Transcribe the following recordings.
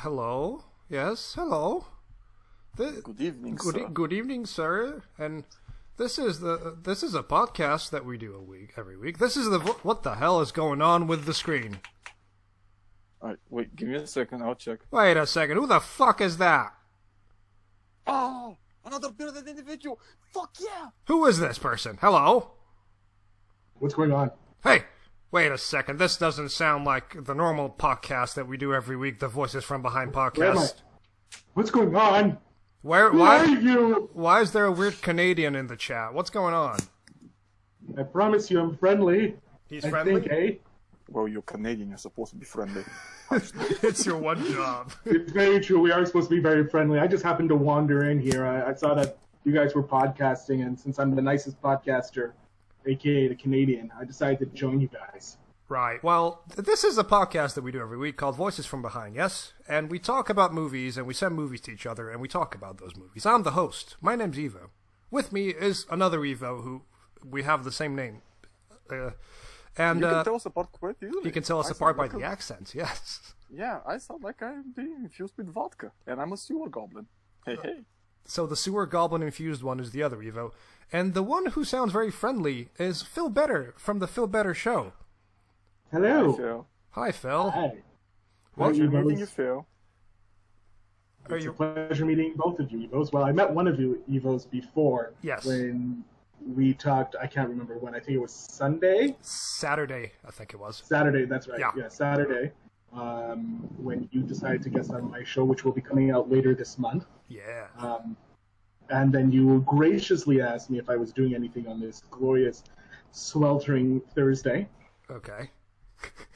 Hello? Yes, hello? Good evening, sir. Good evening, sir. And this is a podcast that we do every week. This is what the hell is going on with the screen? Alright, wait, give me a second, I'll check. Wait a second, who the fuck is that? Oh, another bearded individual! Fuck yeah! Who is this person? Hello? What's going on? Hey, wait a second, this doesn't sound like the normal podcast that we do every week, the Voices from Behind podcast. What's going on? Why are you? Why is there a weird Canadian in the chat? What's going on? I promise you I'm friendly. He's friendly? I think, Well, you're Canadian, you're supposed to be friendly. It's your one job. It's very true, we are supposed to be very friendly. I just happened to wander in here. I saw that you guys were podcasting, and since I'm the nicest podcaster, aka the Canadian, I decided to join you guys. Right. Well, this is a podcast that we do every week called Voices from Behind, yes? And we talk about movies, and we send movies to each other, and we talk about those movies. I'm the host. My name's Evo. With me is another Evo who we have the same name. And you can tell us apart quite easily. You can tell us apart by the accents, yes. Yeah, I sound like I'm being infused with vodka, and I'm a sewer goblin. Hey. So the sewer goblin infused one is the other Evo. And the one who sounds very friendly is Phil Better from the Phil Better Show. Hello. Hi, Phil. Hi, Phil. Hi. Pleasure meeting you, Phil. It's a pleasure meeting both of you, Evos. Well, I met one of you, Evos, before. Yes. When we talked, I can't remember when. I think it was Sunday? Saturday, I think it was. Saturday, that's right. Yeah, Saturday. When you decided to guest on my show, which will be coming out later this month. Yeah. And then you graciously asked me if I was doing anything on this glorious, sweltering Thursday. Okay.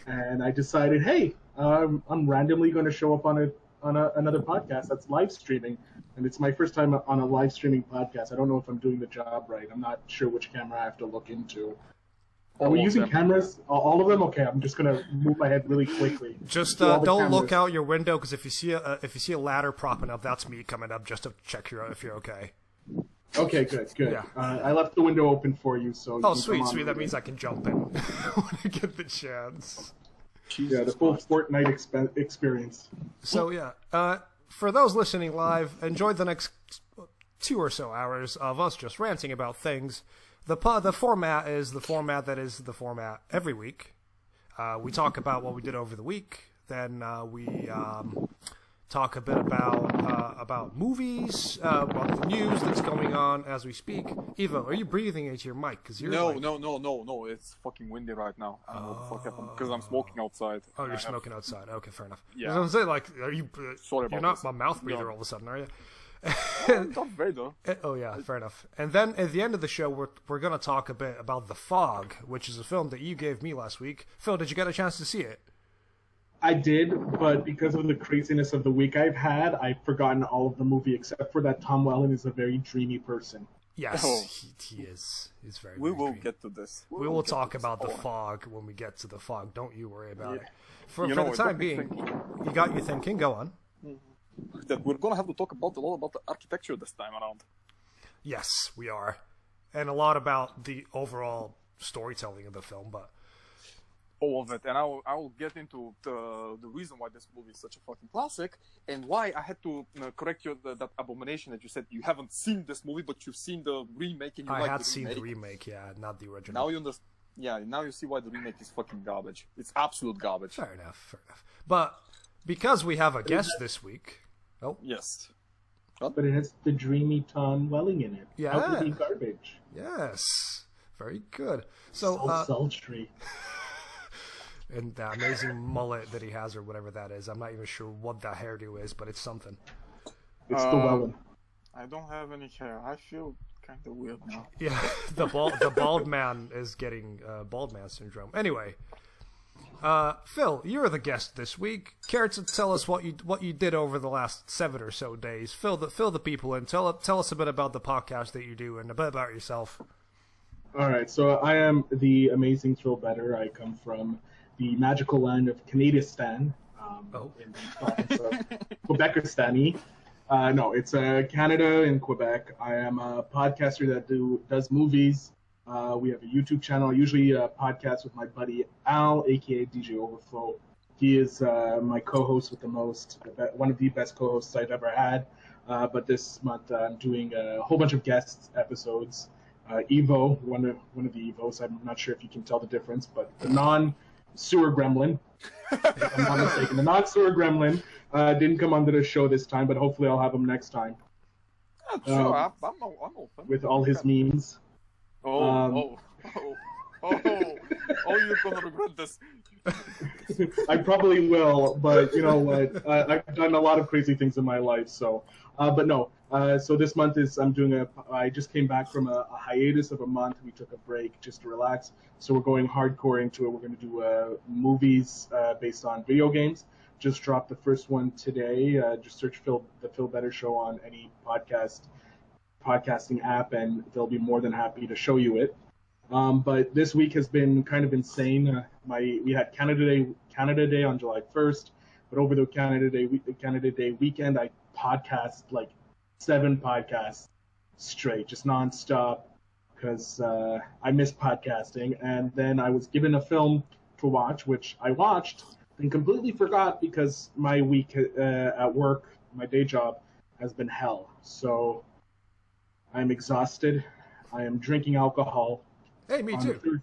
And I decided, hey, I'm randomly going to show up on another podcast that's live streaming, and it's my first time on a live streaming podcast. I don't know if I'm doing the job right. I'm not sure which camera I have to look into. Are we using cameras? All of them? Okay, I'm just going to move my head really quickly. Just don't look out your window, because if you see a ladder propping up, that's me coming up just to check if you're okay. Okay, good. Yeah. I left the window open for you, so. Oh, sweet. That means I can jump in when I get the chance. Yeah, the full Fortnite experience. So yeah, for those listening live, enjoy the next 2 or so hours of us just ranting about things. The format is the format that is the format every week. We talk about what we did over the week. Then we talk a bit about movies, about the news that's going on as we speak. Evo, are you breathing into your mic? Cause you're No. It's fucking windy right now. I don't know what the fuck happened, because I'm smoking outside. Oh, you're smoking outside. Okay, fair enough. Yeah. I was gonna say, like, are you? Sorry about You're not this. a mouth breather all of a sudden, are you? Darth Vader. Oh yeah, fair enough. And then at the end of the show, we're gonna talk a bit about The Fog, which is a film that you gave me last week. Phil, did you get a chance to see it? I did, but because of the craziness of the week I've had, I've forgotten all of the movie except for that Tom Welling is a very dreamy person. Yes, Oh. he is. He's very. We very will dreamy. get to this. We will talk about The Fog when we get to The Fog. Don't you worry about it. For You the know, it time got me being, thinking. you got you thinking. Go on. That we're gonna have to talk a lot about the architecture this time around. Yes, we are, and a lot about the overall storytelling of the film, but. All of it, and I will get into the reason why this movie is such a fucking classic, and why I had to correct you that abomination that you said you haven't seen this movie, but you've seen the remake and you I like had the seen remake. the remake, yeah, not the original. Now you understand. Yeah, now you see why the remake is fucking garbage. It's absolute garbage. Fair enough. But because we have a guest this week, Yes. But it has the dreamy Tom Welling in it. Yeah. How could it be garbage? yes, very good. So, Sultry. and the amazing mullet that he has, or whatever that is, I'm not even sure what that hairdo is, but it's something. It's the Welling. I don't have any hair. I feel kind of weird now. Yeah, the bald man is getting bald man syndrome. Anyway, Phil, you're the guest this week. Care to tell us what you did over the last 7 or so days? Fill the people in. Tell us a bit about the podcast that you do and a bit about yourself. All right, so I am the amazing Phil Better. I come from the magical land of Canadistan, in the province of Quebecistani. No, it's Canada and Quebec. I am a podcaster that does movies. We have a YouTube channel. I usually podcast with my buddy Al, aka DJ Overflow. He is my co-host with the most, one of the best co-hosts I've ever had. But this month I'm doing a whole bunch of guest episodes. Evo, one of the Evos. I'm not sure if you can tell the difference, but the non-sewer gremlin, if I'm not mistaken, the non-sewer gremlin didn't come onto the show this time, but hopefully I'll have him next time. Sure, I'm open. With all his memes. Oh, you're gonna regret this. I probably will, but you know what? I've done a lot of crazy things in my life, so. But no. So this month I just came back from a hiatus of a month. We took a break just to relax. So we're going hardcore into it. We're going to do movies based on video games. Just dropped the first one today. Just search the Phil Better Show on any podcasting app, and they'll be more than happy to show you it. But this week has been kind of insane. We had Canada Day on July 1st, but over the Canada Day weekend, I podcast like 7 podcasts straight, just nonstop, because I miss podcasting. And then I was given a film to watch, which I watched and completely forgot because my week at work, my day job, has been hell. So I'm exhausted. I am drinking alcohol. Hey, me too. Thursday.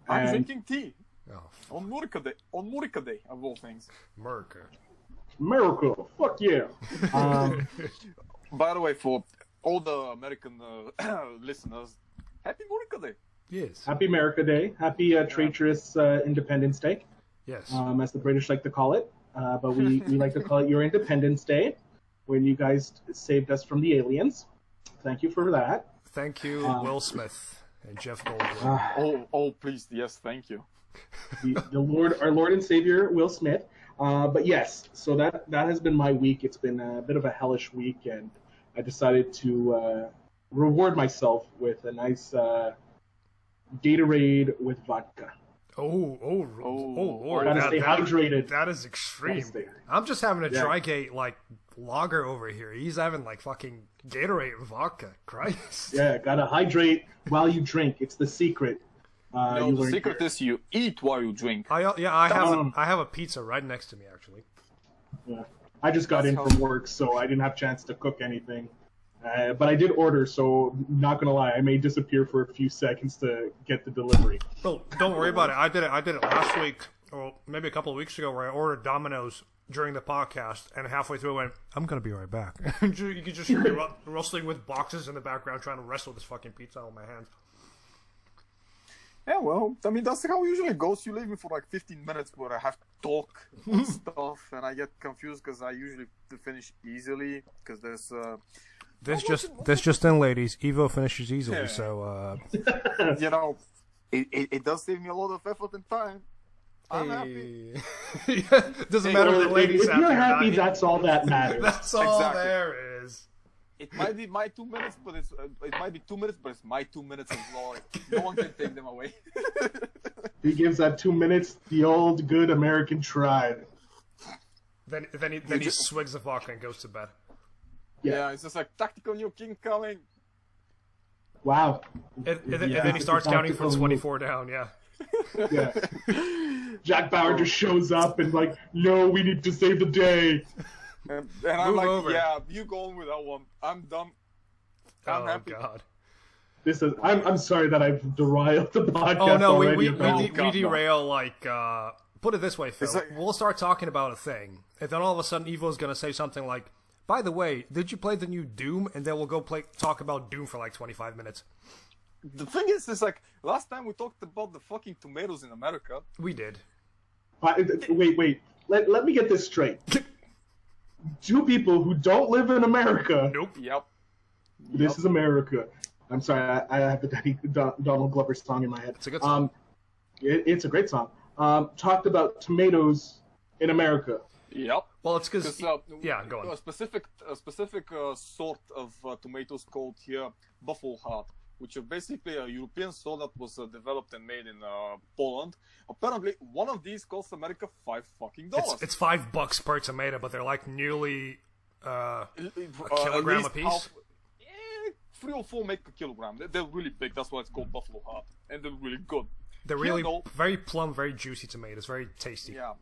I'm drinking tea. Oh, On Murica Day, of all things. America. Fuck yeah. By the way, for all the American listeners, happy Murica Day. Yes. Happy America Day. Happy traitorous Independence Day. Yes. As the British like to call it. But we like to call it your Independence Day, when you guys saved us from the aliens. Thank you for that. Thank you, Will Smith and Jeff Goldblum. Oh, please, yes, thank you. Our Lord and Savior, Will Smith. But yes, so that has been my week. It's been a bit of a hellish week, and I decided to reward myself with a nice Gatorade with vodka. Oh, Lord. Gotta stay hydrated. That is extreme. I'm just having a Trigate, lager over here. He's having, fucking Gatorade and vodka. Christ. Yeah, gotta hydrate while you drink. It's the secret. No, the secret is you eat while you drink. I have a pizza right next to me, actually. Yeah. I just got in from work, so I didn't have a chance to cook anything. But I did order, so not gonna lie, I may disappear for a few seconds to get the delivery. Well, don't worry about it. I did it last week, or maybe a couple of weeks ago, where I ordered Domino's during the podcast, and halfway through I went, I'm gonna be right back. You could just hear me rustling with boxes in the background, trying to wrestle this fucking pizza on my hands. Yeah, well, I mean, that's how it usually goes. You leave me for 15 minutes where I have to talk and stuff, and I get confused because I usually finish easily, because there's... This just in, ladies. Evo finishes easily, so... You know, it does save me a lot of effort and time. I'm happy. Doesn't matter what the ladies if you're happy, that's all that matters. That's all there is. It might be my 2 minutes, but it's my 2 minutes as well. No one can take them away. He gives that 2 minutes the old good American try. Then he swigs the vodka and goes to bed. Yeah, it's just tactical nuke incoming. Wow. And then he starts counting from 24 down, yeah. Yeah. Jack Bauer just shows up and no, we need to save the day. And I'm over. Yeah, you go on with that one. I'm done. I'm happy. God. I'm sorry that I've derailed the podcast. Oh no, already we derail put it this way, Phil. We'll start talking about a thing, and then all of a sudden Evo's gonna say something like, by the way, did you play the new Doom? And then we'll go talk about Doom for 25 minutes. The thing is last time we talked about the fucking tomatoes in America. We did. Wait. Let me get this straight. 2 people who don't live in America. Nope. Yep. This is America. I'm sorry, I have the Donald Glover song in my head. It's a good song. It's a great song. Talked about tomatoes in America. Yep. Well, it's because go on. A specific sort of tomatoes called here Buffalo Heart, which are basically a European sort that was developed and made in Poland. Apparently, one of these costs America $5 fucking. It's $5 per tomato, but they're nearly a kilogram a piece. 3 or 4 make a kilogram. They're really big. That's why it's called Buffalo Heart, and they're really good. They're really very plump, very juicy tomatoes, very tasty. Yeah,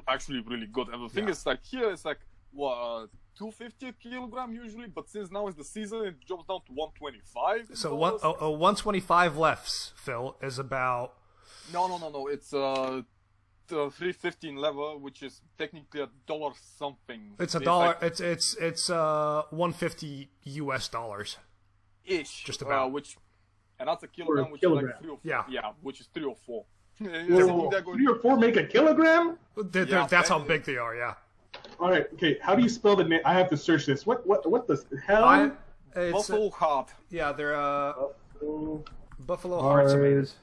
actually really good. And the thing is, like, here it's like, what, 250 a kilogram usually, but since now is the season, it drops down to 125. So 125 lefts, Phil, is about... No. It's 350 in leather, which is technically $1 something. It's $1. Like, it's 150 US dollars. Ish. Just about. And that's a kilogram, which is like 3 or 4. Yeah, which is 3 or 4. Whoa, 3 or 4 make a kilogram? That's how big they are, yeah. Alright, okay, how do you spell the name? I have to search this. What the hell? Buffalo Heart. Yeah, they're Buffalo Heart tomatoes.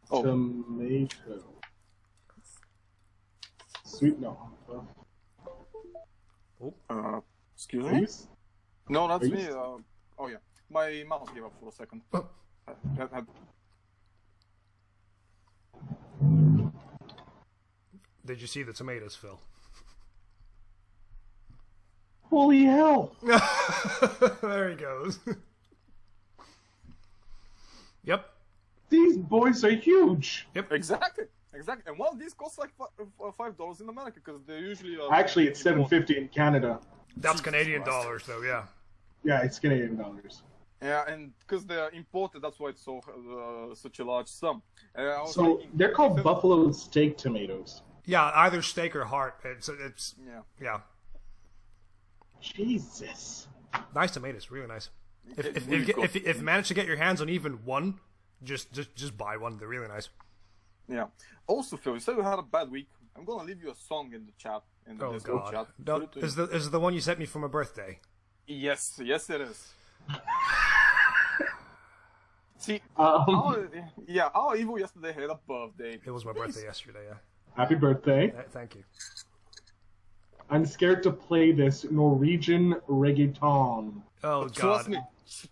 Tomato. Sweet, no. Excuse me? No, that's me. Oh, yeah. My mouse gave up for a second. Did you see the tomatoes, Phil? Holy hell! There he goes. Yep. These boys are huge. Yep. Exactly. And well, these cost like $5 in America because they're usually. Actually, it's $7.50 in Canada. That's Canadian dollars, though. Yeah. Yeah, it's Canadian dollars. Yeah, and because they're imported, that's why it's so such a large sum. So they're called buffalo steak tomatoes. Yeah, either steak or heart. It's yeah. Jesus. Nice tomatoes, really nice. If you manage to get your hands on even one, just buy one. They're really nice. Yeah. Also, Phil, you said you had a bad week. I'm gonna leave you a song in the chat. In the Discord chat. No, is the one you sent me for my birthday? Yes, it is. See, our Evo yesterday had a birthday. It was my birthday yesterday, yeah. Happy birthday. Thank you. I'm scared to play this Norwegian reggaeton. Oh, God.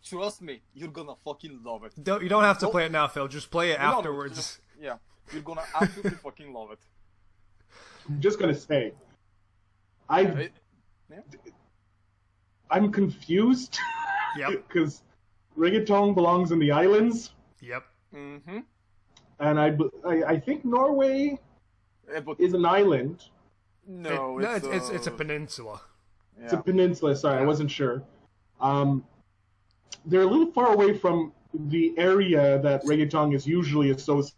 Trust me, you're gonna fucking love it. You don't have to play it now, Phil. Just play it afterwards. Yeah, you're gonna absolutely fucking love it. I'm just gonna say, I'm confused. Yep. Because reggaeton belongs in the islands. Yep. Mm-hmm. And I think Norway is an island. No, it's a peninsula. Yeah. It's a peninsula. Sorry, I wasn't sure. They're a little far away from the area that reggaeton is usually associated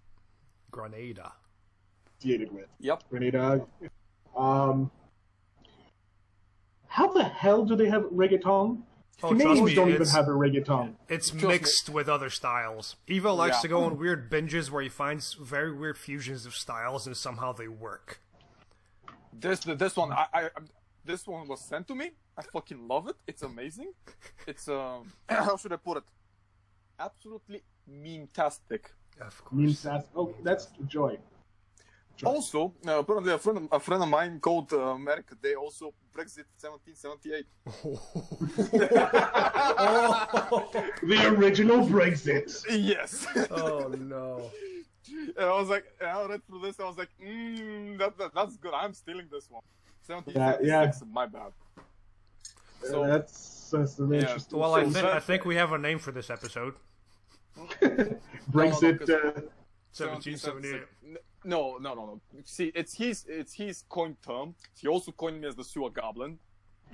Grenada. With. Yep. Grenada. How the hell do they have reggaeton? Canadians don't even have a reggaeton. It's mixed with other styles. Evo likes to go on weird binges where he finds very weird fusions of styles and somehow they work. This one, this one was sent to me. I fucking love it. It's amazing. It's how should I put it? Absolutely meme-tastic. Of course. Meme-tastic. Oh, that's joy. Also, apparently a friend of mine called America. They also Brexit 1778. The original Brexit. Yes. Oh no. And I was like, I read through this. I was like, that's good. I'm stealing this one. 1776. My bad. So that's an interesting. Well, I think we have a name for this episode. Brexit. 1778. No. See, it's his coined term. He also coined me as the sewer goblin.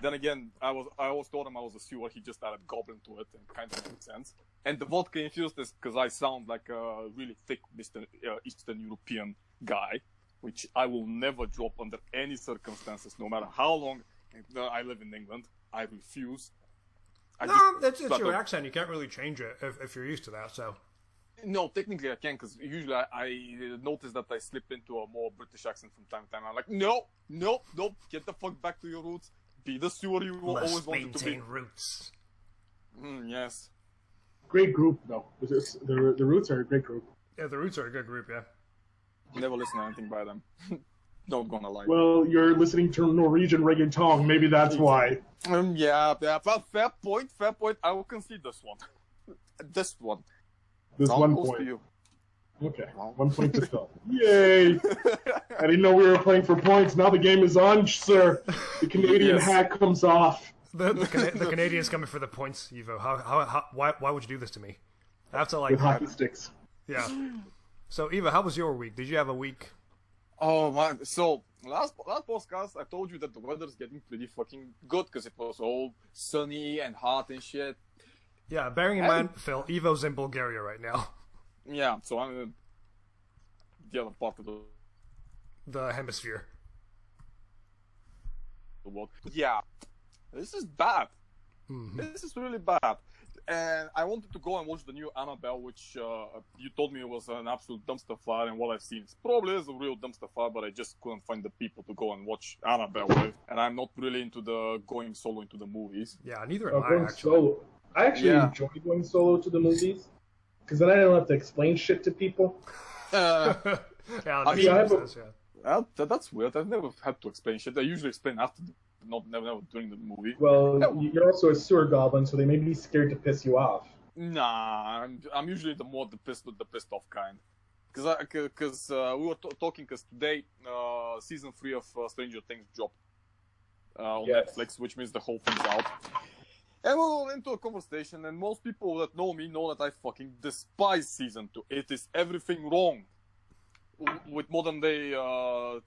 Then again, I always thought him I was a sewer. He just added goblin to it, and kind of makes sense. And the vodka infused this because I sound like a really thick Eastern European guy, which I will never drop under any circumstances, no matter how long I live in England. I refuse. It's your accent. You can't really change it if you're used to that. So. No, technically I can, because usually I notice that I slip into a more British accent from time to time. I'm like, no, get the fuck back to your roots. Be the sewer you always wanted to be. Maintain roots. Yes. Great group, though. The Roots are a great group. Yeah, the Roots are a good group, yeah. Never listen to anything by them. Not gonna lie. Well, you're listening to Norwegian reggaeton. Maybe that's why. Yeah. Well, fair point. I will concede this one. This one. There's I'll 1 post point. to you. Okay, 1 point to Phil. Yay! I didn't know we were playing for points. Now the game is on, sir. The Canadian hat comes off. The Canadians coming for the points, Evo. Why would you do this to me? I have to with hockey sticks. Yeah. So Evo, how was your week? Did you have a week? Oh man! So last podcast, I told you that the weather's getting pretty fucking good because it was all sunny and hot and shit. Yeah, bearing in mind, Phil, Evo's in Bulgaria right now. Yeah, so I'm in the other part of The hemisphere. the world. Yeah, this is bad. Mm-hmm. This is really bad. And I wanted to go and watch the new Annabelle, which you told me was an absolute dumpster fire, and what I've seen is probably is a real dumpster fire, but I just couldn't find the people to go and watch Annabelle with. And I'm not really into the going solo into the movies. Yeah, neither am I, Going actually. solo. I actually enjoy going solo to the movies because then I don't have to explain shit to people. Yeah, I mean, that's that's weird. I've never had to explain shit. I usually explain after, never during the movie. Well, you're also a sewer goblin, so they may be scared to piss you off. Nah, I'm usually the pissed off kind. Because we were talking, because today season 3 of Stranger Things dropped on Netflix, which means the whole thing's out. And we went into a conversation, and most people that know me know that I fucking despise season 2. It is everything wrong with modern day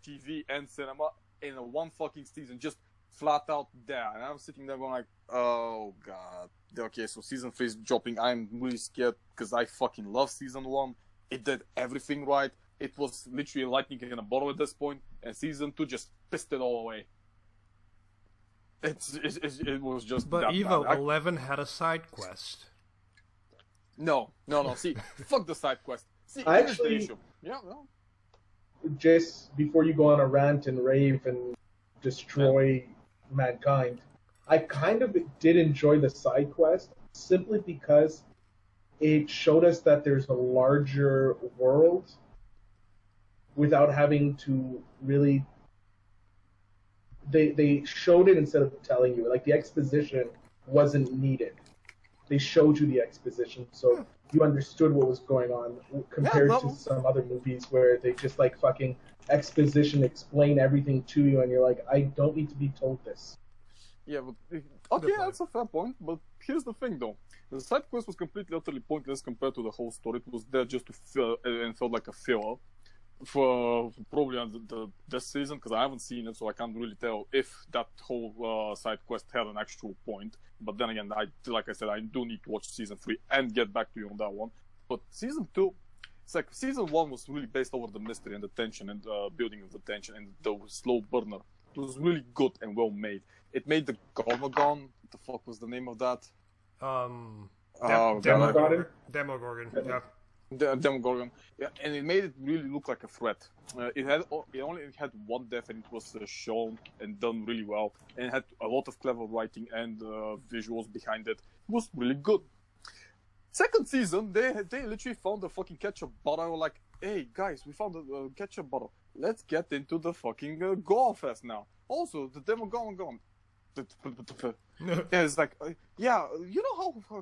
TV and cinema in a one fucking season, just flat out there. And I'm sitting there going like, oh god. Okay, so season 3 is dropping. I'm really scared because I fucking love season 1. It did everything right. It was literally lightning in a bottle at this point, and season 2 just pissed it all away. It was just. But that Evo bad. 11 had a side quest. No. See, fuck the side quest. See, I here's the actually- issue. Yeah, no. Just before you go on a rant and rave and destroy mankind, I kind of did enjoy the side quest simply because it showed us that there's a larger world without having to really. They showed it instead of telling you. Like, the exposition wasn't needed. They showed you the exposition, so you understood what was going on, compared to some other movies where they just, like, fucking explain everything to you, and you're like, I don't need to be told this. Yeah, but okay, that's a fair point. But here's the thing, though: the side quest was completely, utterly pointless compared to the whole story. It was there just to fill and felt like a filler for probably on this season, because I haven't seen it, so I can't really tell if that whole side quest had an actual point. But then again, like I said, I do need to watch season 3 and get back to you on that one. But season 2, it's like season 1 was really based over the mystery and the tension and building of the tension and the slow burner. It was really good and well made. It made the Gorgon. What the fuck was the name of that? Demogorgon. Yeah. The Demogorgon, yeah, and it made it really look like a threat. It only had one death, and it was shown and done really well, and it had a lot of clever writing and visuals behind it. It was really good. Second season, they literally found a fucking ketchup bottle. Like, hey guys, we found a ketchup bottle. Let's get into the fucking gore fest now. Also, the Demogorgon. Yeah, it's like, yeah, you know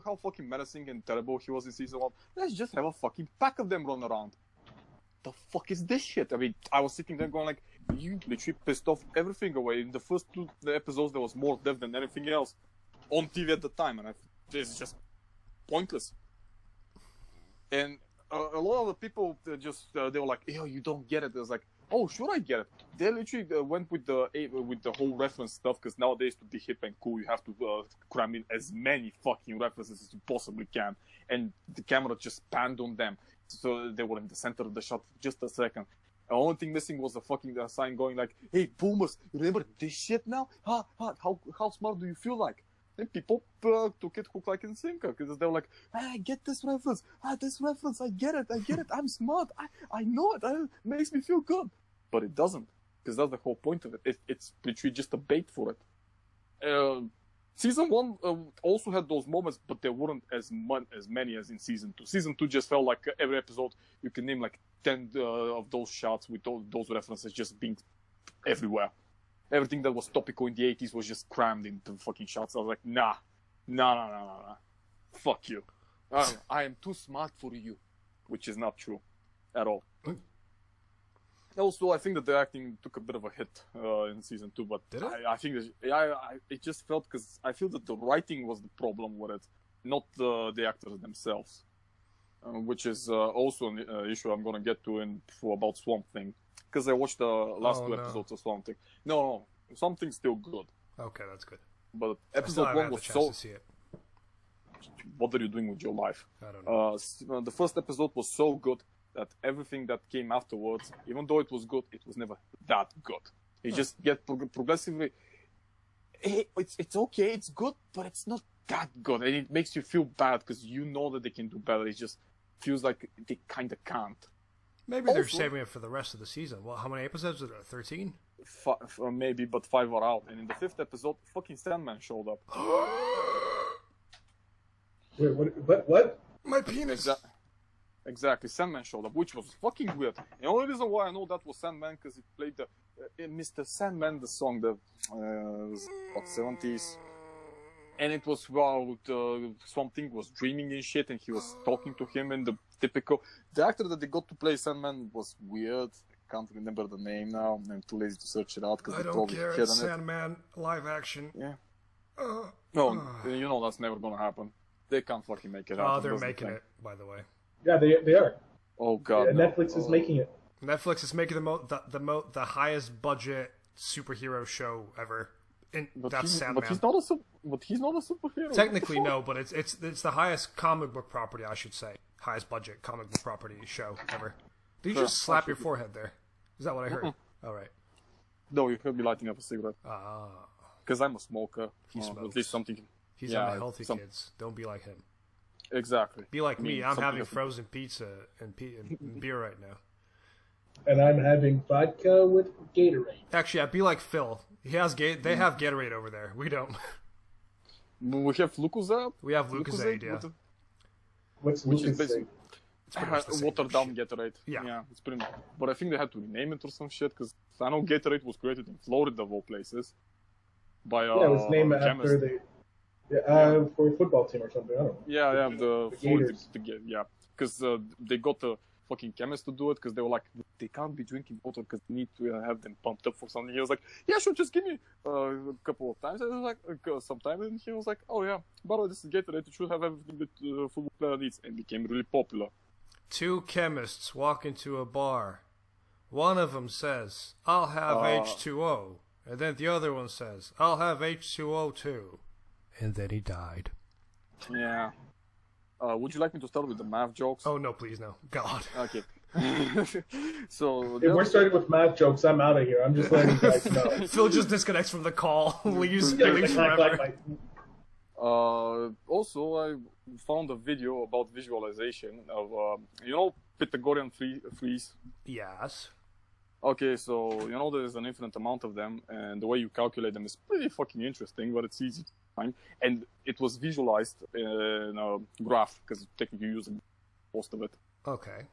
how fucking menacing and terrible he was in season 1? Let's just have a fucking pack of them run around. The fuck is this shit? I mean, I was sitting there going like, you literally pissed off everything away. In the first 2 episodes, there was more death than anything else on TV at the time, and it's just pointless. And a lot of the people they were like, "Yo, you don't get it." I was like, "Oh, sure, I get it." They literally went with the whole reference stuff, because nowadays to be hip and cool, you have to cram in as many fucking references as you possibly can, and the camera just panned on them, so they were in the center of the shot for just a second. The only thing missing was a fucking sign going like, "Hey, boomers, remember this shit now? How smart do you feel like?" And people took it hook, like, and sinker, because they were like, I get this reference. This reference, I get it. I'm smart. I know it. It makes me feel good. But it doesn't, because that's the whole point of it. It's literally just a bait for it. Season 1 also had those moments, but there weren't as many as in season 2. Season 2 just felt like every episode you can name like 10 of those shots with those references just being everywhere. Everything that was topical in the 80s was just crammed into fucking shots. I was like, nah. Fuck you. I am too smart for you. Which is not true at all. Also, I think that the acting took a bit of a hit in season 2, but did it? I think it just felt, because I feel that the writing was the problem with it, not the actors themselves, which is also an issue I'm gonna get to for about Swamp Thing. because I watched the last two no. episodes of Swamp Thing. No, something's still good. Okay, that's good. But I still episode haven't 1 had the was chance so. to see it. What are you doing with your life? I don't know. The first episode was so good that everything that came afterwards, even though it was good, it was never that good. It just get progressively. It's okay, it's good, but it's not that good, and it makes you feel bad because you know that they can do better. It just feels like they kind of can't. Maybe they're saving it for the rest of the season. Well, how many episodes are there? 13? Maybe, but 5 are out. And in the 5th episode, fucking Sandman showed up. Wait, what? My penis. Exactly, Sandman showed up, which was fucking weird. The only reason why I know that was Sandman because he played the Mr. Sandman, the song, the 70s. And it was while Swamp Thing was dreaming and shit, and he was talking to him in the typical. The actor that they got to play Sandman was weird. I can't remember the name now. I'm too lazy to search it out because I don't care. It's Sandman live action. Yeah. No, you know that's never gonna happen. They can't fucking make it happen. Oh, they're making it, by the way. Yeah, they are. Oh god. Yeah, no. Netflix is making it. Netflix is making the highest budget superhero show ever. That's Sandman. But he's not a superhero. Technically, no, but it's the highest comic book property, I should say. Highest budget comic book property show ever. Did you just slap your forehead there? Is that what I heard? All right. No, you could be lighting up a cigarette. Ah. Because I'm a smoker. He smokes. At least something. He's unhealthy, kids. Don't be like him. Exactly. Be like me. I'm having frozen pizza and beer right now. And I'm having vodka with Gatorade. Actually, I'd be like Phil. They have Gatorade over there. We don't. We have Lucozade. We have Lucozade, yeah. What's Which is Lucozade? basically watered down Gatorade. Yeah. It's pretty much. But I think they had to rename it or some shit because I know Gatorade was created in Florida of all places by Yeah, it was named after the for a football team or something. I don't know. Yeah, the Gators. Because they got a fucking chemist to do it because they were like, they can't be drinking water because they need to have them pumped up for something. He was like, yeah, sure, just give me a couple of times. And I was like, sometime, and he was like, oh yeah, by the way, this is Gatorade. It should have everything that football player needs, and became really popular. Two chemists walk into a bar. One of them says, I'll have H2O. And then the other one says, I'll have H2O too. And then he died. Yeah. Would you like me to start with the math jokes? Oh, no, please, no. God. Okay. So If we're starting with math jokes, I'm out of here. I'm just letting you guys know. Phil just disconnects from the call. leaves forever. Also, I found a video about visualization of, Pythagorean freeze. Yes. Okay, so, there's an infinite amount of them, and the way you calculate them is pretty fucking interesting, but it's easy to find. And it was visualized in a graph, because technically you use most of it. Okay.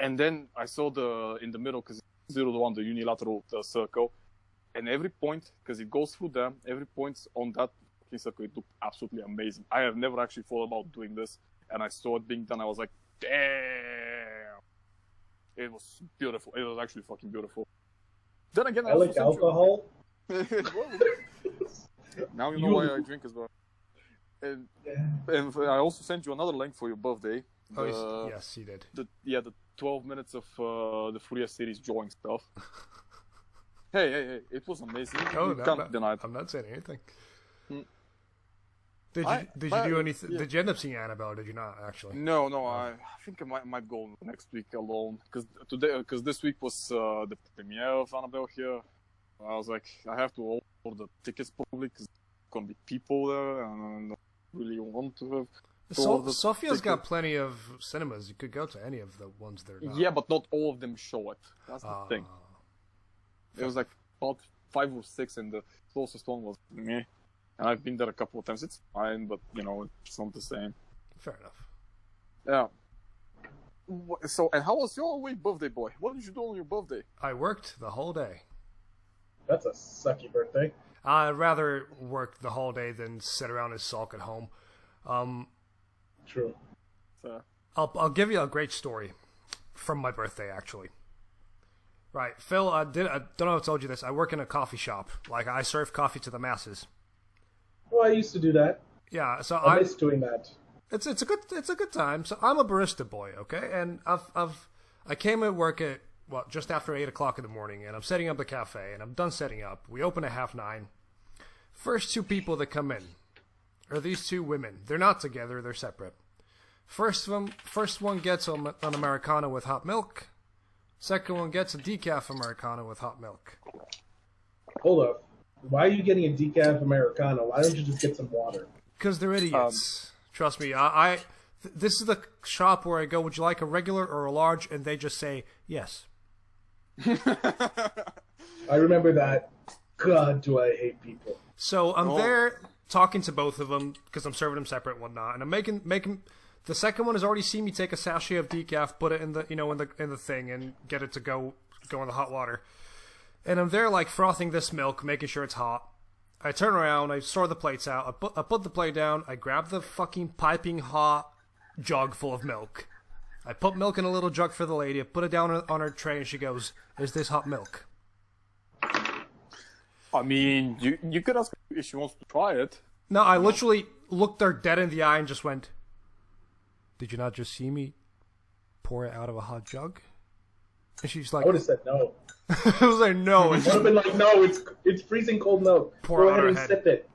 And then I saw in the middle, because it's 0 to 1, the unilateral circle, and every point, because it goes through there, every point on that fucking circle, it looked absolutely amazing. I have never actually thought about doing this, and I saw it being done, I was like, damn! It was beautiful. It was actually fucking beautiful. Then again, I like alcohol. Now you know why I drink as well. And I also sent you another link for your birthday. Yes, you did. The 12 minutes of the Fourier series drawing stuff. Hey, it was amazing. Oh, you can't deny it. I'm not saying anything. Hmm. Did you do anything? Yeah. Did you end up seeing Annabelle? Or did you not actually? No. I think I might go next week alone because this week was the premiere of Annabelle here. I was like, I have to order the tickets probably because there's gonna be people there, and I don't really want to have. Sophia's got plenty of cinemas. You could go to any of the ones that are not. Yeah, but not all of them show it. That's the thing. It was like about 5 or 6, and the closest one was me. And I've been there a couple of times. It's fine, but, it's not the same. Fair enough. Yeah. So, and how was your birthday, boy? What did you do on your birthday? I worked the whole day. That's a sucky birthday. I'd rather work the whole day than sit around and sulk at home. True. So. I'll give you a great story from my birthday, actually. Right, Phil, I don't know if I told you this. I work in a coffee shop. Like, I serve coffee to the masses. Well, I used to do that. Yeah, so I miss doing that. It's a good time. So I'm a barista boy, okay? And I came at work at just after 8 o'clock in the morning, and I'm setting up the cafe, and I'm done setting up. We open at 9:30. First two people that come in are these two women. They're not together, they're separate. First one gets an Americano with hot milk. Second one gets a decaf Americano with hot milk. Hold up. Why are you getting a decaf Americano? Why don't you just get some water? Because they're idiots. Trust me. This is the shop where I go, would you like a regular or a large? And they just say, yes. I remember that. God, do I hate people. So I'm there talking to both of them because I'm serving them separate and whatnot. And I'm making the second one has already seen me take a sachet of decaf, put it in the in the thing, and get it to go in the hot water. And I'm there like frothing this milk, making sure it's hot. I turn around, I sort the plates out, I put the plate down, I grab the fucking piping hot jug full of milk. I put milk in a little jug for the lady, I put it down on her tray, and she goes, "Is this hot milk?" I mean, you could ask her if she wants to try it. No, I literally looked her dead in the eye and just went, "Did you not just see me pour it out of a hot jug?" And she's like, I would have said no. I was like, no. I would have been like, no, it's freezing cold milk. Go ahead and sip it.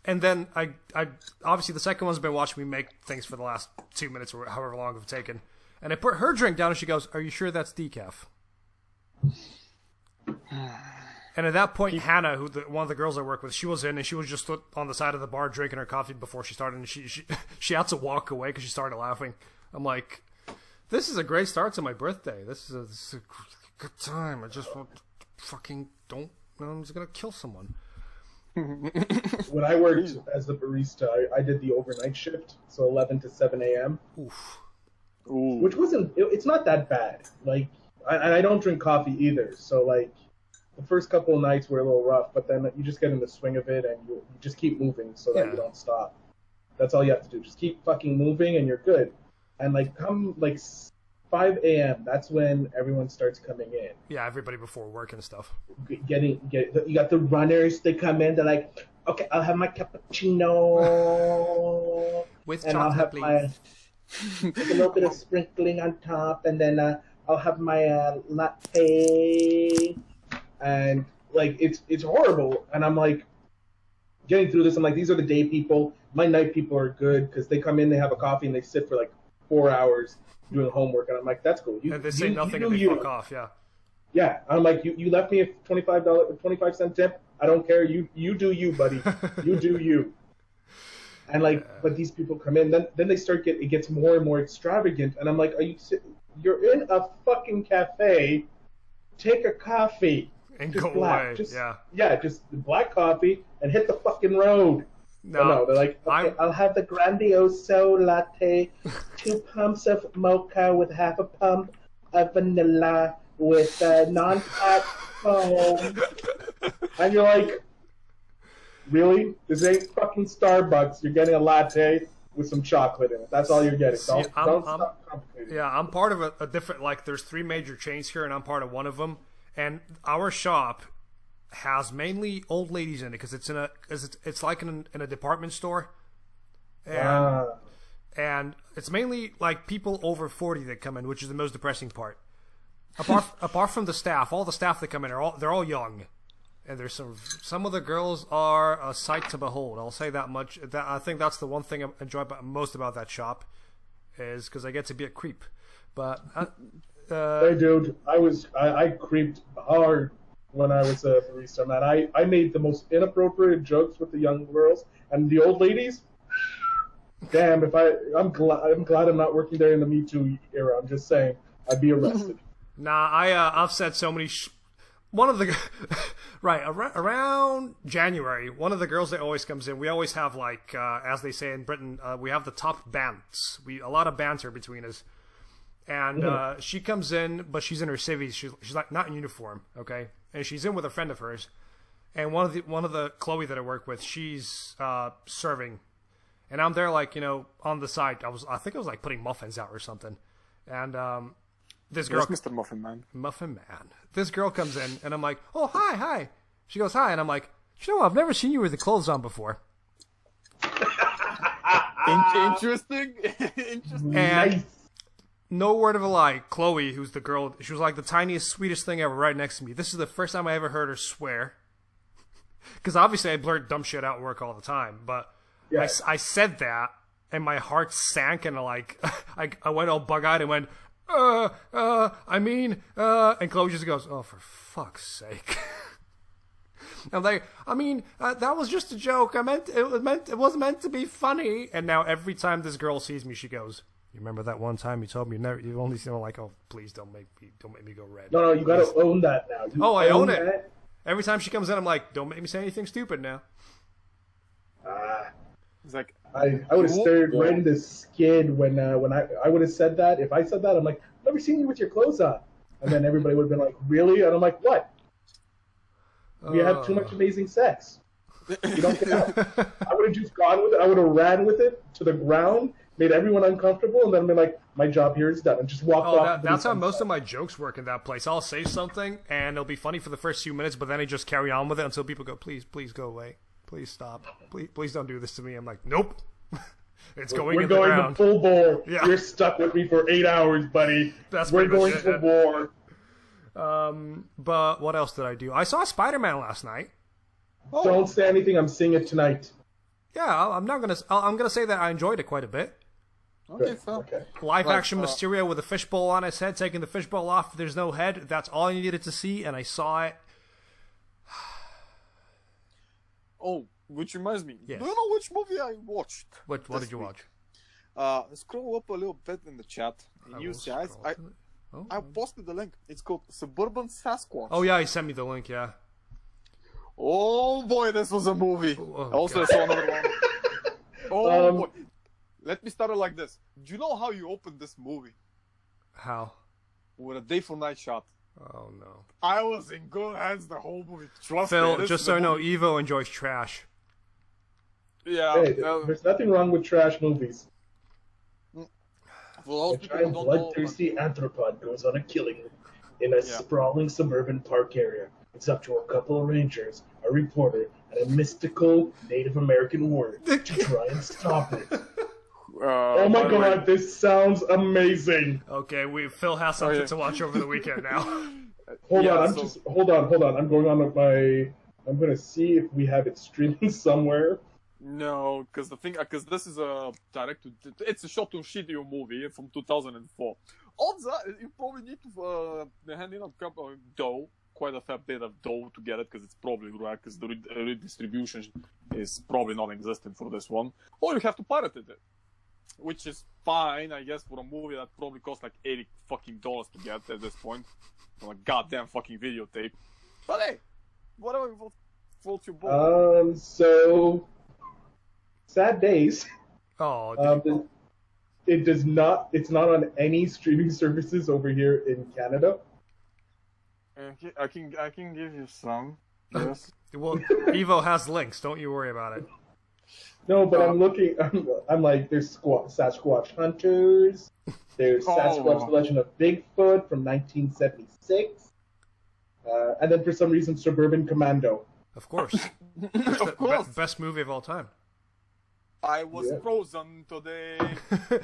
And then I obviously the second one's been watching me make things for the last 2 minutes or however long it's taken. And I put her drink down and she goes, "Are you sure that's decaf?" And at that point, Hannah, one of the girls I work with, she was in and she was just on the side of the bar drinking her coffee before she started. And she had to walk away because she started laughing. I'm like, this is a great start to my birthday. This is a good time. I just want fucking don't. I'm just gonna kill someone. When I worked as the barista, I did the overnight shift, so 11 to 7 a.m. Oof. Ooh. Which wasn't. It's not that bad. Like, I don't drink coffee either, so like, the first couple of nights were a little rough, but then you just get in the swing of it and you just keep moving so that you don't stop. That's all you have to do. Just keep fucking moving and you're good. And like come like 5 a.m. That's when everyone starts coming in. Yeah, everybody before work and stuff. You got the runners. They come in. They're like, okay, I'll have my cappuccino with and chocolate, I'll have please. with a little bit of sprinkling on top, and then I'll have my latte. And like it's horrible. And I'm like getting through this. I'm like, these are the day people. My night people are good because they come in, they have a coffee, and they sit for like 4 hours doing homework. And I'm like, that's cool. And they say nothing and they fuck off. Yeah. Yeah. I'm like, you left me a $25 tip. I don't care. You do you, buddy. You do you. And like, but these people come in, then they start it gets more and more extravagant. And I'm like, you're in a fucking cafe. Take a coffee. And just go away. Just black coffee and hit the fucking road. No, they're like, okay, I'll have the Grandioso latte, 2 pumps of mocha with half a pump of vanilla with non-fat foam. And you're like, really? This ain't fucking Starbucks. You're getting a latte with some chocolate in it. That's all you're getting. Don't stop complicating. Yeah, I'm part of a different, like, there's 3 major chains here, and I'm part of one of them. And our shop has mainly old ladies in it because it's like in a department store, and it's mainly like people over 40 that come in, which is the most depressing part. Apart from the staff, all the staff that come in they're all young, and there's some of the girls are a sight to behold. I'll say that much. I think that's the one thing I enjoy most about that shop, is because I get to be a creep. But hey, dude, I creeped hard when I was a barista, man. I made the most inappropriate jokes with the young girls and the old ladies. Damn, I'm glad I'm not working there in the Me Too era. I'm just saying, I'd be arrested. Nah, I've said so many. One of the right around January, one of the girls that always comes in. We always have like, as they say in Britain, we have the top bants. A lot of banter between us. And she comes in, but she's in her civvies. She's like not in uniform, okay? And she's in with a friend of hers. And one of the Chloe that I work with, she's serving, and I'm there like on the side. I think I was like putting muffins out or something. And this girl, Mr. Muffin Man. Muffin Man. This girl comes in, and I'm like, "Oh, hi." She goes, "Hi," and I'm like, I've never seen you with the clothes on before." Interesting. And no word of a lie, Chloe, who's the girl, she was like the tiniest, sweetest thing ever right next to me. This is the first time I ever heard her swear. Because obviously I blurt dumb shit out at work all the time, but Yeah. I said that, and my heart sank, and like I went all bug-eyed and went, and Chloe just goes, oh, for fuck's sake. I'm like, that was just a joke. It wasn't meant to be funny. And now every time this girl sees me, she goes, you remember that one time you told me you've only seen, like, oh, please don't make me go red. No, you gotta own that now. I own it. That. Every time she comes in, I'm like, don't make me say anything stupid now. It's like, I would have stared right in the skid when I would have said that. If I said that, I'm like, I've never seen you with your clothes on. And then everybody would have been like, really? And I'm like, what? We have too much amazing sex. You don't get out. I would have just gone with it. I would have ran with it to the ground, made everyone uncomfortable, and then been like, my job here is done, and just walked off. That's how most of my jokes work in that place. I'll say something, and it'll be funny for the first few minutes, but then I just carry on with it until people go, please go away. Please stop. Please don't do this to me. I'm like, nope. It's going in the ground. We're going to full bore. Yeah. You're stuck with me for 8 hours, buddy. We're going to war. But what else did I do? I saw Spider-Man last night. Oh. Don't say anything. I'm seeing it tonight. Yeah, I'm gonna say that I enjoyed it quite a bit. okay, so. Okay. Live action Mysterio with a fishbowl on his head, taking the fishbowl off. There's no head. That's all I needed to see, and I saw it. Oh, which reminds me. Yes. Do you know which movie I watched? What did you watch? Scroll up a little bit in the chat. And you see, I posted the link. It's called Suburban Sasquatch. Oh yeah, he sent me the link. Yeah. Oh boy, this was a movie. Also, I saw another one. Boy. Let me start it like this. Do you know how you opened this movie? How? With a day for night shot. Oh no. I was in good hands the whole movie. Trust Phil, me. just so you know, Evo enjoys trash. Yeah. Hey, there's nothing wrong with trash movies. For A giant bloodthirsty arthropod goes on a killing in a sprawling suburban park area. It's up to a couple of rangers, a reporter, and a mystical Native American warrior to try and stop it. Oh my god, this sounds amazing! Okay, Phil has something to watch over the weekend now. Hold on. I'm going on with I'm gonna see if we have it streaming somewhere. No, because this is a it's a shot-on-video movie from 2004. Odds are, you probably need to hand in a couple of dough, quite a fair bit of dough to get it, because it's probably rare, because the redistribution is probably non-existent for this one. Or you have to pirate it, which is fine, I guess, for a movie that probably costs like $80 fucking to get at this point, on a goddamn fucking videotape. But hey, whatever floats your boat. So sad days. Oh, it does not. It's not on any streaming services over here in Canada. I can give you some. Yes. Well, Evo has links. Don't you worry about it. No, but I'm looking. I'm like, there's Sasquatch Hunters. There's Sasquatch: The Legend of Bigfoot from 1976. And then for some reason, Suburban Commando. Of course. Of course. Best movie of all time. I was frozen today.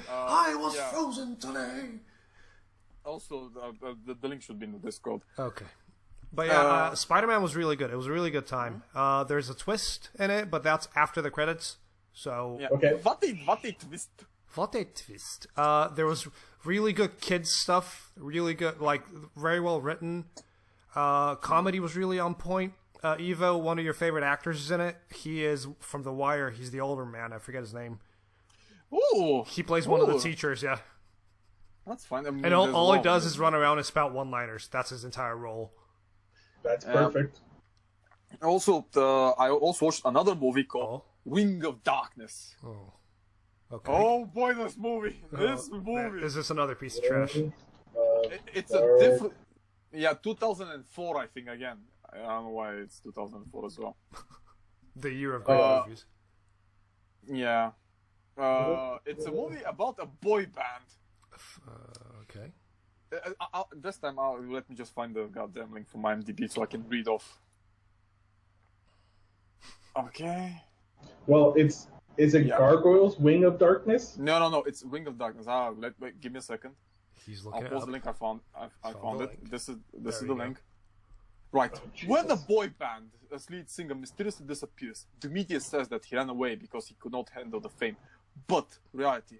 I was frozen today. Also, the link should be in the Discord. Okay. But yeah, Spider-Man was really good. It was a really good time. There's a twist in it, but that's after the credits. So Okay. What a twist. What a twist. There was really good kids stuff. Really good, like, very well written. Comedy was really on point. Evo, one of your favorite actors, is in it. He is from The Wire. He's the older man. I forget his name. Ooh. He plays one of the teachers, yeah. That's fine. I mean, And all he does is run around and spout one-liners. That's his entire role. That's perfect. Also, I also watched another movie called Ring of Darkness. Oh. Okay. Oh boy, this movie! This movie! Is this another piece of trash? It's a different... Yeah, 2004, I think, again. I don't know why it's 2004 as well. The year of great movies. Yeah. It's a movie about a boy band. Okay. This time, let me just find the goddamn link from IMDb so I can read off. Okay. Well, is it Gargoyles Wing of Darkness? No, it's Ring of Darkness. Wait, give me a second. He's I'll looking at post the link. I found the it. link. This is There the you go. link. Right. Jesus. When the boy band, as lead singer, mysteriously disappears, the media says that he ran away because he could not handle the fame. But reality.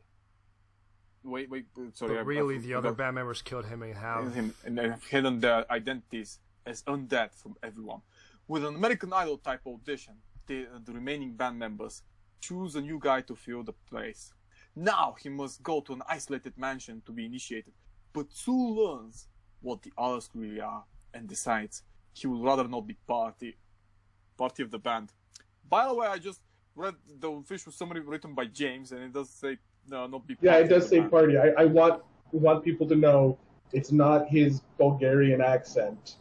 Wait. Sorry. But really, the other band members killed him and have... and have hidden their identities as undead from everyone. With an American Idol type audition, the remaining band members choose a new guy to fill the place. Now he must go to an isolated mansion to be initiated, but soon learns what the others really are and decides he would rather not be party of the band. By the way, I just read the official summary written by James, and it does say not be party. Yeah, it does of the say band. party. I want people to know it's not his Bulgarian accent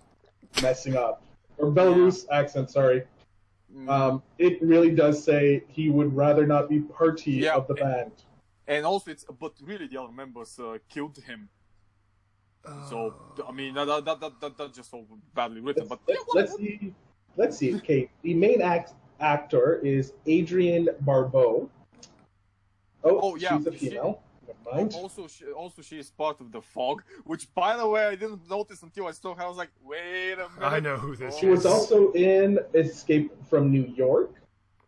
messing up. Or Belarus accent, sorry. It really does say he would rather not be party of the band. And also, but really the other members killed him. So I mean that's just so badly written. But Let's see. Okay, the main actor is Adrienne Barbeau. Oh, yeah, she's a female. Never mind. Also, she is part of the Fog, which, by the way, I didn't notice until I saw her. I was like, wait a minute. I know who this is. She was also in Escape from New York.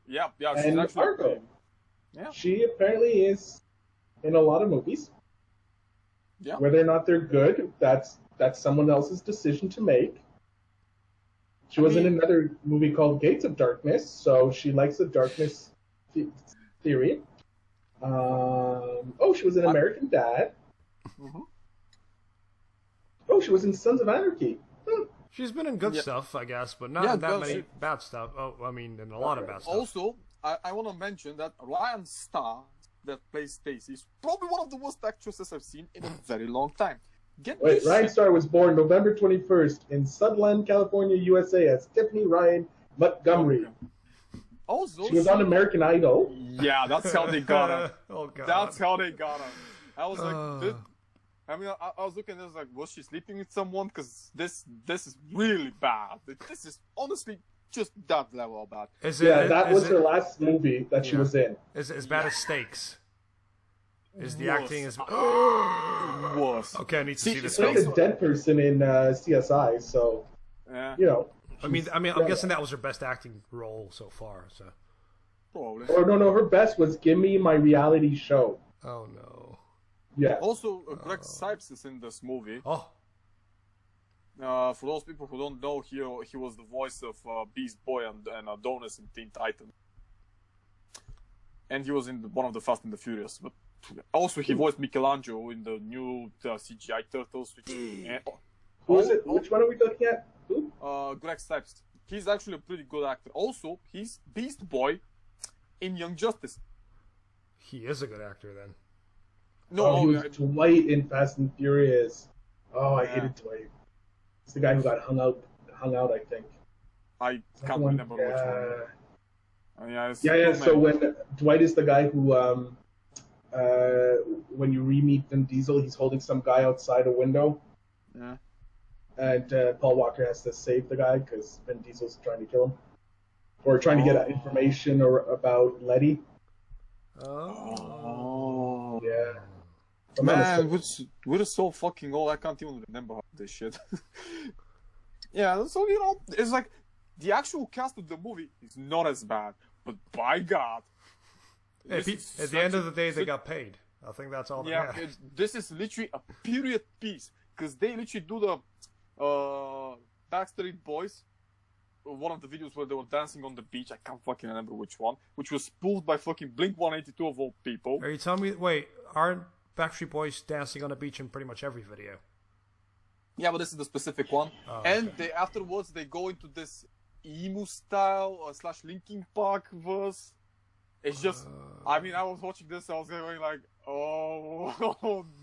Yeah, she's And actually. Fargo. Yeah. She apparently is in a lot of movies. Yeah. Whether or not they're good, that's someone else's decision to make. She was in another movie called Gates of Darkness, so she likes the darkness theory. She was in American Dad. Mm-hmm. Oh, she was in Sons of Anarchy. She's been in good stuff, I guess, but not in that many bad stuff. Oh, I mean, in a lot of bad stuff. Also, I want to mention that Ryan Starr, that plays Stacy, is probably one of the worst actresses I've seen in a very long time. Ryan Starr was born November 21st in Sutherland, California, USA as Tiffany Ryan Montgomery. Also, she was on American Idol. Yeah, that's how they got her. Oh, God. That's how they got her. I was like, I was looking at this like, was she sleeping with someone? Because this is really bad. This is honestly just that level of bad. That was her last movie that she was in. Is it as bad as Stakes? Is the Worse. acting as worse? Okay, I need to see this. It's like a dead person in CSI, so you know. I'm guessing that was her best acting role so far. So. Probably. Oh no, her best was "Give Me My Reality Show." Oh no. Yeah. Also, Greg Sipes is in this movie. Oh. For those people who don't know, he was the voice of Beast Boy and Adonis in Teen Titans. And he was in one of the Fast and the Furious. But also, he voiced Michelangelo in the new CGI Turtles. Who is it? Which one are we looking at? Who? Greg Sipes. He's actually a pretty good actor. Also, he's Beast Boy in Young Justice. He is a good actor then. He was Dwight in Fast and Furious. Oh, I hated Dwight. It's the guy who got hung out. I think. I can't remember which one. So when Dwight is the guy who, when you re-meet Vin Diesel, he's holding some guy outside a window. Yeah. And Paul Walker has to save the guy because Vin Diesel's trying to kill him, or trying to get information about Letty. Oh. Yeah. Man, we're so fucking old. I can't even remember this shit. Yeah, so it's like the actual cast of the movie is not as bad, but by God, at the end of the day, they got paid. I think that's all. Yeah, this is literally a period piece because they literally do the Backstreet Boys. One of the videos where they were dancing on the beach. I can't fucking remember which one. Which was spoofed by fucking Blink-182 of all people. Are you telling me? Wait, aren't Backstreet Boys dancing on the beach in pretty much every video? Yeah, but this is the specific one. And afterwards they go into this emo style / Linkin Park verse. It's just, I was watching this, I was going like, oh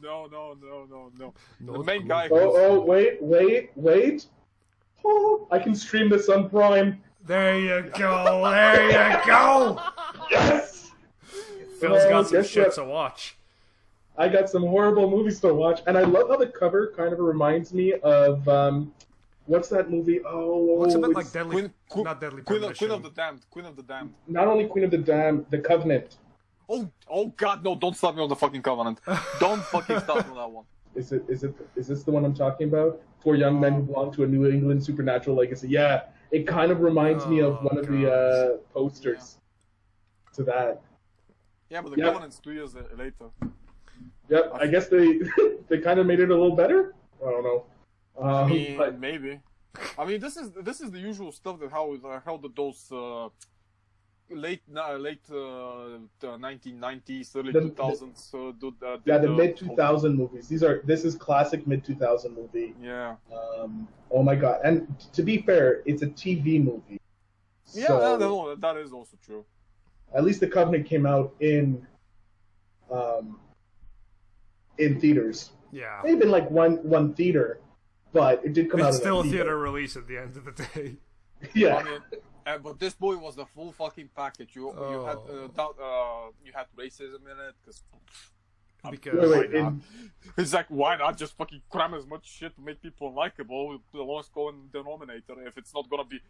no. The main guy. Wait. Oh, I can stream this on Prime. There you go. Yes. Phil's got some shit to watch. I got some horrible movies to watch, and I love how the cover kind of reminds me of what's that movie? Looks a bit like not Deadly Queen Premonition. of the Damned. Not only Queen of the Damned, The Covenant. Oh God, no! Don't start me on the fucking Covenant. Don't fucking start me on that one. Is this the one I'm talking about? Four young men who belong to a New England supernatural legacy. Yeah, it kind of reminds me of one of the posters to that. Yeah, but the Covenant's 2 years later. Yep, I guess they they kind of made it a little better. I don't know. I mean, maybe. I mean, this is the usual stuff that how those late 1990s, early 2000s the mid 2000 movies. This is classic mid 2000 movie. Yeah. Oh my god! And to be fair, it's a TV movie. Yeah, so, that is also true. At least the Covenant came out in theaters. Yeah. Maybe in like one theater, but it did come out. It's still a theater release at the end of the day. Yeah. I mean, but this movie was the full fucking package. You had racism in it because it's like, why not just fucking cram as much shit to make people likable? The lowest common denominator. If it's not gonna be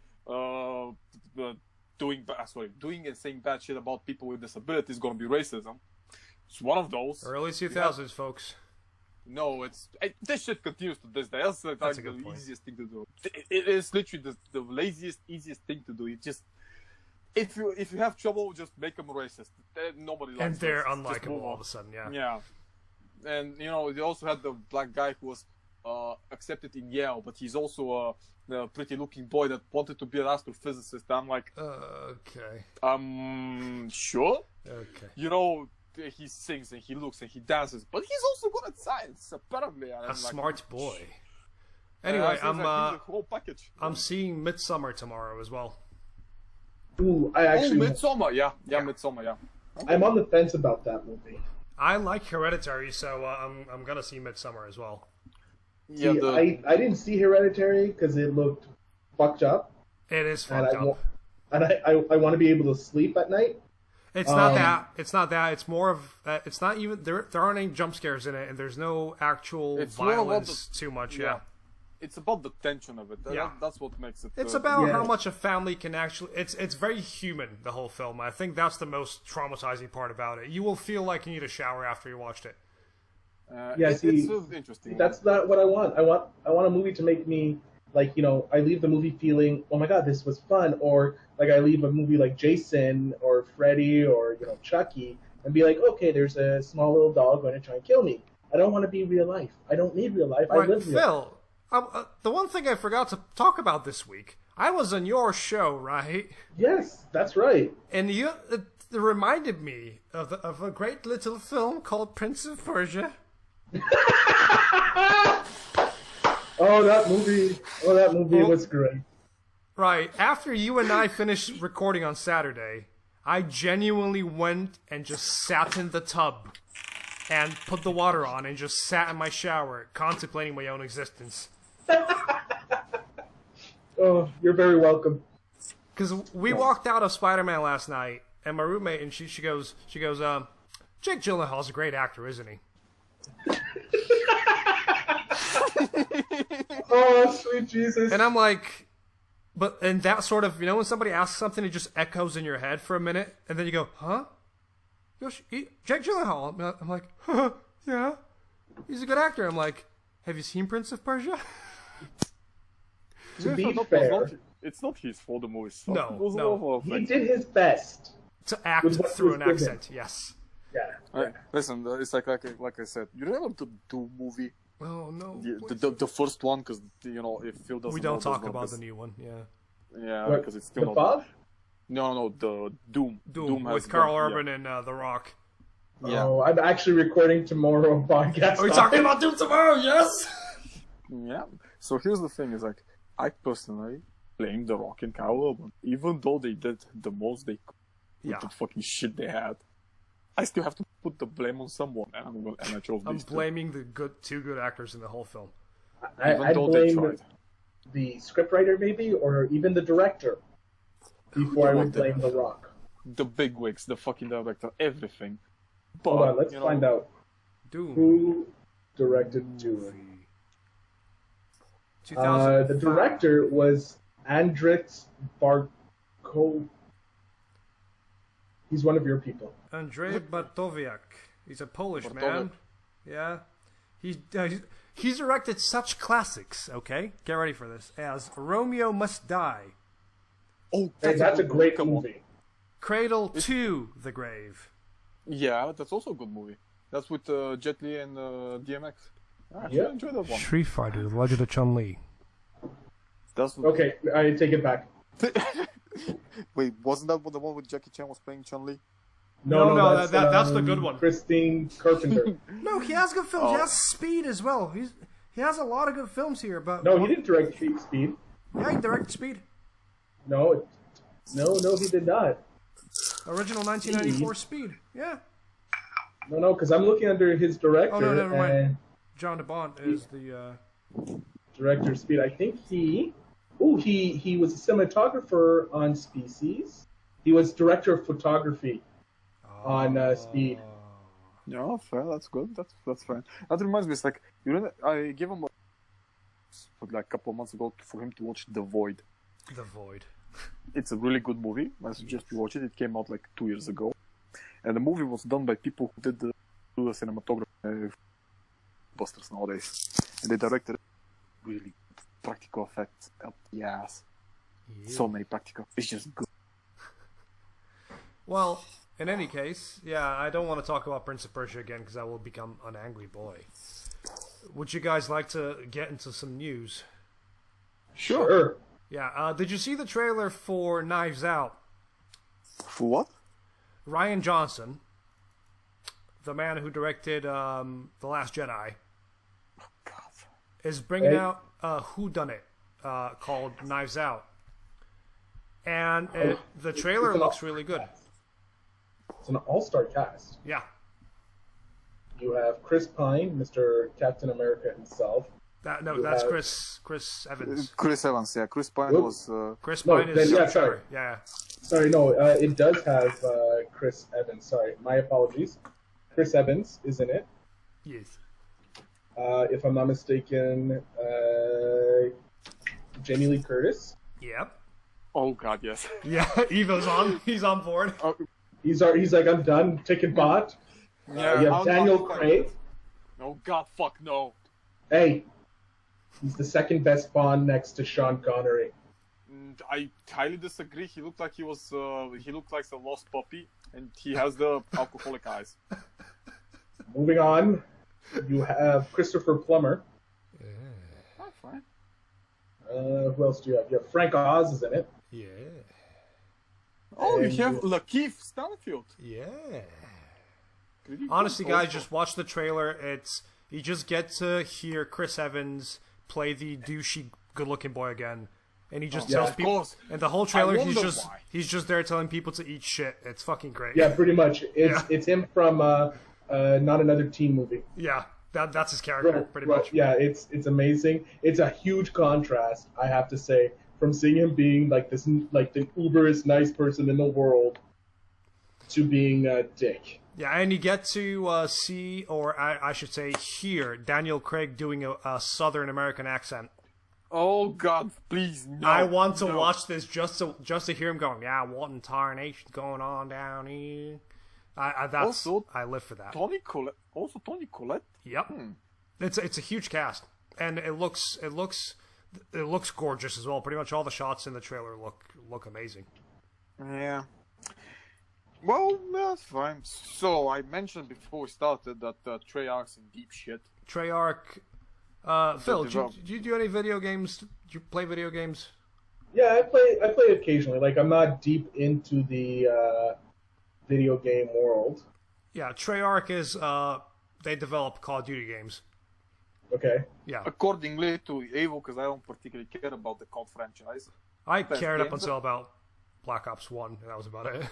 doing and saying bad shit about people with disabilities, is gonna be racism. It's one of those. Early 2000s, folks. No, this shit continues to this day. That's like the easiest thing to do. It is literally the laziest, easiest thing to do. It just if you have trouble, just make them racist. Nobody likes. And they're racists. unlikable all of a sudden. Yeah. Yeah, and they also had the black guy who was accepted in Yale, but he's also a pretty looking boy that wanted to be an astrophysicist. I'm like, okay. Sure. Okay. He sings and he looks and he dances, but he's also good at science, apparently. A smart boy. Anyway, I'm seeing Midsummer tomorrow as well. Ooh, Midsummer, yeah, Midsummer, yeah. Okay. I'm on the fence about that movie. I like Hereditary, so I'm gonna see Midsummer as well. Yeah, I didn't see Hereditary because it looked fucked up. It is fucked up. And I want to be able to sleep at night. It's not that. It's not that. It's more of. It's not even. There aren't any jump scares in it, and there's no actual violence too much. Yeah. It's about the tension of it. That's what makes it. It's about how much a family can actually. It's very human. The whole film. I think that's the most traumatizing part about it. You will feel like you need a shower after you watched it. It's interesting. That's not what I want. I want a movie to make me I leave the movie feeling, oh my god, this was fun, or like I leave a movie like Jason or Freddy or Chucky and be like, okay, there's a small little dog going to try and kill me. I don't want to be real life. I don't need real life. I live real life. The one thing I forgot to talk about this week, I was on your show, right? Yes, that's right. And it reminded me of a great little film called Prince of Persia. Oh, that movie was great. Right. After you and I finished recording on Saturday, I genuinely went and just sat in the tub and put the water on and just sat in my shower contemplating my own existence. Oh, you're very welcome. Because we walked out of Spider-Man last night, and my roommate, and she goes, Jake Gyllenhaal's a great actor, isn't he? Oh, sweet Jesus. And I'm like, and that sort of, when somebody asks something, it just echoes in your head for a minute, and then you go, huh? Jake Gyllenhaal. I'm like, huh, yeah, he's a good actor. I'm like, have you seen Prince of Persia? To be fair, it's not his fault the movie sucked. No. He did his best to act through an accent. Yes. Yeah. Listen, it's like I said, you remember the Doom movie? Oh no. The first one, because if Phil doesn't. We don't talk about the new one. Yeah. Yeah, because it's still the fog. No, the Doom. Doom with Carl Urban and The Rock. Yeah. Oh, I'm actually recording tomorrow podcast. Are we talking about Doom tomorrow? Yes. Yeah. So here's the thing: is like I personally blame The Rock and Carl Urban, even though they did the most they could with the fucking shit they had. I still have to put the blame on someone, and I chose these two. Blaming the two good actors in the whole film. I blame the scriptwriter, maybe, or even the director, before I would blame The Rock. The bigwigs, the fucking director, everything. But, hold on, let's find out. Doom. Who directed Doom? The director was Andrzej Bartko. He's one of your people. Andrzej Bartowiak. He's a Polish man. Yeah. He's directed such classics. Okay, get ready for this. As Romeo Must Die, Oh, That's a great movie. Cradle to the Grave. Yeah, that's also a good movie. That's with Jet Li and DMX. I actually Yeah. enjoyed that one. Street Fighter: The Legend of Chun-Li. That's Okay, I take it back. Wait, wasn't that the one with Jackie Chan was playing Chun-Li? No, that's the good one. Christine Carpenter. No, he has good films. He has Speed as well. He has a lot of good films here. But No, he didn't direct Speed. Yeah, he directed Speed. No, he did not. Original 1994 Speed. Yeah. No, because I'm looking under his director. Oh no, never mind. and John DeBont is the. Director of Speed. I think he was a cinematographer on Species. He was director of photography on Speed. Yeah, fair. That's good. That's fine. That reminds me, it's like I gave him a couple of months ago for him to watch The Void. The Void. It's a really good movie. I suggest you watch it. It came out like 2 years ago, and the movie was done by people who did the cinematography busters nowadays, and they directed really practical effects up the ass. Yeah. So many practical. It's just good. Well, in any case, yeah, I don't want to talk about Prince of Persia again because I will become an angry boy. Would you guys like to get into some news? Sure. Yeah, did you see the trailer for Knives Out? For what? Rian Johnson, the man who directed The Last Jedi, is bringing out a whodunit called Knives Out. And the trailer looks really good. It's an all-star cast. Yeah. You have Chris Pine, Mr. Captain America himself. That's Chris Evans. Chris Evans, yeah. Chris Pine was... Chris Pine is... Yeah, sorry. Yeah. Sorry, no, it does have Chris Evans. Sorry, my apologies. Chris Evans is in it. Yes. If I'm not mistaken, Jamie Lee Curtis. Yep. Oh, God, yes. Yeah, Evo's on. He's on board. He's like, I'm done. Ticket bought. Yeah, you have Daniel Craig. Oh, God, fuck no. Hey, he's the second best Bond next to Sean Connery. I highly disagree. He looked like he looked like a lost puppy, and he has the alcoholic eyes. Moving on, you have Christopher Plummer. Oh, fine. Who else do you have? You have Frank Oz is in it. Yeah. Oh, And you have Lakeith Stanfield. Yeah. Pretty Honestly, good guys, also. just watch the trailer. You just get to hear Chris Evans play the douchey, good-looking boy again, and he just tells of people. course. And the whole trailer, I he's wonder just why. he's just there telling people to eat shit. It's fucking great. Yeah, pretty much. It's him from Not Another Teen movie. Yeah, that's his character, pretty much. Yeah, it's amazing. It's a huge contrast, I have to say, from seeing him being like this, like the uberest nice person in the world, to being a dick. Yeah, and you get to see, or I should say, hear Daniel Craig doing a Southern American accent. Oh God, please no. I want to watch this just to hear him going, yeah, what in tarnation's going on down here? I live for that. Tony Collette. Yep. It's a huge cast, and it looks gorgeous as well. Pretty much all the shots in the trailer look amazing. Yeah. Well, that's fine. So I mentioned before we started that Treyarch's in deep shit. Treyarch. Phil, do you do any video games? Do you play video games? Yeah, I play occasionally. Like, I'm not deep into the video game world. Yeah, Treyarch is they develop Call of Duty games. Okay. Yeah. Accordingly to Evo, because I don't particularly care about the COD franchise. I cared up until about Black Ops 1, and that was about it.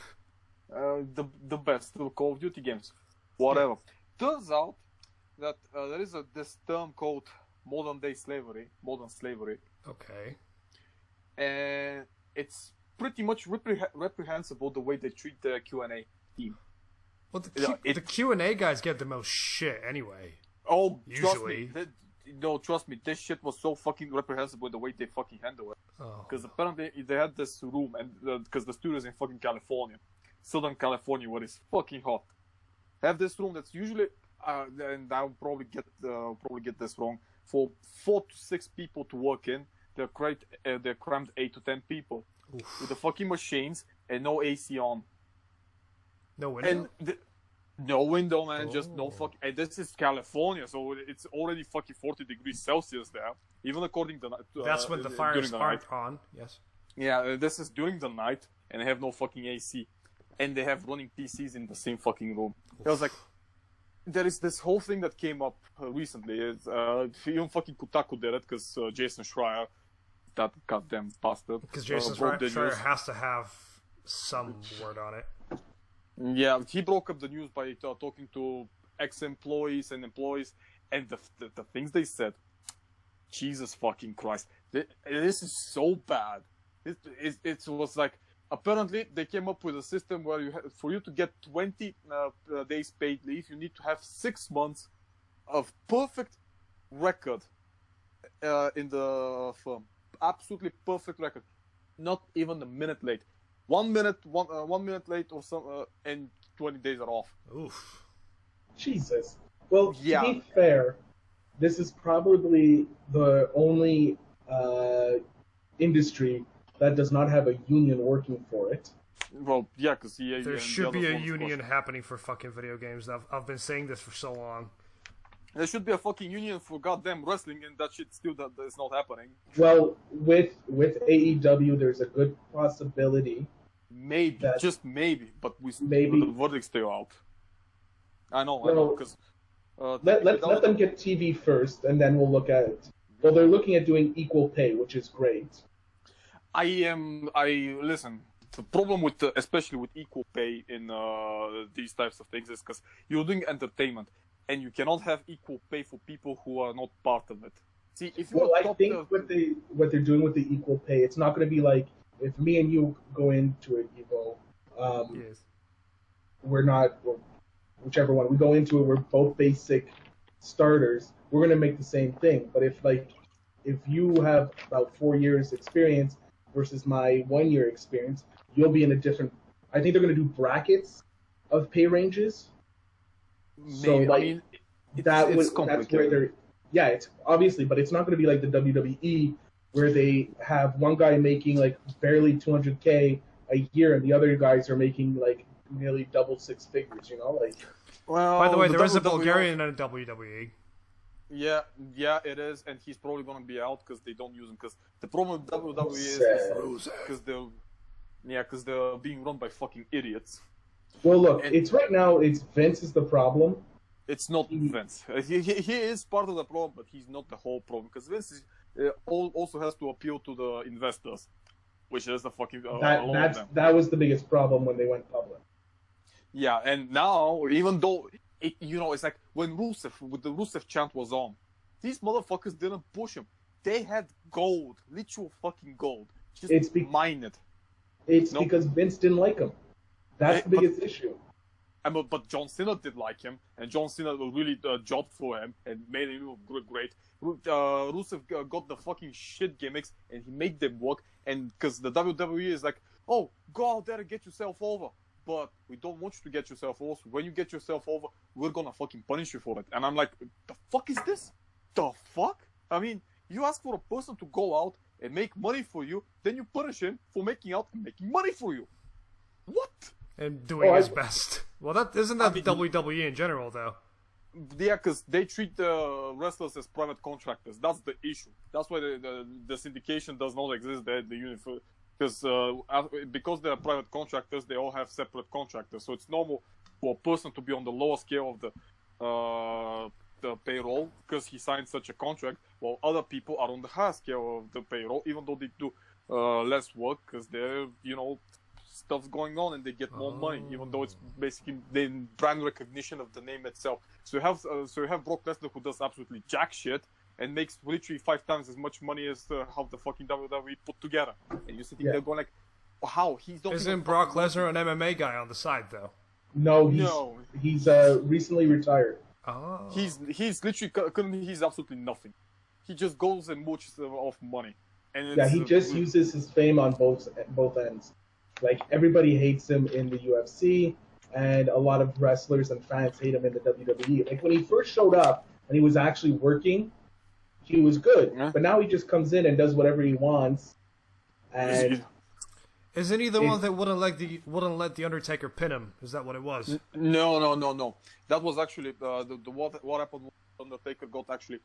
The best Call of Duty games. Whatever. Yeah. Turns out that there is this term called modern slavery. Okay. And it's pretty much reprehensible the way they treat the Q&A team. Well, the Q&A guys get the most shit anyway. Oh, usually. Trust me, this shit was so fucking reprehensible the way they fucking handle it. Because apparently they had this room, and because the studio's in fucking California, Southern California, where it's fucking hot. Have this room that's usually, and I'll probably get this wrong. For 4 to 6 people to work in, they're crammed 8 to 10 people with the fucking machines and no AC on. No window. And no window, man. Just no fucking. And this is California, so it's already fucking 40 degrees Celsius there. Even according to that's when the fires aren't on. Yes. Yeah, this is during the night, and they have no fucking AC, and they have running PCs in the same fucking room. I was like, there is this whole thing that came up recently. It's, even fucking Kotaku did it because Jason Schreier, that goddamn bastard. Because Jason Schreier has to have some word on it. Yeah, he broke up the news by talking to ex-employees and employees, and the things they said. Jesus fucking Christ. This is so bad. It was like, apparently they came up with a system where for you to get 20 days paid leave, you need to have 6 months of perfect record in the firm. Absolutely perfect record. Not even a minute late. 1 minute late or some, and 20 days are off. Oof. Jesus. Well, to be fair, this is probably the only industry that does not have a union working for it. Well, yeah, because there should be a union happening for fucking video games. I've been saying this for so long. There should be a fucking union for goddamn wrestling, and that shit still that is not happening. Well, with AEW, there's a good possibility. Maybe, just maybe, but maybe the verdict's still out. I know, because let them get TV first, and then we'll look at it. Well, they're looking at doing equal pay, which is great. Listen. The problem with especially with equal pay in these types of things is because you're doing entertainment, and you cannot have equal pay for people who are not part of it. See, if you I think what they're doing with the equal pay, it's not going to be like if me and you go into it, Evo. Yes. We're not, whichever one we go into it. We're both basic starters. We're going to make the same thing. But if you have about 4 years experience versus my 1 year experience, you'll be in a different. I think they're going to do brackets of pay ranges. Maybe. So like, I mean, that's where they're. Yeah, it's obviously, but it's not going to be like the WWE where they have one guy making like barely $200K a year and the other guys are making like nearly double 6 figures. You know, like. Well, by the way, there is a Bulgarian in WWE. Yeah, it is, and he's probably going to be out because they don't use him. Because the problem with WWE is because they're being run by fucking idiots. Well, look, it's right now. It's Vince is the problem. It's not Vince. He is part of the problem, but he's not the whole problem. Because Vince also has to appeal to the investors, which is the fucking that was the biggest problem when they went public. Yeah, and now even though it's like when Rusev chant was on, these motherfuckers didn't push him. They had gold, literal fucking gold. Just mine it. It's because Vince didn't like him. That's the biggest issue. But John Cena did like him, and John Cena really jobbed for him and made him look great. Rusev got the fucking shit gimmicks, and he made them work. And because the WWE is like, oh, go out there and get yourself over. But we don't want you to get yourself over. So when you get yourself over, we're gonna fucking punish you for it. And I'm like, the fuck is this? The fuck? I mean, you ask for a person to go out and make money for you, then you punish him for making out and making money for you. What? And doing his best. Well, isn't that the WWE in general, though? Yeah, because they treat the wrestlers as private contractors. That's the issue. That's why the syndication does not exist there, the union. Because they are private contractors, they all have separate contractors. So it's normal for a person to be on the lower scale of the payroll because he signed such a contract, while other people are on the higher scale of the payroll, even though they do less work because they're, stuff's going on and they get more money, even though it's basically the brand recognition of the name itself. So you have Brock Lesnar who does absolutely jack shit and makes literally 5 times as much money as how the fucking WWE put together. And you're sitting there going like, how? Isn't Brock Lesnar an MMA guy on the side, though? No, he's recently retired. Oh. He's literally, he's absolutely nothing. He just goes and mooches off money. And he just uses his fame on both ends. Like, everybody hates him in the UFC, and a lot of wrestlers and fans hate him in the WWE. Like when he first showed up and he was actually working, he was good. Yeah. But now he just comes in and does whatever he wants. And isn't he the one that wouldn't let the Undertaker pin him? Is that what it was? No. That was actually what happened was Undertaker got actually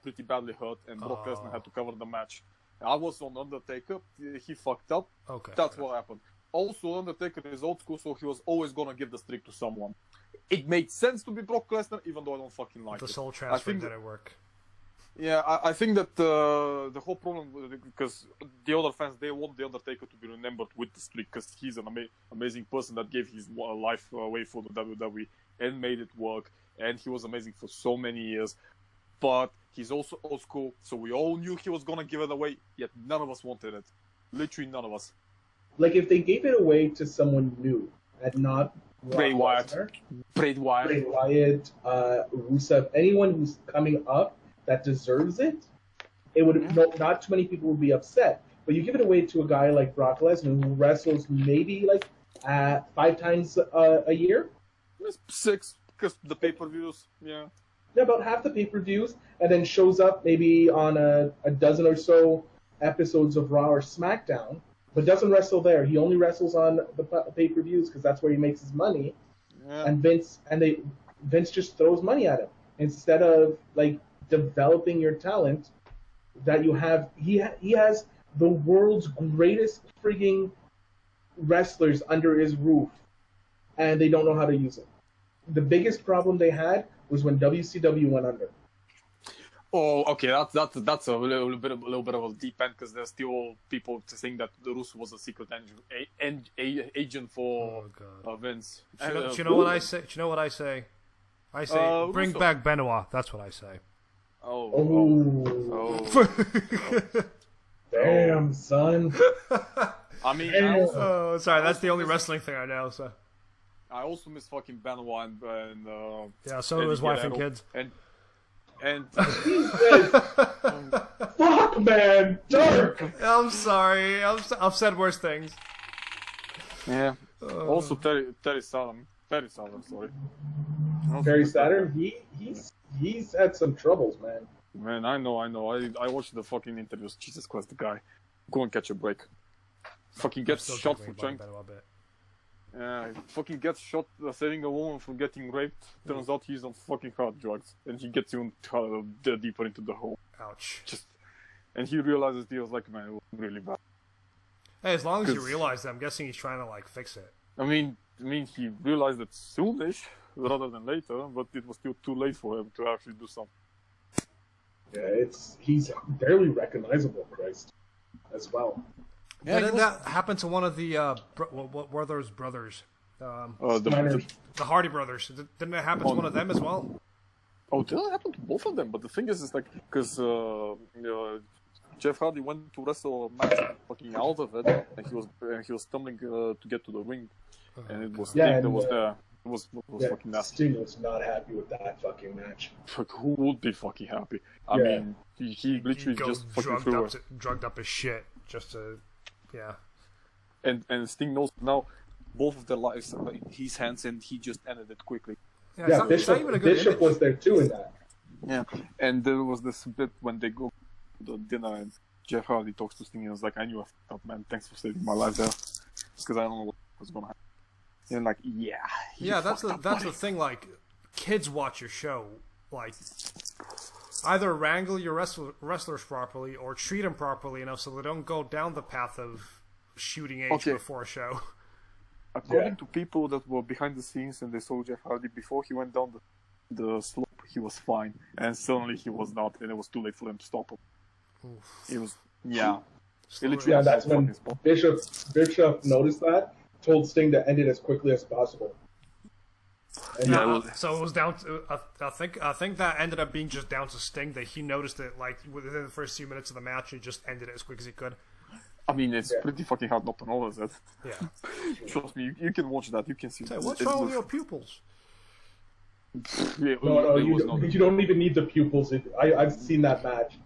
pretty badly hurt, and Brock Lesnar had to cover the match. I was on Undertaker. He fucked up. Okay. That's what happened. Also, Undertaker is old school, so he was always gonna give the streak to someone. It made sense to be Brock Lesnar, even though I don't fucking like it. The soul transfer didn't work. Yeah, I think that the whole problem, because the other fans, they want the Undertaker to be remembered with the streak, because he's an amazing person that gave his life away for the WWE and made it work, and he was amazing for so many years. But he's also old school, so we all knew he was gonna give it away, yet none of us wanted it. Literally none of us. like if they gave it away to someone new and not Bray Wyatt, Rusev, anyone who's coming up that deserves it, it would not too many people would be upset. But you give it away to a guy like Brock Lesnar who wrestles maybe like 5 times a year. 6, because the pay-per-views, yeah. Yeah, about half the pay-per-views, and then shows up maybe on a dozen or so episodes of Raw or SmackDown, but doesn't wrestle there. He only wrestles on the pay-per-views because that's where he makes his money. Yeah. And Vince just throws money at him instead of like developing your talent that you have. He has the world's greatest frigging wrestlers under his roof, and they don't know how to use it. The biggest problem they had was when WCW went under. Oh, okay, that's a little bit of a deep end, because there's still people saying that Russo was a secret agent for Vince. Do you know what I say? Do you know what I say? I say bring Russo back Benoit. That's what I say. Oh. Damn, son. I mean, sorry, that's the only wrestling thing I know. So I also miss fucking Benoit and yeah, so do his wife and kids. And fuck, man, Dirk. I'm sorry. I've said worse things. Yeah. Also, Terry Saturn. Sorry. Terry Saturn. He's had some troubles, man. Man, I know. I watched the fucking interviews. Jesus Christ, the guy. Go and catch a break. Fucking gets shot for trying. Fucking gets shot saving a woman from getting raped. Turns out he's on fucking hard drugs, and he gets even deeper into the hole. Ouch. And he realizes he was like, man, it was really bad. Hey, as long as you realize that, I'm guessing he's trying to like fix it. I mean, he realized it soonish rather than later, but it was still too late for him to actually do something. Yeah, he's barely recognizable, Christ, as well. Yeah, didn't that happen to one of the what were those brothers? The Hardy brothers. Didn't it happen to one of them as well? Oh, did it happen to both of them? But the thing is like, because Jeff Hardy went to wrestle a match fucking out of it, and he was stumbling to get to the ring, and it was Sting that was there. It was fucking nasty. Sting was not happy with that fucking match. Fuck, who would be fucking happy? I mean, he literally just fucking drugged up his shit just to. Yeah. And Sting knows now both of their lives are in his hands, and he just ended it quickly. Yeah, Bishop was there too in that. Yeah, and there was this bit when they go to the dinner, and Jeff Hardy talks to Sting, and was like, I knew I fucked up, man. Thanks for saving my life there. Because I don't know what was going to happen. And like, that's the thing, like, kids watch your show, like, either wrangle your wrestlers properly or treat them properly, so they don't go down the path of shooting age before a show. According to people that were behind the scenes and they saw Jeff Hardy before he went down the slope, he was fine, and suddenly he was not, and it was too late for them to stop him. Oof. It was, that's when Bishop noticed that, told Sting to end it as quickly as possible. So it was down to I think that ended up being just down to Sting, that he noticed it like within the first few minutes of the match and just ended it as quick as he could. I mean, it's pretty fucking hard not to notice that. Yeah. Trust me, you can watch that. You can see. What's wrong with your pupils? No, you don't even need the pupils. I've seen that match,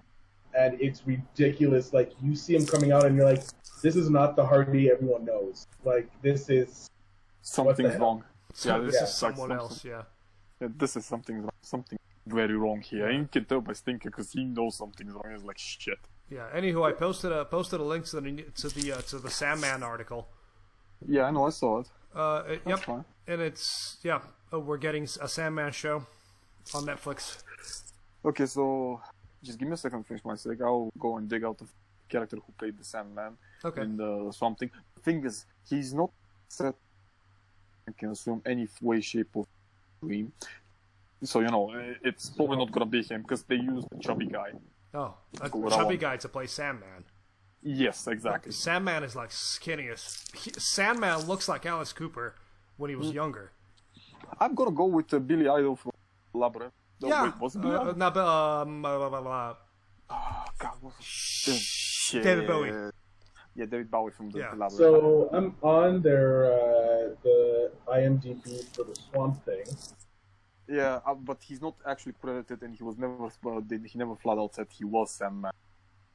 and it's ridiculous. Like, you see him coming out, and you're like, this is not the Hardy everyone knows. Like, this is... Something's wrong. So Yeah, this yeah. is someone else, yeah. This is something very wrong here. And you can tell by Stinker because he knows something's wrong. He's like, shit. Yeah. Anywho, I posted a link to the Sandman article. Yeah, I know. I saw it. Yep. Fine. And it's we're getting a Sandman show on Netflix. Okay, so just give me a second to finish my sake. I'll go and dig out the character who played the Sandman in the something. The thing is, he's not set. I can assume any way, shape, or dream. So it's probably not gonna be him because they used the chubby guy. Oh, a chubby guy to play Sandman. Yes, exactly. Sandman is like skinniest. Sandman looks like Alice Cooper when he was younger. I'm gonna go with Billy Idol from Labyrinth. No, Yeah. wait, was it Billy Idol? Oh, God, what's shit. David Bowie. Yeah, David Bowie from the Labyrinth. So I'm on the IMDb for the Swamp Thing. Yeah, but he's not actually credited, and he never flat out said he was Sandman.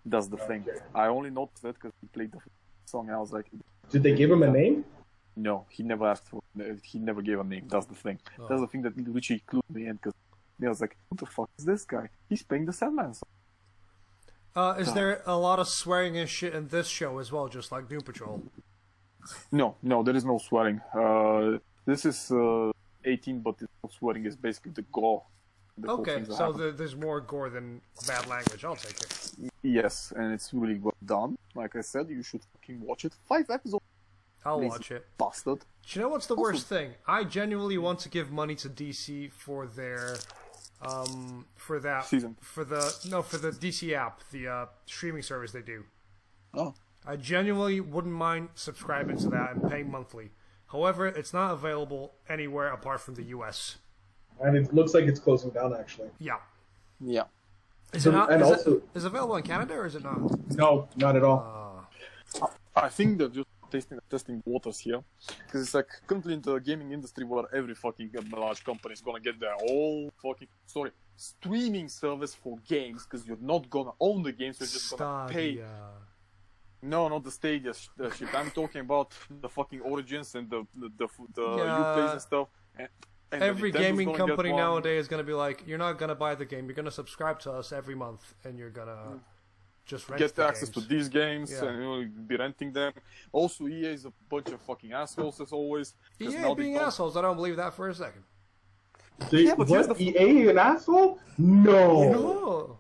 That's the thing. I only noticed that because he played the song, and I was like, Did they give him a name? no, he never asked for. He never gave a name. That's the thing. Oh. That's the thing that Richie clued me in because I was like, who the fuck is this guy? He's playing the Sandman song. Is there a lot of swearing and shit in this show as well, just like Doom Patrol? No, there is no swearing. This is 18, but the swearing is basically the gore. Okay, so there's more gore than bad language. I'll take it. Yes, and it's really well done. Like I said, you should fucking watch it. 5 episodes. I'll watch it. Bastard. Do you know what's the worst thing? I genuinely want to give money to DC for their for that Season. for the DC app, the streaming service they do. Oh. I genuinely wouldn't mind subscribing to that and paying monthly. However, it's not available anywhere apart from the US. And it looks like it's closing down, actually. Yeah. Yeah. Is it not? Is it available in Canada or is it not? No, not at all. I think they're just testing waters here, because it's like currently in the gaming industry where every fucking large company is gonna get their own fucking streaming service for games, because you're not gonna own the games, you're just gonna pay. No, not the Stadia shit. I'm talking about the fucking Origins and the Uplays and stuff. And every gaming company nowadays is gonna be like, you're not gonna buy the game, you're gonna subscribe to us every month, and you're gonna just rent get the access games. to these games and be renting them. Also, EA is a bunch of fucking assholes as always. EA being assholes, I don't believe that for a second. What? EA an asshole? No.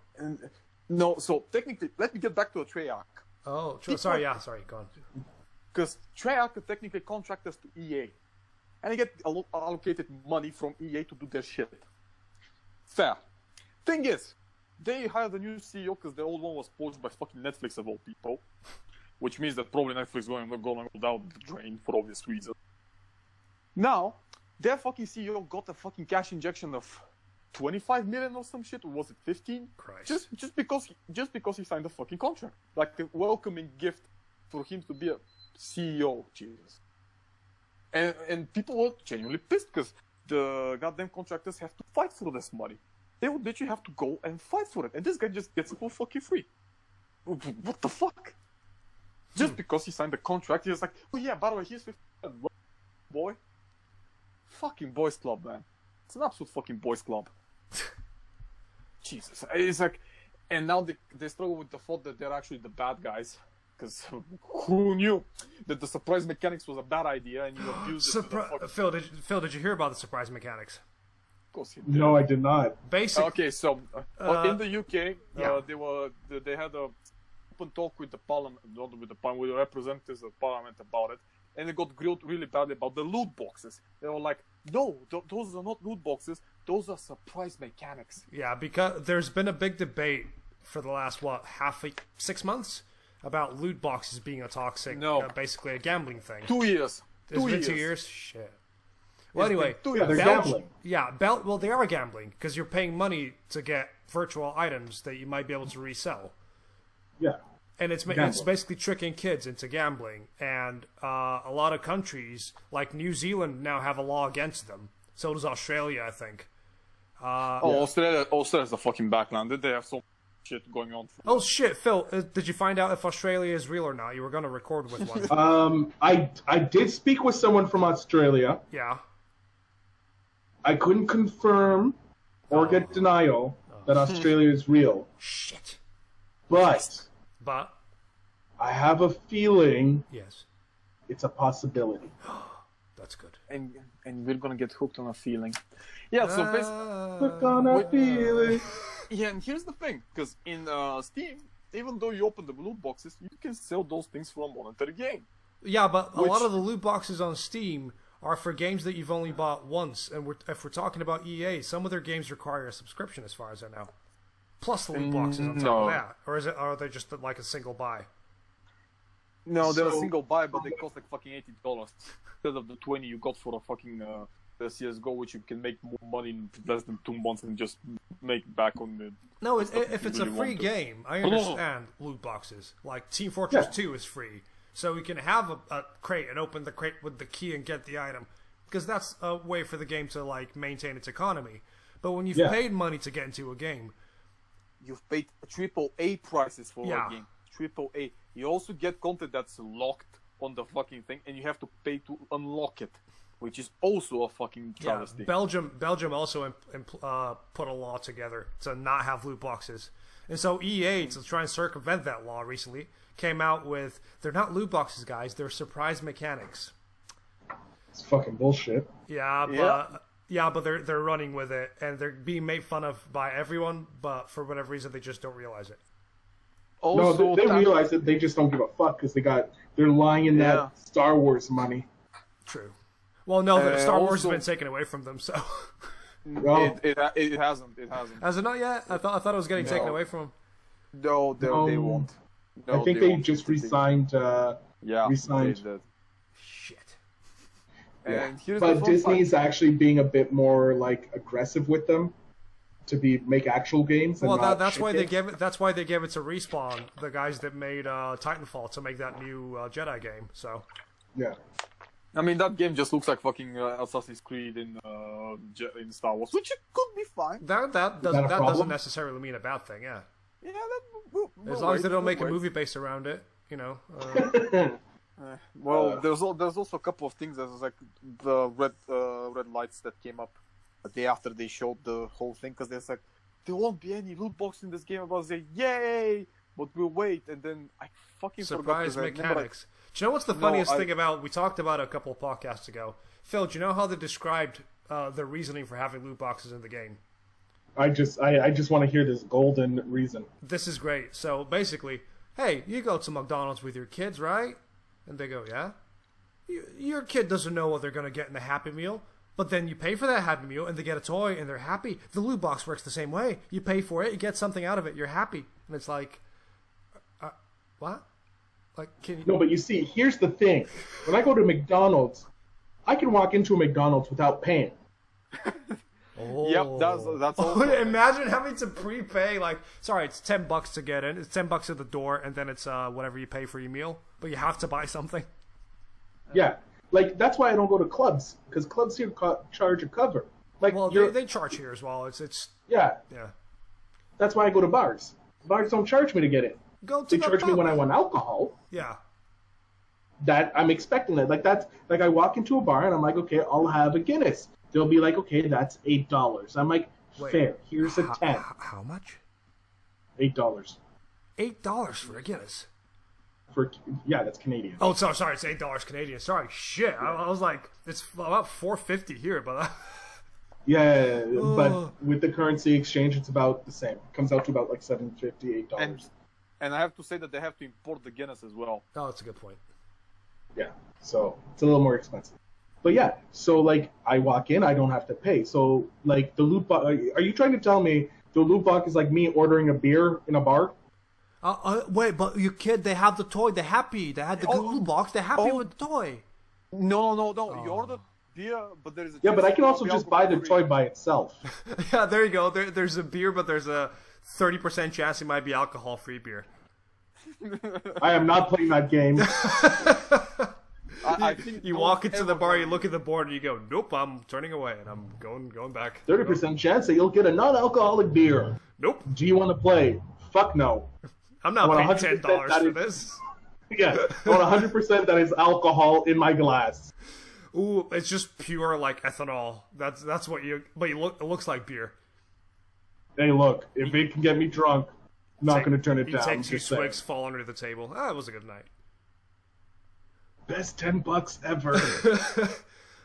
No, so technically, let me get back to a Treyarch. Oh, sorry, go on. Because Treyarch could technically contract us to EA. And they get allocated money from EA to do their shit. Fair. Thing is, they hired a new CEO because the old one was poached by fucking Netflix of all people. Which means that probably Netflix is going to go down the drain for obvious reasons. Now, their fucking CEO got a fucking cash injection of 25 million or some shit, or was it 15? Christ. Just because he signed a fucking contract. Like a welcoming gift for him to be a CEO. Jesus. And people were genuinely pissed because the goddamn contractors have to fight for this money. They would literally have to go and fight for it. And this guy just gets it for fucking free. What the fuck? Just because he signed the contract, he was like, oh yeah, by the way, here's 50 boy. Fucking boys club, man. It's an absolute fucking boys club. Jesus. It's like, and now they struggle with the thought that they're actually the bad guys. Because who knew that the surprise mechanics was a bad idea and you abused it? Phil, did you hear about the surprise mechanics? Of course you did. No, I did not. Basically, okay, so in the UK, they had a open talk with the parliament, with the representatives of parliament about it, and they got grilled really badly about the loot boxes. They were like, "No, those are not loot boxes; those are surprise mechanics." Yeah, because there's been a big debate for the last 6 months about loot boxes being a toxic, basically a gambling thing. 2 years. It's been 2 years. Shit. Well, anyway, they're gambling. Yeah, well, they are gambling because you're paying money to get virtual items that you might be able to resell. Yeah. And it's basically tricking kids into gambling. And a lot of countries, like New Zealand, now have a law against them. So does Australia, I think. Australia's a fucking backland. They have so much shit going on. Oh shit, Phil! Did you find out if Australia is real or not? You were going to record with one. I did speak with someone from Australia. Yeah. I couldn't confirm or get denial that Australia is real. Shit. But I have a feeling yes, it's a possibility. That's good. And we're gonna get hooked on a feeling. Yeah, so basically... Hooked on a feeling. Yeah, and here's the thing, because in Steam, even though you open the loot boxes, you can sell those things for a monetary gain. Yeah, but a lot of the loot boxes on Steam are for games that you've only bought once. And if we're talking about EA, some of their games require a subscription, as far as I know. Plus the loot boxes on top of that. Or are they just like a single buy? No, they're a single buy, but they cost like fucking $80 instead of the 20 you got for a fucking CSGO, which you can make more money in less than 2 months and just make back on the... No, if it's a free game, I understand loot boxes. Like Team Fortress 2 is free. So you can have a crate and open the crate with the key and get the item. Because that's a way for the game to like maintain its economy. But when you've paid money to get into a game... You've paid AAA prices for a game. AAA. You also get content that's locked on the fucking thing, and you have to pay to unlock it, which is also a fucking travesty. Belgium also put a law together to not have loot boxes, and so EA, to try and circumvent that law, recently came out with, they're not loot boxes, guys, they're surprise mechanics. It's fucking bullshit. But they're running with it, and they're being made fun of by everyone, but for whatever reason they just don't realize it. Also, no, they realize it. They just don't give a fuck because they're lying in that Star Wars money. True. Well, no, Star Wars has been taken away from them, so. It hasn't. It hasn't. Has it not yet? I thought it was getting taken away from them. No, they won't. No, I think they just resigned. Resigned. Shit. And here's but Disney's actually being a bit more like aggressive with them. To make actual games. Well, that's why they gave it. That's why they gave it to Respawn, the guys that made Titanfall, to make that new Jedi game. So, yeah. I mean, that game just looks like fucking Assassin's Creed in Star Wars, which could be fine. That doesn't necessarily mean a bad thing. Yeah. Yeah. As long as they don't make a movie based around it, you know. There's also a couple of things. There's like the red lights that came up a day after they showed the whole thing, because there's like, there won't be any loot box in this game. I was like, yay, but we'll wait, and then I fucking surprise mechanics. Do you know what's the funniest thing about? We talked about it a couple of podcasts ago. Phil, do you know how they described the reasoning for having loot boxes in the game? I just want to hear this golden reason. This is great. So basically, hey, you go to McDonald's with your kids, right? And they go, yeah. Your kid doesn't know what they're going to get in the Happy Meal. But then you pay for that Happy Meal, and they get a toy, and they're happy. The loot box works the same way. You pay for it, you get something out of it, you're happy. And it's like, what? Like, can you... No, but you see, here's the thing. When I go to McDonald's, I can walk into a McDonald's without paying. Yep, that's all. Imagine having to prepay, like, sorry, it's $10 to get in. It's $10 at the door, and then it's whatever you pay for your meal. But you have to buy something. Yeah. Like, that's why I don't go to clubs, because clubs here charge a cover. Like, well, they charge here as well. It's yeah. That's why I go to bars. Bars don't charge me to get in. They charge me when I want alcohol. Yeah. That I'm expecting that. Like, that's like I walk into a bar and I'm like, okay, I'll have a Guinness. They'll be like, okay, that's $8. I'm like, fair. Here's a 10. How much? $8. $8 for a Guinness. That's Canadian. Oh, sorry, it's $8 Canadian. Sorry, shit. I was like, it's about $4.50 here, but. But with the currency exchange, it's about the same. It comes out to about like $7.50, $8. And I have to say that they have to import the Guinness as well. Oh, that's a good point. Yeah, so it's a little more expensive. But yeah, so like I walk in, I don't have to pay. So like the loot box, are you trying to tell me the loot box is like me ordering a beer in a bar? Wait, but your kid, they have the toy. They're happy. They had the loot box. They're happy with the toy. No. You order beer, but there is a... Yeah, but I can also just buy the toy by itself. Yeah, there you go. There's a beer, but there's a 30% chance it might be alcohol-free beer. I am not playing that game. I think you walk into the bar, you look at the board, and you go, nope, I'm turning away, and I'm going back. 30% chance that you'll get a non-alcoholic beer. Nope. Do you want to play? Fuck no. I'm not paying $10 for this. Yeah, I want 100% that is alcohol in my glass. Ooh, it's just pure like ethanol. That's what you. But it looks like beer. Hey, look, if it can get me drunk, I'm not going to turn it You down. take 2 swigs, fall under the table. It was a good night. Best $10 ever.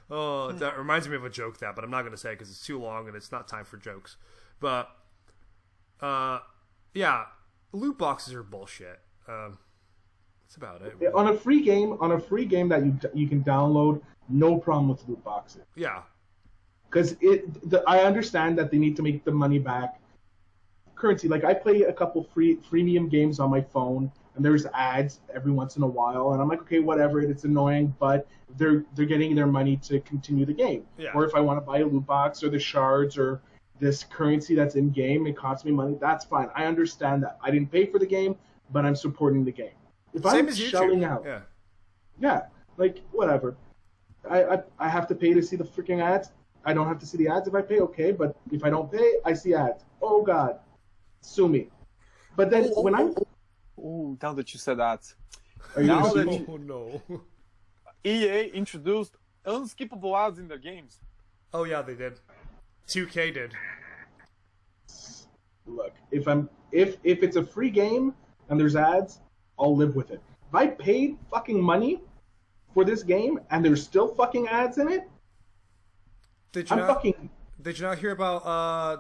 Oh, that reminds me of a joke but I'm not going to say because it's too long and it's not time for jokes. But, yeah, loot boxes are bullshit. That's about it. Really. On a free game that you can download, no problem with loot boxes. Yeah. Because I understand that they need to make the money back. Currency, like I play a couple freemium games on my phone, and there's ads every once in a while, and I'm like, okay, whatever, it's annoying, but they're getting their money to continue the game. Yeah. Or if I want to buy a loot box or the shards or this currency that's in game, it costs me money. That's fine. I understand that. I didn't pay for the game, but I'm supporting the game. If Same I'm as YouTube. shelling out, yeah, like whatever. I have to pay to see the freaking ads. I don't have to see the ads if I pay, okay, but if I don't pay, I see ads. Oh, God. Sue me. But then now that you said that. Now that Oh, no. EA introduced unskippable ads in their games. Oh, yeah, they did. 2K did. Look, if it's a free game and there's ads, I'll live with it. If I paid fucking money for this game and there's still fucking ads in it, Did you not hear about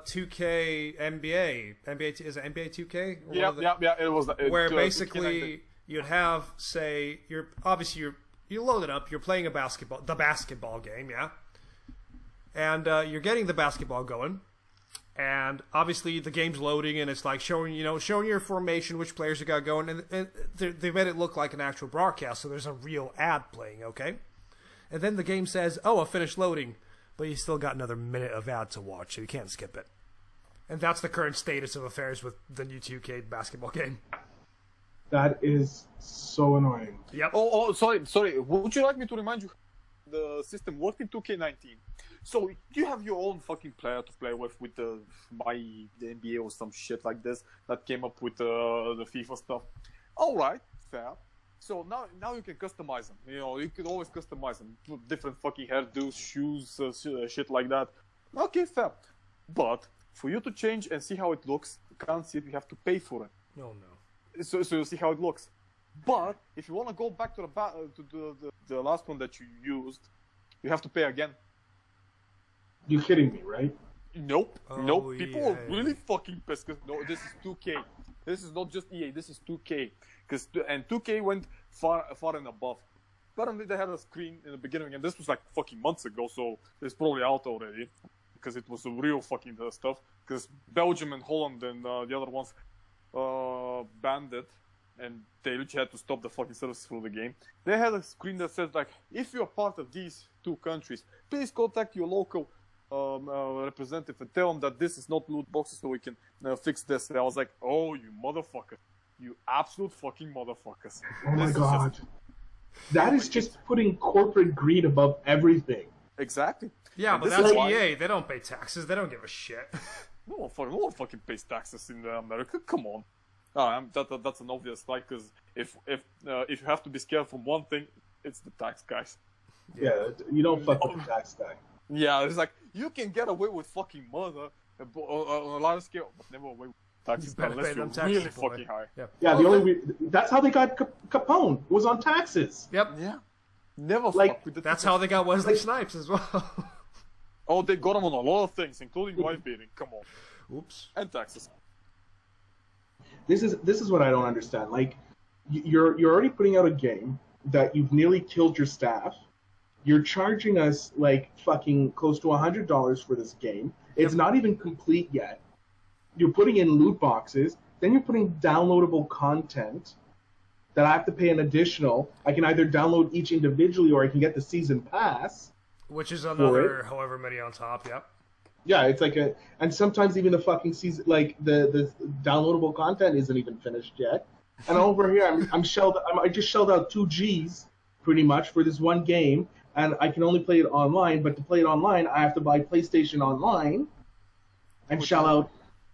2K NBA? Is it NBA 2K? Yeah. It was where basically you'd have, say, you load it up. You're playing the basketball game, yeah, and you're getting the basketball going, and obviously the game's loading and it's like showing your formation, which players you got going, and they made it look like an actual broadcast, so there's a real ad playing, okay, and then the game says, "Oh, I finished loading." But you still got another minute of ad to watch, so you can't skip it. And that's the current status of affairs with the new 2K basketball game. that is so annoying. Yep. Oh, sorry. Would you like me to remind you the system worked in 2K19? So you have your own fucking player to play with the NBA or some shit like this that came up with the FIFA stuff. All right, fair. So now you can customize them. You can always customize them. Put different fucking hairdos, shoes, shit like that. Okay, fair. But for you to change and see how it looks, you can't see it. You have to pay for it. Oh, no. So you see how it looks. But if you want to go back to the last one that you used, you have to pay again. You're kidding me, right? Nope. Oh, People are really fucking pissed. No, this is 2K. This is not just EA. This is 2K. And 2K went far and above. Apparently they had a screen in the beginning, and this was like fucking months ago, so it's probably out already. Because it was a real fucking stuff. Because Belgium and Holland and the other ones banned it, and they literally had to stop the fucking service for the game. They had a screen that says like, if you're part of these 2 countries, please contact your local representative and tell them that this is not loot boxes, so we can fix this. And I was like, oh, you motherfucker. You absolute fucking motherfuckers. Oh my God. That is just putting corporate greed above everything. Exactly. Yeah, but that's EA. They don't pay taxes. They don't give a shit. No one fucking pays taxes in America. Come on. That's an obvious lie, because if you have to be scared from one thing, it's the tax guys. Yeah, you don't fuck with the tax guy. Yeah, it's like, you can get away with fucking murder on a large scale, but never away with taxes You better unless pay you're them taxes, really boy. fucking high. Yeah. That's how they got Capone. It was on taxes. Yep. Yeah. Never Like, fuck with the That's how they got Wesley Snipes as well. Oh, they got him on a lot of things, including wife beating. Come on. Oops. And taxes. This is what I don't understand. Like, you're already putting out a game that you've nearly killed your staff. You're charging us like fucking close to $100 for this game. It's not even complete yet. You're putting in loot boxes. Then you're putting downloadable content that I have to pay an additional. I can either download each individually or I can get the season pass. Which is another however many on top, yep. Yeah, it's like and sometimes even the fucking season, like the downloadable content isn't even finished yet. And over here, I just shelled out 2 G's pretty much for this one game, and I can only play it online. But to play it online, I have to buy PlayStation Online and shell out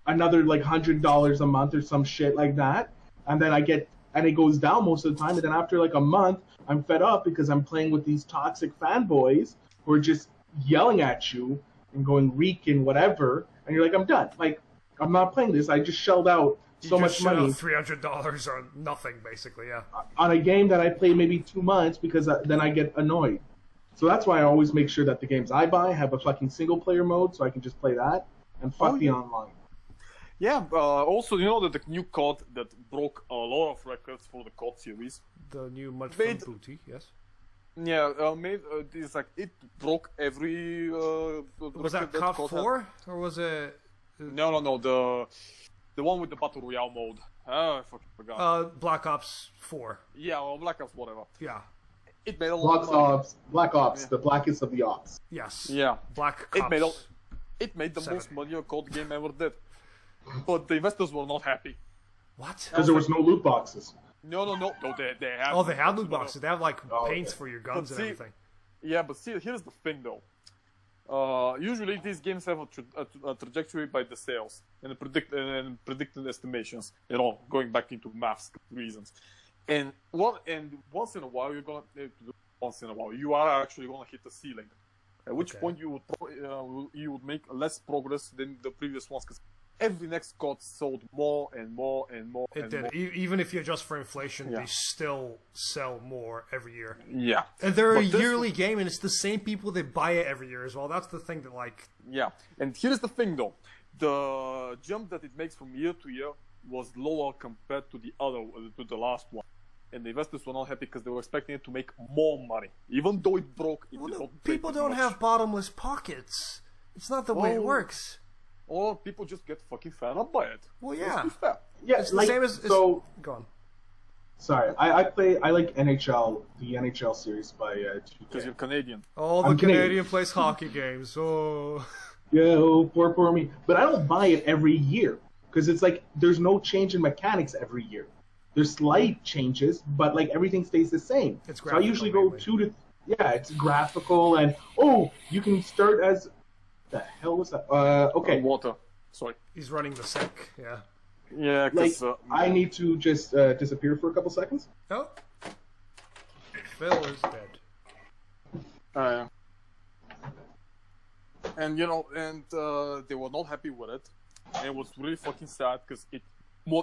another like $100 a month or some shit like that. And then I get and it goes down most of the time. And then after like a month, I'm fed up because I'm playing with these toxic fanboys who are just yelling at you and going reek and whatever. And you're like, I'm done. Like, I'm not playing this. I just shelled out so much money. $300 on nothing, basically, yeah. On a game that I play maybe 2 months because then I get annoyed. So that's why I always make sure that the games I buy have a fucking single-player mode so I can just play that and fuck the online. Yeah, also, you know that the new COD that broke a lot of records for the COD series. The new Mud from Booty, yes. Yeah, it's like it broke every. Was that COD 4 or was it? No, the one with the battle royale mode. I fucking forgot. Black Ops 4. Yeah, or Black Ops, whatever. Yeah. It made a lot of money. Black Ops, the blackest of the ops. Yes. Yeah. Black Ops. It made the 7. most money a COD game ever did. But the investors were not happy. What? Because there was no loot boxes. No, they had. Oh, they had loot boxes. They have like paints for your guns and everything. Yeah, but see, here's the thing though. Usually these games have a trajectory by the sales and predicted estimations. You know, going back into maths reasons. And once in a while you are actually gonna hit the ceiling. At which point you would make less progress than the previous ones, because every next COD sold more and more and more. It did. Even if you adjust for inflation, they still sell more every year. Yeah. And they're a yearly game, and it's the same people that buy it every year as well. That's the thing that, like... Yeah. And here's the thing, though. The jump that it makes from year to year was lower compared to the last one. And the investors were not happy because they were expecting it to make more money. Even though it broke, people don't have bottomless pockets. It's not the way it works. Or people just get fucking fed up by it. Well, yeah. Yeah, it's the same as... So, go on. Sorry, I like NHL, the NHL series by 2K. Because you're Canadian. Oh, the Canadian plays hockey games. Oh. Yeah, poor me. But I don't buy it every year. Because it's like, there's no change in mechanics every year. There's slight changes, but like everything stays the same. It's so I usually go it's graphical, and you can start as... The hell was that? Okay. Water. Sorry. He's running the sink, yeah. Yeah, because... I need to just disappear for a couple seconds. Oh. Phil is dead. And, they were not happy with it. And it was really fucking sad, because it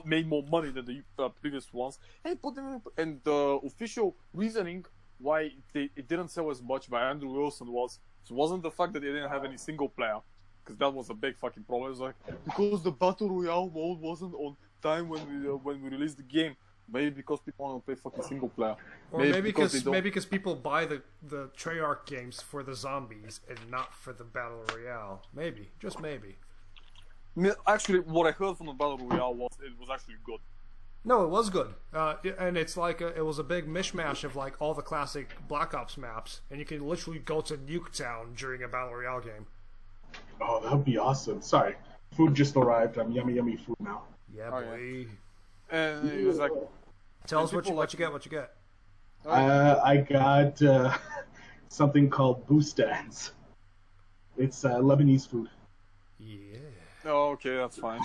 made more money than the previous ones. And the official reasoning why it didn't sell as much by Andrew Wilson wasn't the fact that they didn't have any single player, because that was a big fucking problem. It was like, because the battle royale mode wasn't on time when we released the game. Maybe because people want to play fucking single player. Or maybe because people buy the Treyarch games for the zombies and not for the battle royale. Maybe, just maybe. Actually, what I heard from the battle royale was it was actually good. No, it was good, and it's like it was a big mishmash of like all the classic Black Ops maps, and you can literally go to Nuketown during a battle royale game. Oh, that would be awesome. Sorry, food just arrived. I'm yummy food now. Yeah, boy. And he was like, "Tell us what you get." I got something called boustans. It's Lebanese food. Yeah. Oh, okay, that's fine.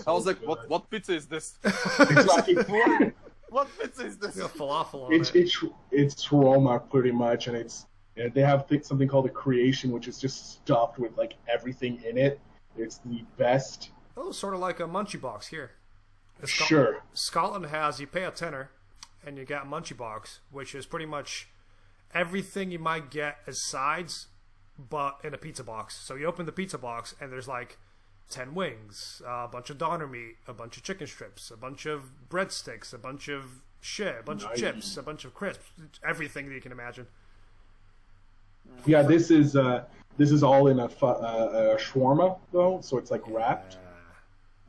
I was like, what pizza is this? What pizza is this? It's got falafel on it. It's shawarma pretty much, and they have something called a creation, which is just stuffed with like everything in it. It's the best. Oh, sort of like a munchie box here. Sure. Scotland has, you pay a tenner, and you get a munchie box, which is pretty much everything you might get as sides, but in a pizza box. So you open the pizza box, and there's like 10 wings, a bunch of doner meat, a bunch of chicken strips, a bunch of breadsticks, a bunch of shit, a bunch of chips, a bunch of crisps, everything that you can imagine. Yeah, this is all in a shawarma though, so it's like wrapped,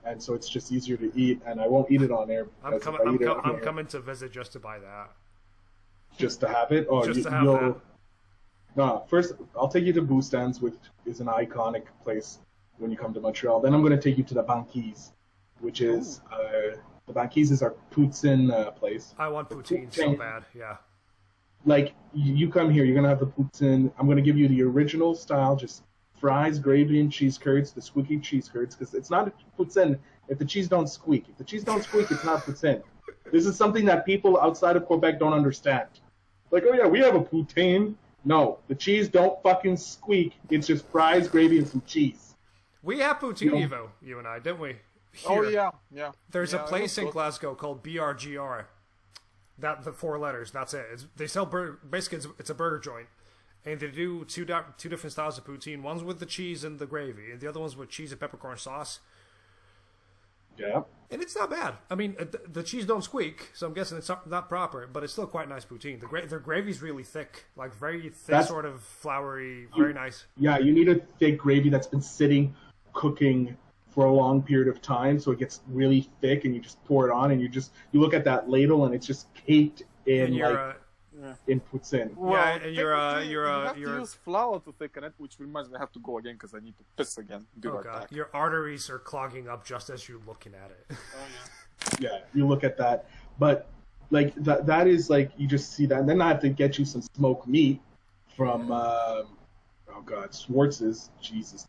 and so it's just easier to eat. And I won't eat it on air. I'm coming to visit just to buy that. Just to have it, or just to have that. No, first I'll take you to Boustans, which is an iconic place when you come to Montreal. Then I'm going to take you to the Banquise, which is the Banquise is our poutine place. I want poutine so bad, yeah. Like, you come here, you're going to have the poutine. I'm going to give you the original style, just fries, gravy, and cheese curds, the squeaky cheese curds, because it's not a poutine if the cheese don't squeak. If the cheese don't squeak, it's not poutine. This is something that people outside of Quebec don't understand. Like, oh yeah, we have a poutine. No, the cheese don't fucking squeak. It's just fries, gravy, and some cheese. We have poutine, Evo, you and I, didn't we? Oh Here. yeah. There's a place in good. Glasgow called BRGR. That the 4 letters. That's it. They sell basically it's a burger joint, and they do two different styles of poutine. One's with the cheese and the gravy, and the other one's with cheese and peppercorn sauce. Yeah. And it's not bad. I mean, the cheese don't squeak, so I'm guessing it's not proper, but it's still quite nice poutine. Their gravy's really thick, like very thick, sort of floury, very nice. Yeah, you need a thick gravy that's been sitting, cooking for a long period of time, so it gets really thick, and you just pour it on, and you look at that ladle, and it's just caked in in poutine. Well, yeah, and you have to use flour to thicken it, which reminds me I have to go again because I need to piss again. God, your arteries are clogging up just as you're looking at it. Yeah, you look at that, but like that is like you just see that, and then I have to get you some smoked meat from Schwartz's. Jesus,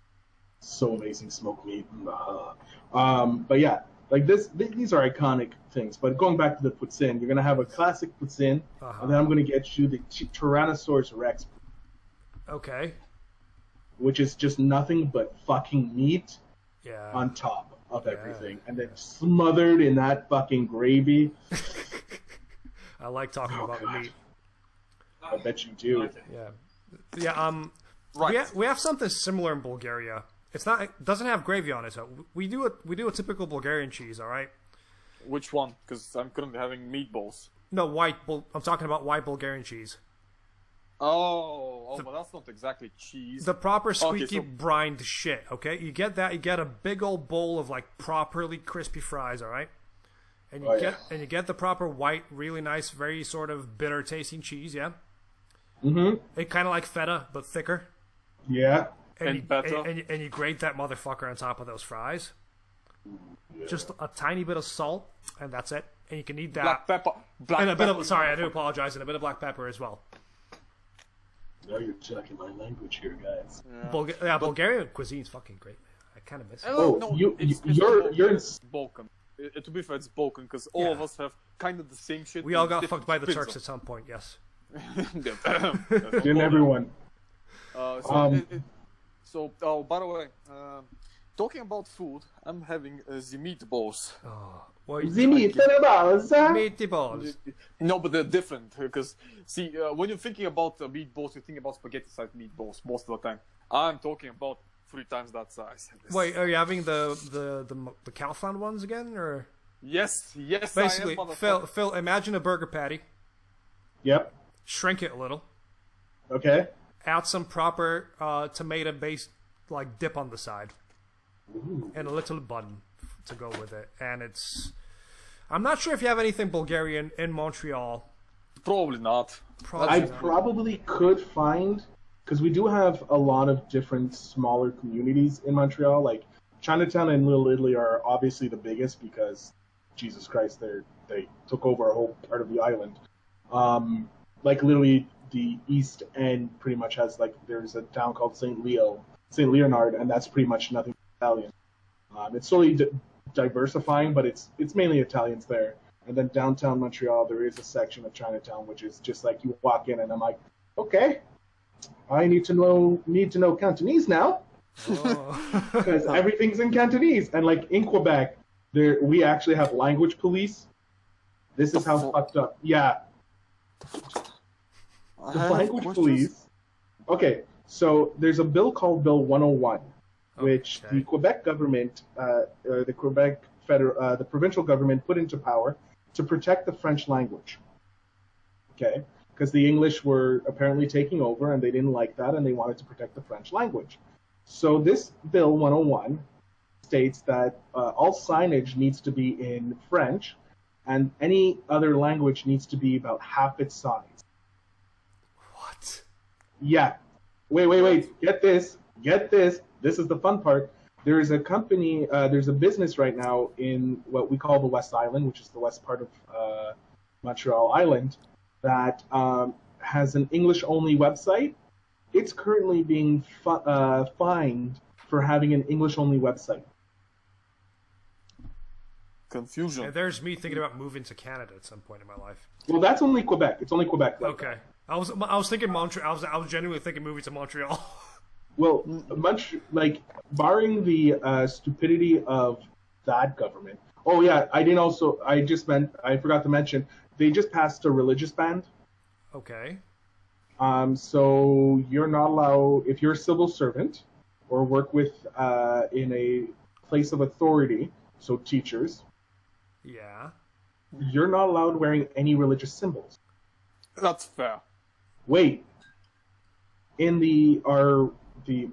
so amazing smoked meat. But yeah. Like these are iconic things. But going back to the poutine, you're gonna have a classic poutine, and then I'm gonna get you the Tyrannosaurus Rex. Okay. Which is just nothing but fucking meat on top of everything, and then smothered in that fucking gravy. I like talking about the meat. I bet you do. Yeah. Right. We have something similar in Bulgaria. It doesn't have gravy on it. So we do a typical Bulgarian cheese, all right? Which one? Because I'm currently having meatballs. No, I'm talking about white Bulgarian cheese. Well, that's not exactly cheese. The proper squeaky brined shit, okay? You get that, you get a big old bowl of like properly crispy fries, all right? And you get the proper white, really nice, very sort of bitter tasting cheese, yeah? Mm-hmm. It kind of like feta, but thicker. Yeah. And you grate that motherfucker on top of those fries. Yeah. Just a tiny bit of salt, and that's it. And you can eat that. Sorry, I do apologize, and a bit of black pepper as well. Now you're talking my language here, guys. Yeah. Bulgarian cuisine's fucking great, man. I kind of miss it. You're in Balkan. To be fair, it's Balkan because all of us have kind of the same shit. We all got fucked by the Turks at some point, yes. Didn't everyone? So, by the way, talking about food, I'm having the meatballs. The meatballs. No, but they're different because see, when you're thinking about meatballs, you think about spaghetti-sized meatballs most of the time. I'm talking about 3 times that size. Wait, are you having the Kaufland ones again, or? Yes. Basically, Phil, imagine a burger patty. Yep. Shrink it a little. Okay. Add some proper tomato-based like dip on the side. Ooh. And a little bun to go with it. And I'm not sure if you have anything Bulgarian in Montreal. Probably not. Probably could find, because we do have a lot of different smaller communities in Montreal. Like Chinatown and Little Italy are obviously the biggest because Jesus Christ, they took over a whole part of the island. Like literally the East End pretty much has there's a town called St. Leonard, and that's pretty much nothing Italian. It's slowly diversifying, but it's mainly Italians there. And then downtown Montreal, there is a section of Chinatown which is just like you walk in and I'm like, okay, I need to know Cantonese now, because everything's in Cantonese. And like in Quebec, we actually have language police. This is how fucked up. Yeah. The language police. Okay, so there's a bill called Bill 101, which the Quebec government, the provincial government put into power to protect the French language. Okay, because the English were apparently taking over and they didn't like that and they wanted to protect the French language. So this Bill 101 states that all signage needs to be in French and any other language needs to be about half its size. What? Yeah. Wait. Get this. This is the fun part. There is a company, there's a business right now in what we call the West Island, which is the west part of Montreal Island, that has an English-only website. It's currently being fined for having an English-only website. Confusion. And there's me thinking about moving to Canada at some point in my life. Well, that's only Quebec. It's only Quebec. Okay. I was thinking Montreal. I was genuinely thinking moving to Montreal. Well, barring the stupidity of that government. Oh yeah, I forgot to mention, they just passed a religious ban. Okay. So you're not allowed, if you're a civil servant or work in a place of authority, so teachers. Yeah. You're not allowed wearing any religious symbols. That's fair. Wait. In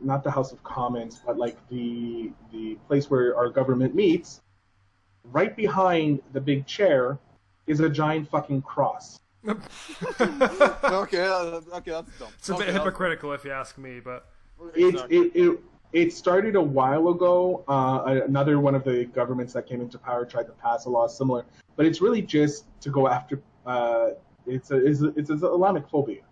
not the House of Commons, but like the place where our government meets, right behind the big chair is a giant fucking cross. Okay, that's dumb. It's a bit hypocritical if you ask me, but it started a while ago. Another one of the governments that came into power tried to pass a law similar, but it's really just to go after. It's Islamic phobia.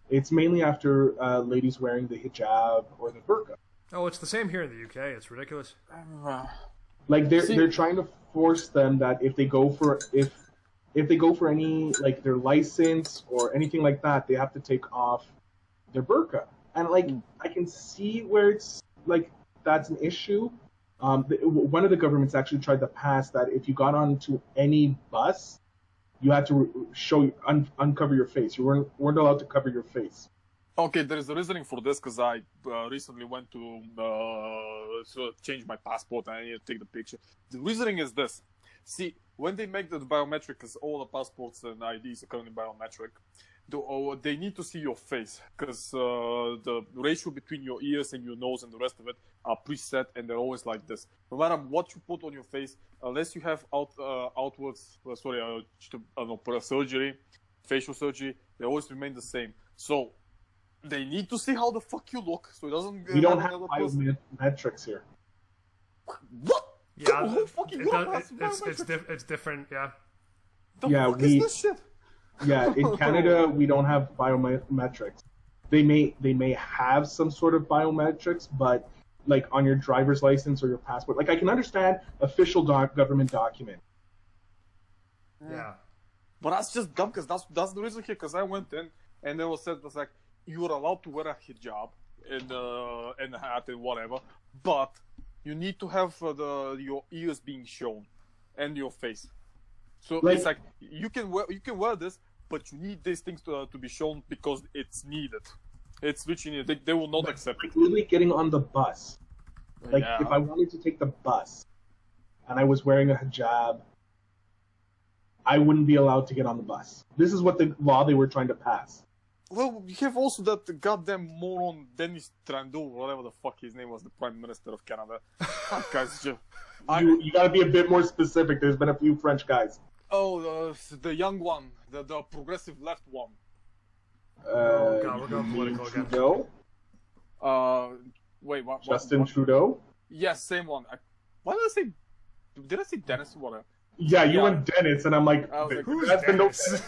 It's mainly after ladies wearing the hijab or the burqa. Oh, it's the same here in the UK. It's ridiculous. Like they're trying to force them that if they go for any, like, their license or anything like that, they have to take off their burqa. And like I can see where it's like that's an issue. One of the governments actually tried to pass that if you got onto any bus, you had to uncover your face. You weren't allowed to cover your face. Okay, there is a reasoning for this because I recently went to change my passport and I need to take the picture. The reasoning is this. See, when they make the biometric, because all the passports and IDs are currently biometric, they need to see your face because the ratio between your ears and your nose and the rest of it are preset, and they're always like this. No matter what you put on your face, unless you have surgery, facial surgery, they always remain the same. So they need to see how the fuck you look, so it doesn't. We don't have biometrics here. What? Yeah, it's different. Yeah. The fuck is this shit? Yeah, in Canada we don't have biometrics. They may have some sort of biometrics, but like on your driver's license or your passport, like I can understand official government document. Yeah. But that's just dumb because that's the reason here. Because I went in and it was said like you are allowed to wear a hijab and a hat and whatever, but you need to have your ears being shown and your face. So it's like you can wear this, but you need these things to be shown because it's needed. It's which you need. They will not accept it. Really getting on the bus. Like if I wanted to take the bus and I was wearing a hijab, I wouldn't be allowed to get on the bus. This is what the law they were trying to pass. Well, you have also that goddamn moron Denis Trudeau, whatever the fuck his name was, the Prime Minister of Canada. That guy's just... You gotta be a bit more specific. There's been a few French guys. Oh, the young one, the progressive left one. Oh god, we're going political again. Trudeau? Wait, what? Justin Trudeau? Yes, same one. Why did I say... Did I say Dennis? Whatever. Yeah, you went Dennis, and I'm like, who's Dennis?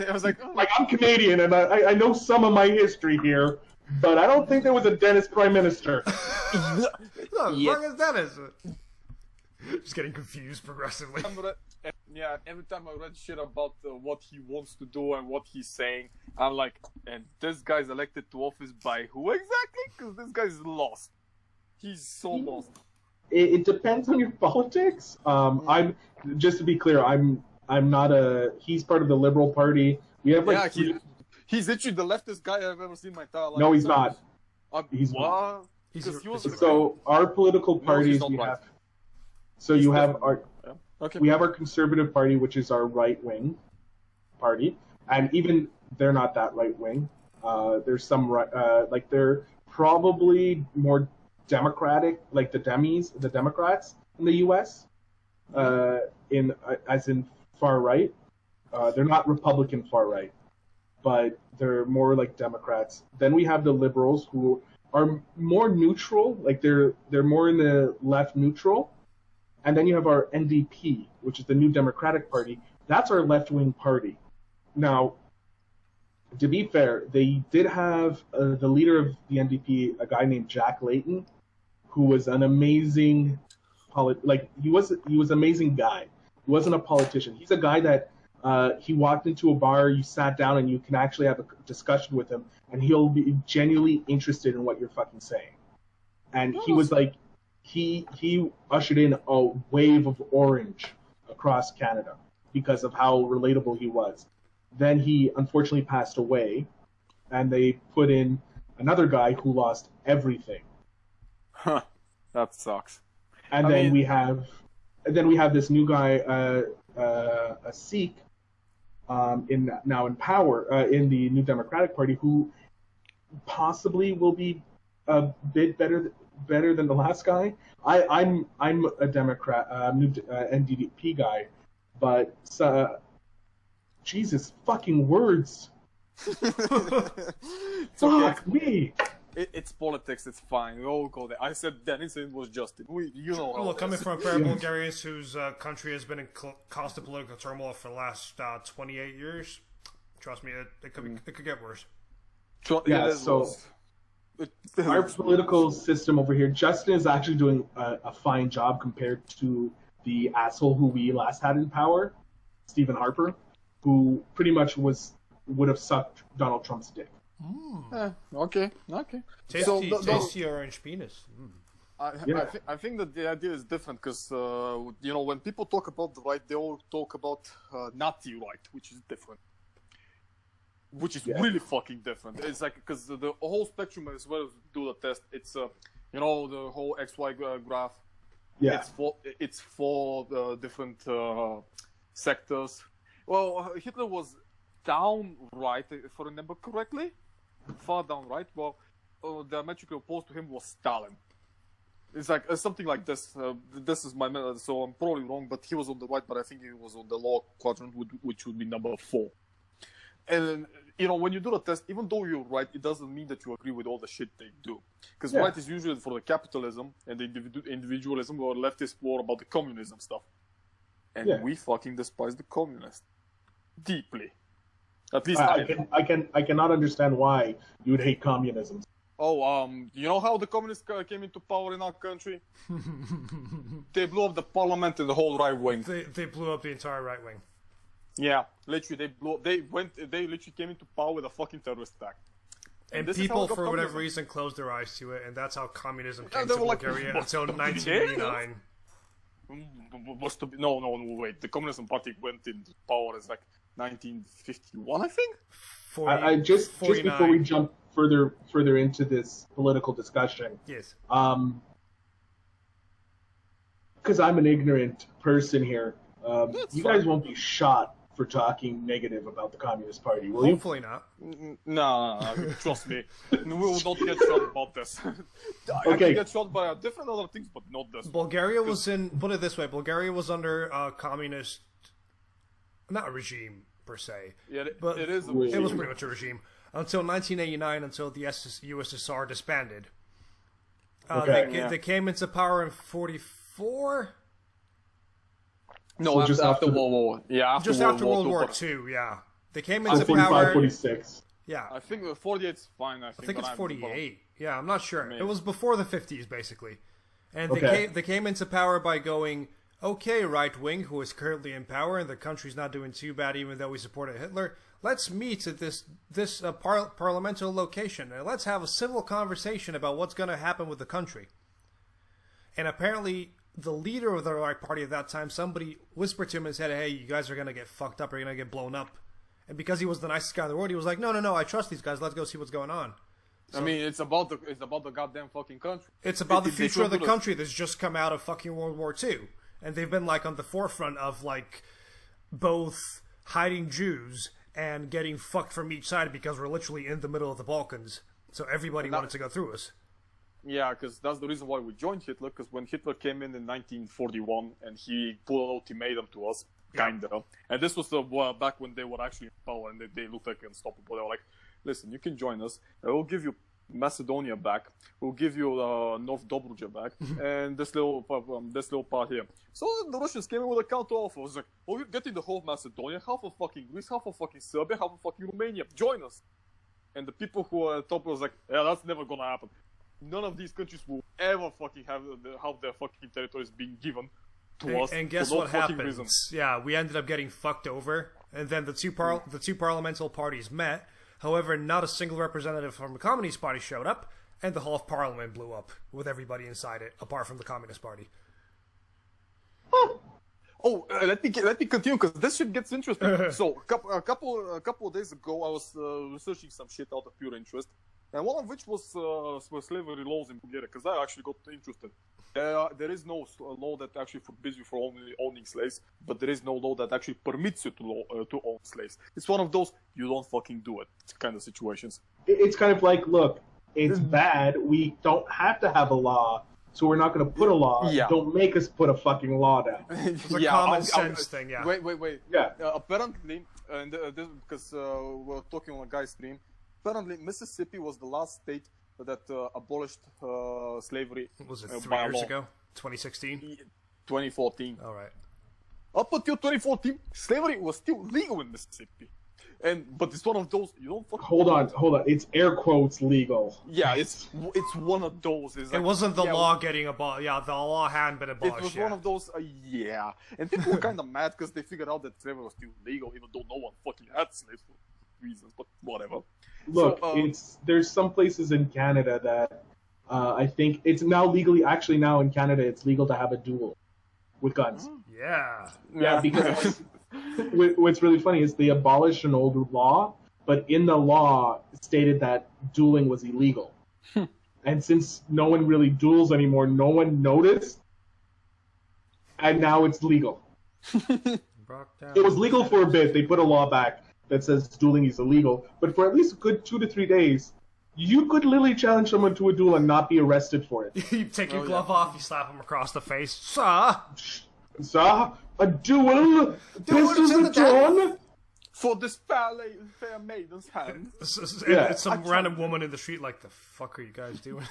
I was like, oh. Like, I'm Canadian, and I know some of my history here, but I don't think there was a Dennis Prime Minister. Look, wrong as Dennis. Just getting confused progressively. Every time I read shit about what he wants to do and what he's saying, I'm like, and this guy's elected to office by who exactly? Because this guy's lost. He's so lost. It depends on your politics. I'm just to be clear, I'm not he's part of the Liberal Party. We have like he's literally the leftist guy I've ever seen in my entire life. No, he's not. He's not. So our political parties we have. So you have our. Okay. We have our Conservative Party, which is our right-wing party, and even they're not that right-wing. There's some like they're probably more Democratic, like the Democrats in the U.S. As in far right. They're not Republican far right, but they're more like Democrats. Then we have the Liberals, who are more neutral, like they're more in the left neutral. And then you have our NDP, which is the New Democratic Party. That's our left-wing party. Now, to be fair, they did have the leader of the NDP, a guy named Jack Layton, who was an amazing, he was an amazing guy. He wasn't a politician. He's a guy that he walked into a bar, you sat down, and you can actually have a discussion with him, and he'll be genuinely interested in what you're fucking saying. And he was like, he ushered in a wave of orange across Canada because of how relatable he was. Then he unfortunately passed away, and they put in another guy who lost everything. Huh. That sucks. And then we have this new guy, a Sikh, in power in the New Democratic Party, who possibly will be a bit better than the last guy. I'm a Democrat, new NDP guy, but Jesus fucking words. Fuck me. It's politics. It's fine. We all go there. I said Dennis, it was Justin. You know. Well, coming from a pair of Bulgarians whose country has been in constant political turmoil for the last 28 years, trust me, it could get worse. Our political system over here, Justin is actually doing a fine job compared to the asshole who we last had in power, Stephen Harper, who pretty much would have sucked Donald Trump's dick. Okay. Tasty orange penis. I think that the idea is different because when people talk about the right, they all talk about Nazi right, which is different, which is really fucking different. It's like because the whole spectrum as well as do the test. It's the whole XY graph. Yeah. It's for the different sectors. Well, Hitler was down right, if I remember correctly. Far down right. Well, diametrically opposed to him was Stalin. It's like something like this. This is my method, so I'm probably wrong, but he was on the right, but I think he was on the lower quadrant, which would be number 4. And, when you do the test, even though you're right, it doesn't mean that you agree with all the shit they do. Because right is usually for the capitalism and the individualism, or left is more about the communism stuff. And we fucking despise the communists. Deeply. At least I cannot understand why you would hate communism. Oh, you know how the communists came into power in our country? They blew up the parliament and the whole right wing. They blew up the entire right wing. Yeah, literally, they literally came into power with a fucking terrorist attack. And people, for whatever reason, closed their eyes to it, and that's how communism came to Bulgaria until 1989. No, wait. The Communist Party went into power as 1951, I think. Just before we jump further into this political discussion. Yes. Because I'm an ignorant person here, you guys won't be shot for talking negative about the Communist Party, will you? Hopefully not. No, trust me. We will not get shot about this. I can get shot by different other things, but not this. Bulgaria was put it this way, Bulgaria was under a communist, not a regime per se. Yeah, but it is a regime. It was pretty much a regime. Until 1989, until the USSR disbanded. They came into power in 1944? No, just after World War. Yeah, after World War II. Yeah, they came into power. 46. Yeah, I think 48 is fine. I think it's 48. Yeah, I'm not sure. Maybe. It was before the 50s, basically, and they came into power by going, okay, right wing, who is currently in power, and the country's not doing too bad, even though we supported Hitler. Let's meet at this parliamentary location, and let's have a civil conversation about what's going to happen with the country. And apparently, the leader of the right party at that time, somebody whispered to him and said, hey, you guys are going to get fucked up, or you're going to get blown up. And because he was the nicest guy in the world, he was like, no, I trust these guys, let's go see what's going on. So, I mean, it's about the goddamn fucking country. It's about the future of the country that's just come out of fucking World War II. And they've been, on the forefront of, both hiding Jews and getting fucked from each side because we're literally in the middle of the Balkans. So everybody wanted to go through us. Yeah, because that's the reason why we joined Hitler, because when Hitler came in 1941 and he put an ultimatum to us, kind of, and this was back when they were actually in power and they looked like unstoppable. They were like, listen, you can join us, we'll give you Macedonia back, we'll give you North Dobruja back, and this little part here. So the Russians came in with a counter offer. It was like, oh, you're getting the whole of Macedonia, half of fucking Greece, half of fucking Serbia, half of fucking Romania. Join us. And the people who were at top was like, yeah, that's never gonna happen. None of these countries will ever fucking have their fucking territories being given to us. And guess for no what fucking happens? reason. Yeah, we ended up getting fucked over, and then the two parliamentary parties met. However, not a single representative from the Communist Party showed up, and the Hall of Parliament blew up with everybody inside it, apart from the Communist Party. Oh, let me continue because this shit gets interesting. So, a couple of days ago, I was researching some shit out of pure interest, and one of which was slavery laws in Bulgaria, because I actually got interested. There is no law that actually forbids you from owning slaves, but there is no law that actually permits you to own slaves. It's one of those you don't fucking do it kind of situations. It's kind of like, look, it's bad. We don't have to have a law, so we're not going to put a law. Yeah. Don't make us put a fucking law down. It's a common sense thing, yeah. Wait. Yeah. Apparently, and this because we're talking on a guy's stream, apparently Mississippi was the last state that abolished slavery. Was it 3 by years law. ago? 2016? 2014. All right. Up until 2014, slavery was still legal in Mississippi. But it's one of those you don't fucking... Hold on. It's air quotes legal. Yeah, it's one of those. It's It like, wasn't the yeah, law getting abolished. Yeah, the law hadn't been abolished. It was yet. one of those, yeah. And people were kind of mad because they figured out that slavery was still legal, even though no one fucking had slaves for reasons, but whatever. Look, So, there's some places in Canada that I think it's now legally. Actually, now in Canada, it's legal to have a duel with guns. Yeah. Yeah, because what's really funny is they abolished an old law, but in the law it stated that dueling was illegal. And since no one really duels anymore, no one noticed, and now it's legal. It was legal for a bit. They put a law back that says dueling is illegal, but for at least a good 2 to 3 days, you could literally challenge someone to a duel and not be arrested for it. You take your glove off, you slap him across the face. Sir! Sir, a duel? Pistols to the are drawn? for this fair maiden's hand. It's some random woman in the street like, the fuck are you guys doing?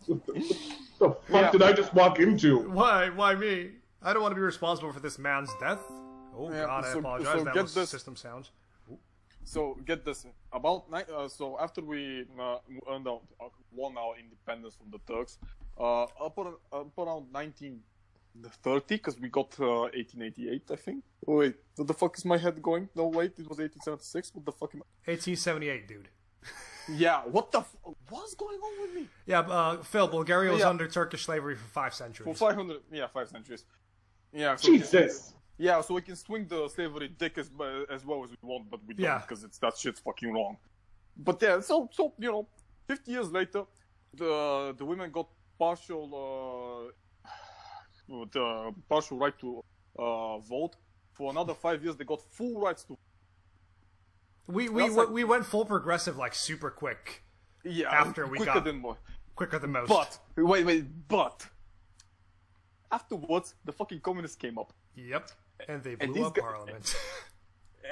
The fuck did I just walk into? Why me? I don't want to be responsible for this man's death. Oh Yeah, god, I so apologize. That get was this. system sounds. So get this. So after we earned won our independence from the Turks, up around 1930, because we got 1888, I think. Oh, wait, what the fuck is my head going? No, wait, it was 1876. What the fuck am I? 1878, dude. Yeah, what's going on with me? Yeah, Phil, Bulgaria was Yeah. under Turkish slavery for 5 centuries. For 5 centuries. Yeah. So Jesus. Yeah, so we can swing the slavery dick as well as we want, but we don't Yeah. because that shit's fucking wrong. But yeah, so 50 years later, the women got partial right to vote. For another 5 years, they got full rights to. We went full progressive like super quick. Yeah, After we quicker got- than more. Quicker than most. But but afterwards, the fucking communists came up. Yep. And they And blew these up guys- Parliament.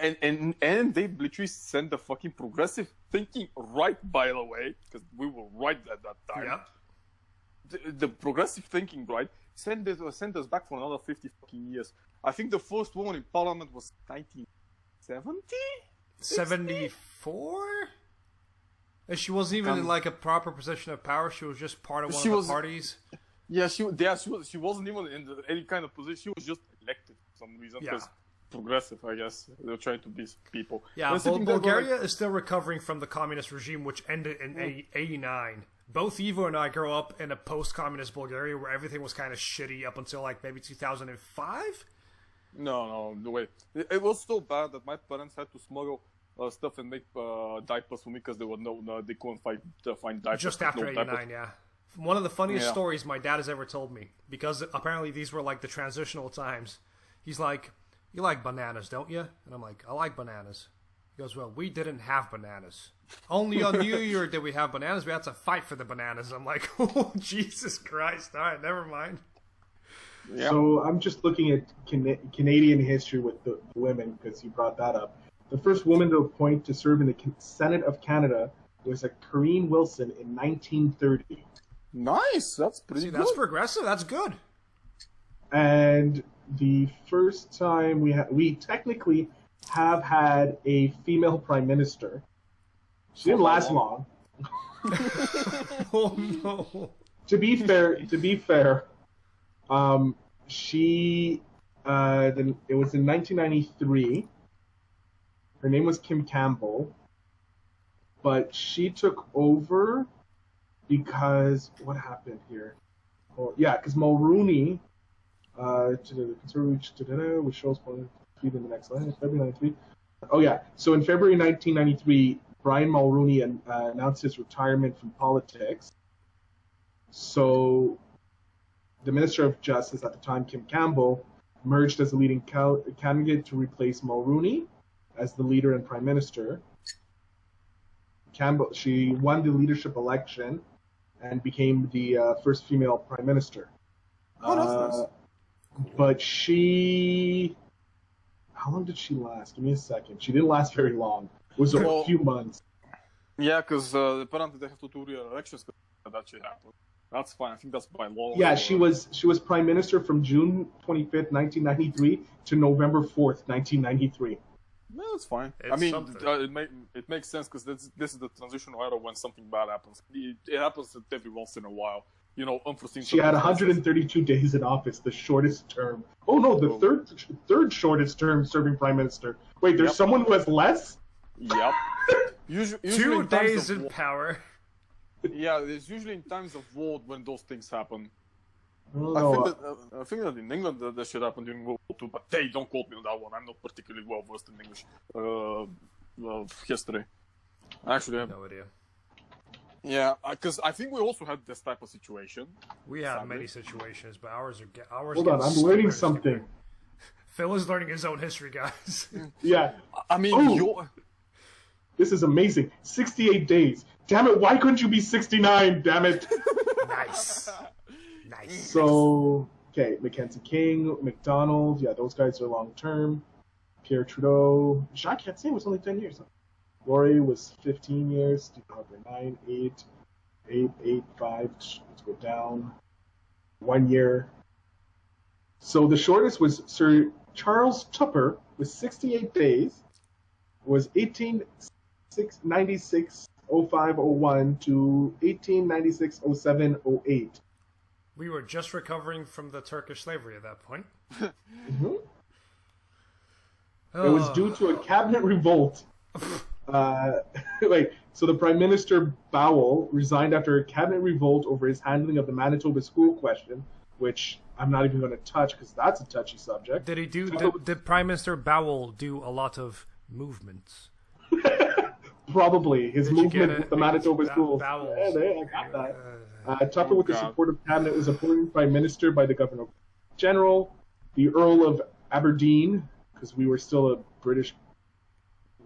And they literally sent the fucking progressive thinking right, by the way, because we were right at that time. Yep. The progressive thinking right sent us back for another 50 fucking years. I think the first woman in parliament was 1970? 74? And she wasn't even in like a proper position of power. She was just part of one She of was- the parties. Yeah, she wasn't even in any kind of position. She was just elected for some reason. Yeah. Because progressive, I guess. They're trying to be people. Yeah, They're sitting there going Bulgaria like, is still recovering from the communist regime, which ended in 89. Both Evo and I grew up in a post-communist Bulgaria where everything was kind of shitty up until like maybe 2005. No, wait. It was so bad that my parents had to smuggle stuff and make diapers for me because they couldn't find diapers. Just with after no 89, diapers. yeah. One of the funniest Yeah. stories my dad has ever told me, because apparently these were like the transitional times. He's like, you like bananas, don't you? And I'm like, I like bananas. He goes, well, we didn't have bananas. Only on New Year did we have bananas. We had to fight for the bananas. I'm like, oh, Jesus Christ. All right, never mind. Yeah. So I'm just looking at Canadian history with the women because you brought that up. The first woman to appoint to serve in the Senate of Canada was a Corrine Wilson in 1930. Nice. That's pretty See, good. that's progressive. That's good. And the first time we technically have had a female prime minister. She didn't last long. Oh, no. To be fair, She, it was in 1993. Her name was Kim Campbell, but she took over because what happened here? Well, yeah, because Mulrooney, to the conservative, which shows in the next line, February 93. Oh yeah, so in February 1993, Brian Mulrooney announced his retirement from politics. So the Minister of Justice at the time, Kim Campbell, emerged as the leading candidate to replace Mulrooney as the leader and prime minister. Campbell, she won the leadership election and became the first female prime minister. Oh, that's nice. But she... How long did she last? Give me a second. She didn't last very long. It was a few months. Yeah, because apparently they have to do re-elections that should happen. That's fine. I think that's by law. Yeah, she was prime minister from June 25th, 1993 to November 4th, 1993. No, that's fine. It's I mean, it makes sense because this is the transitional era when something bad happens. It happens every once in a while. You know, unforeseen. She had 132 days in office, the shortest term. Oh no, the third shortest term serving prime minister. Wait, there's someone who has less? Yep. Usually 2 days in power. Yeah, it's usually in times of war when those things happen. I think that in England that shit happened during World War II, but hey, don't quote me on that one. I'm not particularly well versed in English history. Actually, I have no idea. Yeah, because I think we also had this type of situation. We had many situations, but ours. Hold on, I'm learning something. Phil is learning his own history, guys. Yeah. I mean, this is amazing. 68 days. Damn it, why couldn't you be 69? Damn it. Nice. So, okay, Mackenzie King, McDonald, yeah, those guys are long term. Pierre Trudeau, Jacques Chrétien was only 10 years. Laurie was 15 years. Stephen Harper 9, 8, 5. Let's go down. 1 year. So the shortest was Sir Charles Tupper with 68 days. Was 1896 05 01 to 1896 07 08. We were just recovering from the Turkish slavery at that point. Mm-hmm. It was due to a cabinet revolt. So the Prime Minister Bowell resigned after a cabinet revolt over his handling of the Manitoba school question, which I'm not even going to touch because that's a touchy subject. Did Prime Minister Bowell do a lot of movements? Probably. His movement with the Manitoba schools. I got that. Tupper, with the support of cabinet, was appointed Prime Minister by the Governor General, the Earl of Aberdeen, because we were still a British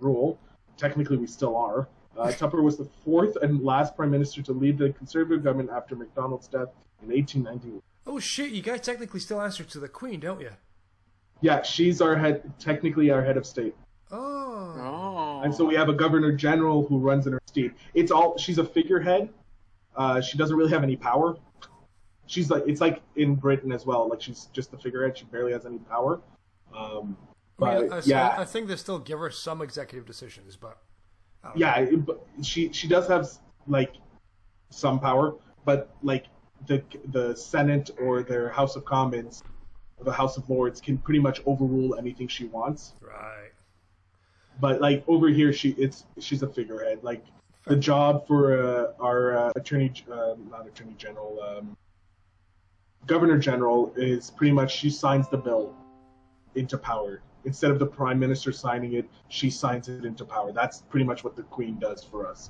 rule. Technically, we still are. Tupper was the fourth and last Prime Minister to lead the Conservative government after MacDonald's death in 1891. Oh shit, you guys technically still answer to the Queen, don't you? Yeah, she's technically our head of state. Oh. And so we have a Governor General who runs in her stead. She's a figurehead. She doesn't really have any power. It's like in Britain as well. Like she's just the figurehead. She barely has any power. I think they still give her some executive decisions, but she does have like some power, but like the Senate or their House of Commons or the House of Lords can pretty much overrule anything she wants. Right. But like over here, she's a figurehead. Like the job for our Governor General is pretty much she signs the bill into power. Instead of the Prime Minister signing it, she signs it into power. That's pretty much what the Queen does for us.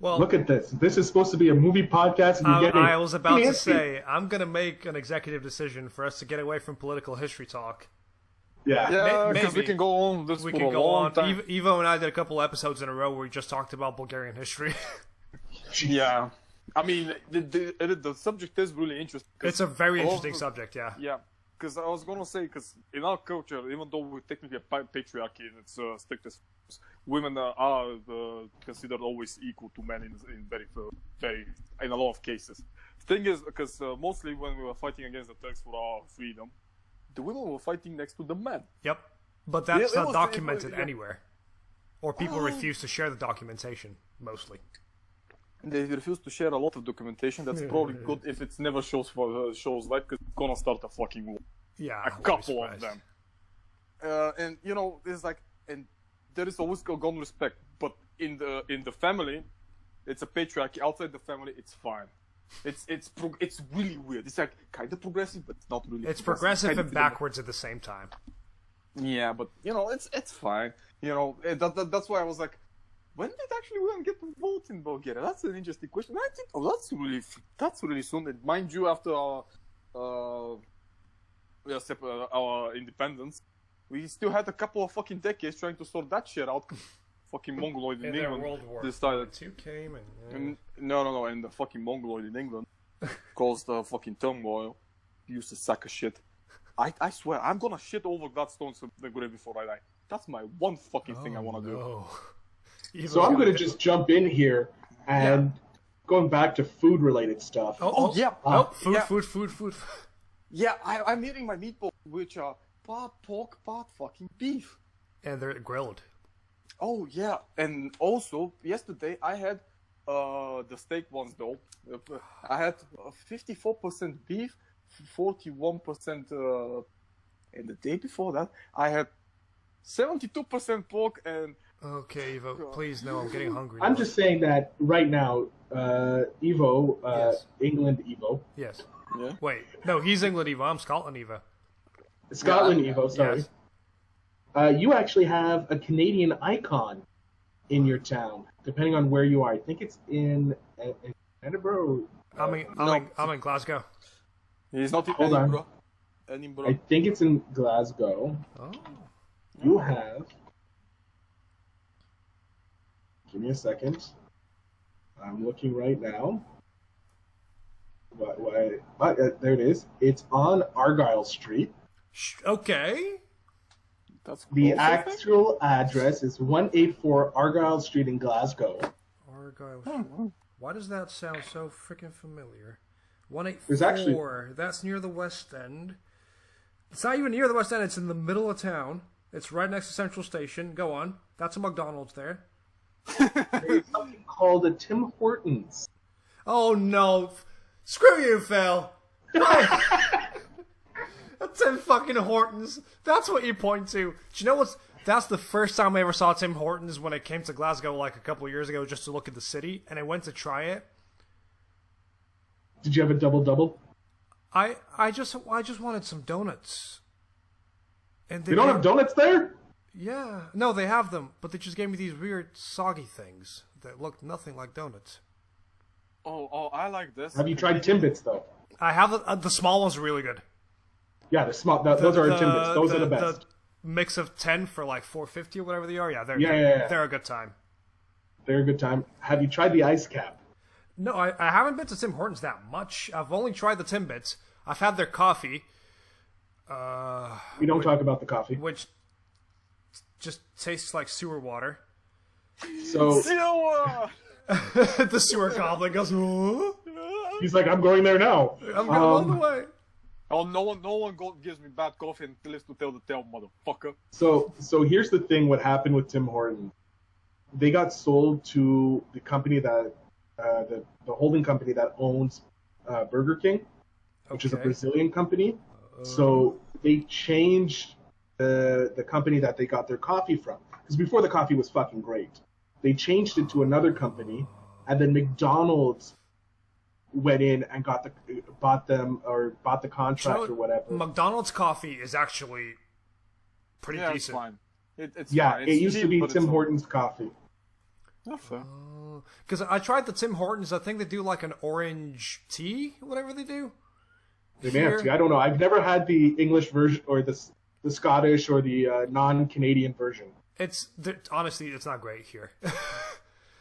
Well, look at this. This is supposed to be a movie podcast. I was about to say, I'm going to make an executive decision for us to get away from political history talk. Yeah, because we can go on this for a long time. Evo and I did a couple episodes in a row where we just talked about Bulgarian history. Yeah. I mean, the subject is really interesting. It's a very interesting subject, yeah. Yeah, because I was going to say, because in our culture, even though we're technically a patriarchy in its strictest forms, women are considered always equal to men in a lot of cases. The thing is, because mostly when we were fighting against the Turks for our freedom, the women were fighting next to the men. Yep, but that's not documented anywhere. Or people refuse to share the documentation, mostly. They refuse to share a lot of documentation. That's probably good if it's never shows for shows like, because it's gonna start a fucking war. Yeah, A couple of them. And you know, there's like, and there is always gone respect, but in the family, it's a patriarchy. Outside the family, it's fine. It's really weird. It's like kind of progressive, but it's not really. It's progressive and backwards at the same time. Yeah, but you know, it's fine. You know, that's why I was like, when did actually women get to vote in Bulgaria? That's an interesting question. I think, that's really soon. And mind you, after our independence, we still had a couple of fucking decades trying to sort that shit out. Fucking Mongoloid in England World War decided. II came and no, and the fucking Mongoloid in England caused the fucking turmoil. Used to sack of shit. I swear, I'm gonna shit over Gladstone's grave before I die. That's my one fucking thing I wanna do. So I'm gonna just jump in here and going back to food-related stuff. Food. Yeah, I'm eating my meatballs, which are part pork, part fucking beef. And they're grilled. Oh, yeah. And also, yesterday I had the steak ones, though. I had 54% beef, 41%... and the day before that, I had 72% pork and... Okay, Evo, please, no, I'm getting hungry. I'm just saying that right now, Evo, Yes. England Evo. Yes. Yeah. Wait, no, he's England Evo, I'm Scotland Evo. Scotland Evo, sorry. Yes. You actually have a Canadian icon in your town, depending on where you are. I think it's in Edinburgh. I'm in Glasgow. He's not in Hold on. Edinburgh. I think it's in Glasgow. Oh. You have... Give me a second. I'm looking right now. There it is. It's on Argyle Street. Okay. That's The close, I think. actual address is 184 Argyle Street in Glasgow. Argyle. Why does that sound so freaking familiar? 184. There's actually- That's near the West End. It's not even near the West End. It's in the middle of town. It's right next to Central Station. Go on. That's a McDonald's there. There's something called a Tim Hortons. Oh no! Screw you, Phil. Tim fucking Hortons. That's what you point to. Do you know what's? That's the first time I ever saw Tim Hortons when I came to Glasgow like a couple of years ago just to look at the city, and I went to try it. Did you have a double-double? I just wanted some donuts. And They don't have donuts there? Yeah, no, they have them, but they just gave me these weird soggy things that looked nothing like donuts. Oh, I like this. Have you tried Timbits, though? I have the small ones are really good. Yeah, the small. Those are Timbits. Those are the best. The mix of 10 for like $4.50 or whatever they are. Yeah, Yeah. they're a good time. They're a good time. Have you tried the ice cap? No, I haven't been to Tim Hortons that much. I've only tried the Timbits. I've had their coffee. We don't talk about the coffee. Which just tastes like sewer water. So The sewer goblin goes, "Huh?" he's like, I'm going there now. I'm going all the way. Oh, no one gives me bad coffee and lives to tell the tale, motherfucker. So here's the thing. What happened with Tim Hortons? They got sold to the company that the holding company that owns Burger King, which is a Okay. Brazilian company. So they changed the company that they got their coffee from. Because before the coffee was fucking great. They changed it to another company, and then McDonald's went in and bought the contract or whatever. McDonald's coffee is actually pretty Yeah, decent. it's fine. It's Yeah, fine. it It's used to cheap, be but Tim it's Hortons coffee. not fair. Because I tried the Tim Hortons. I think they do like an orange tea, whatever they do. They may have to. I don't know. I've never had the English version or the Scottish or the non-Canadian version. Honestly, it's not great here.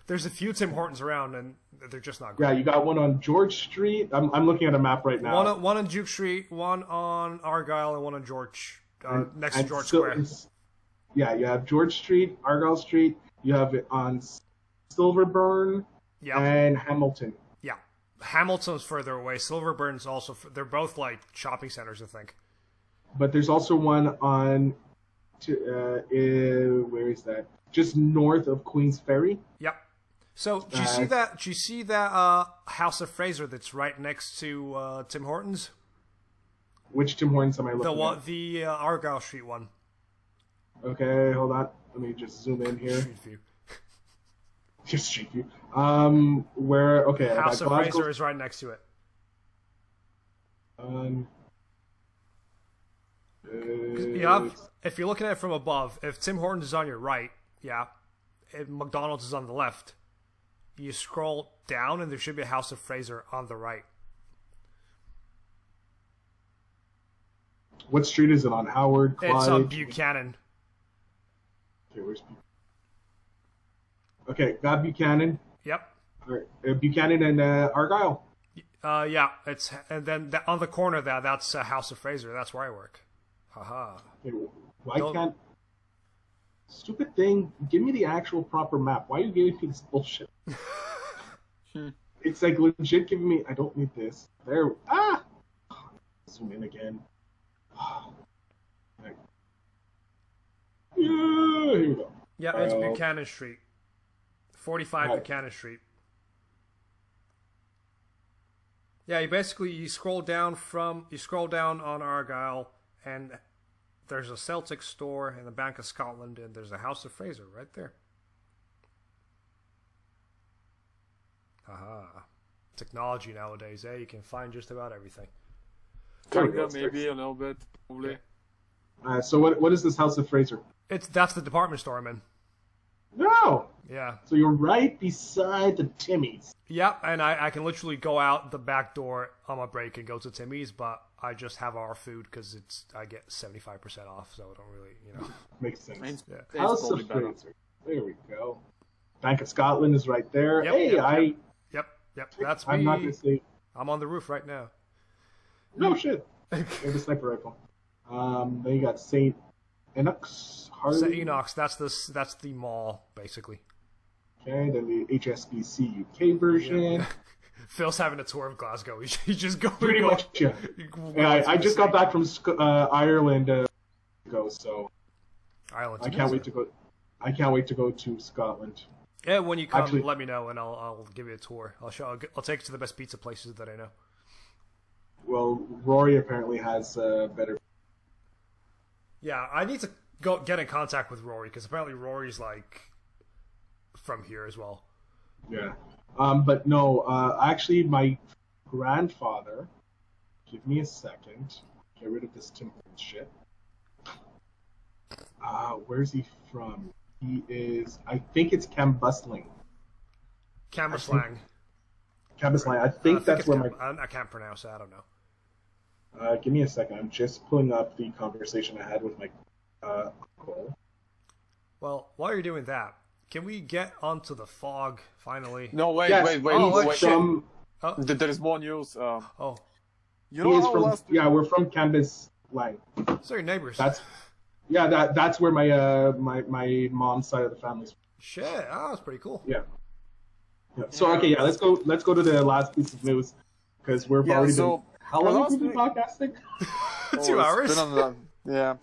There's a few Tim Hortons around, and they're just not great. Yeah, you got one on George Street. I'm looking at a map right now. One on Duke Street, one on Argyle, and one on George, next to George so Square. Yeah, you have George Street, Argyle Street. You have it on Silverburn Yeah, and Hamilton. yeah. Hamilton's further away. Silverburn's also. They're both like shopping centers, I think. But there's also one on, where is that? Just north of Queens Ferry. Yep. So, do you see that House of Fraser that's right next to Tim Hortons? Which Tim Hortons am I looking at? The Argyle Street one. Okay, hold on. Let me just zoom in here. Street view. Just street view. Where? Okay. House of Fraser is right next to it. If you're looking at it from above, if Tim Hortons is on your right, if McDonald's is on the left, you scroll down and there should be a House of Fraser on the right. What street is it on? Howard, Clyde? It's on Buchanan. Okay, where's Buchanan? Okay, got Buchanan. Yep. All right, Buchanan and Argyle. It's and then on the corner that's House of Fraser. That's where I work. Haha. Okay, why can't stupid thing? Give me the actual proper map. Why are you giving me this bullshit? It's like legit giving me. I don't need this. There. Zoom in again. Right. Yeah, here we go. Yeah, it's Buchanan Street. 45 Buchanan Street. Yeah, you scroll down on Argyle, and there's a Celtic store and the Bank of Scotland, and there's a House of Fraser right there. Haha. Technology nowadays, you can find just about everything. Maybe a little bit, probably. So what is this House of Fraser? That's the department store I'm in. No. Yeah. So you're right beside the Timmy's. Yeah, and I can literally go out the back door on my break and go to Timmy's, but I just have our food because I get 75% off, so I don't really, Makes sense. Yeah. House of Fraser. There we go. Bank of Scotland is right there. Yep. That's me. I'm not gonna say. I'm on the roof right now. No shit. I have a sniper rifle. Then you got St. Enoch's. St. Enoch's. That's the mall basically. Okay, then the HSBC UK version. Yeah. Phil's having a tour of Glasgow. He's just going. Pretty much, yeah. I just got back from Ireland ago, so Ireland. I can't wait to go. I can't wait to go to Scotland. Yeah, when you come, let me know, and I'll give you a tour. I'll take you to the best pizza places that I know. Well, Rory apparently has better. Yeah, I need to get in contact with Rory because apparently Rory's like from here as well. Yeah, but no, actually, my grandfather. Give me a second. Get rid of this Tim Hortons shit. Where's he from? He is. I think it's Cambuslang. Cambuslang. Cambuslang. I think that's where my. I can't pronounce it. I don't know. Give me a second. I'm just pulling up the conversation I had with my uncle. Well, while you're doing that, can we get onto the fog finally? No, wait. From, there is more news. You know we're from Cambuslang. So your neighbors. That's where my mom's side of the family's from. Shit, that's pretty cool. Yeah. So let's go to the last piece of news because we've already been. How long have we been podcasting? 2 hours.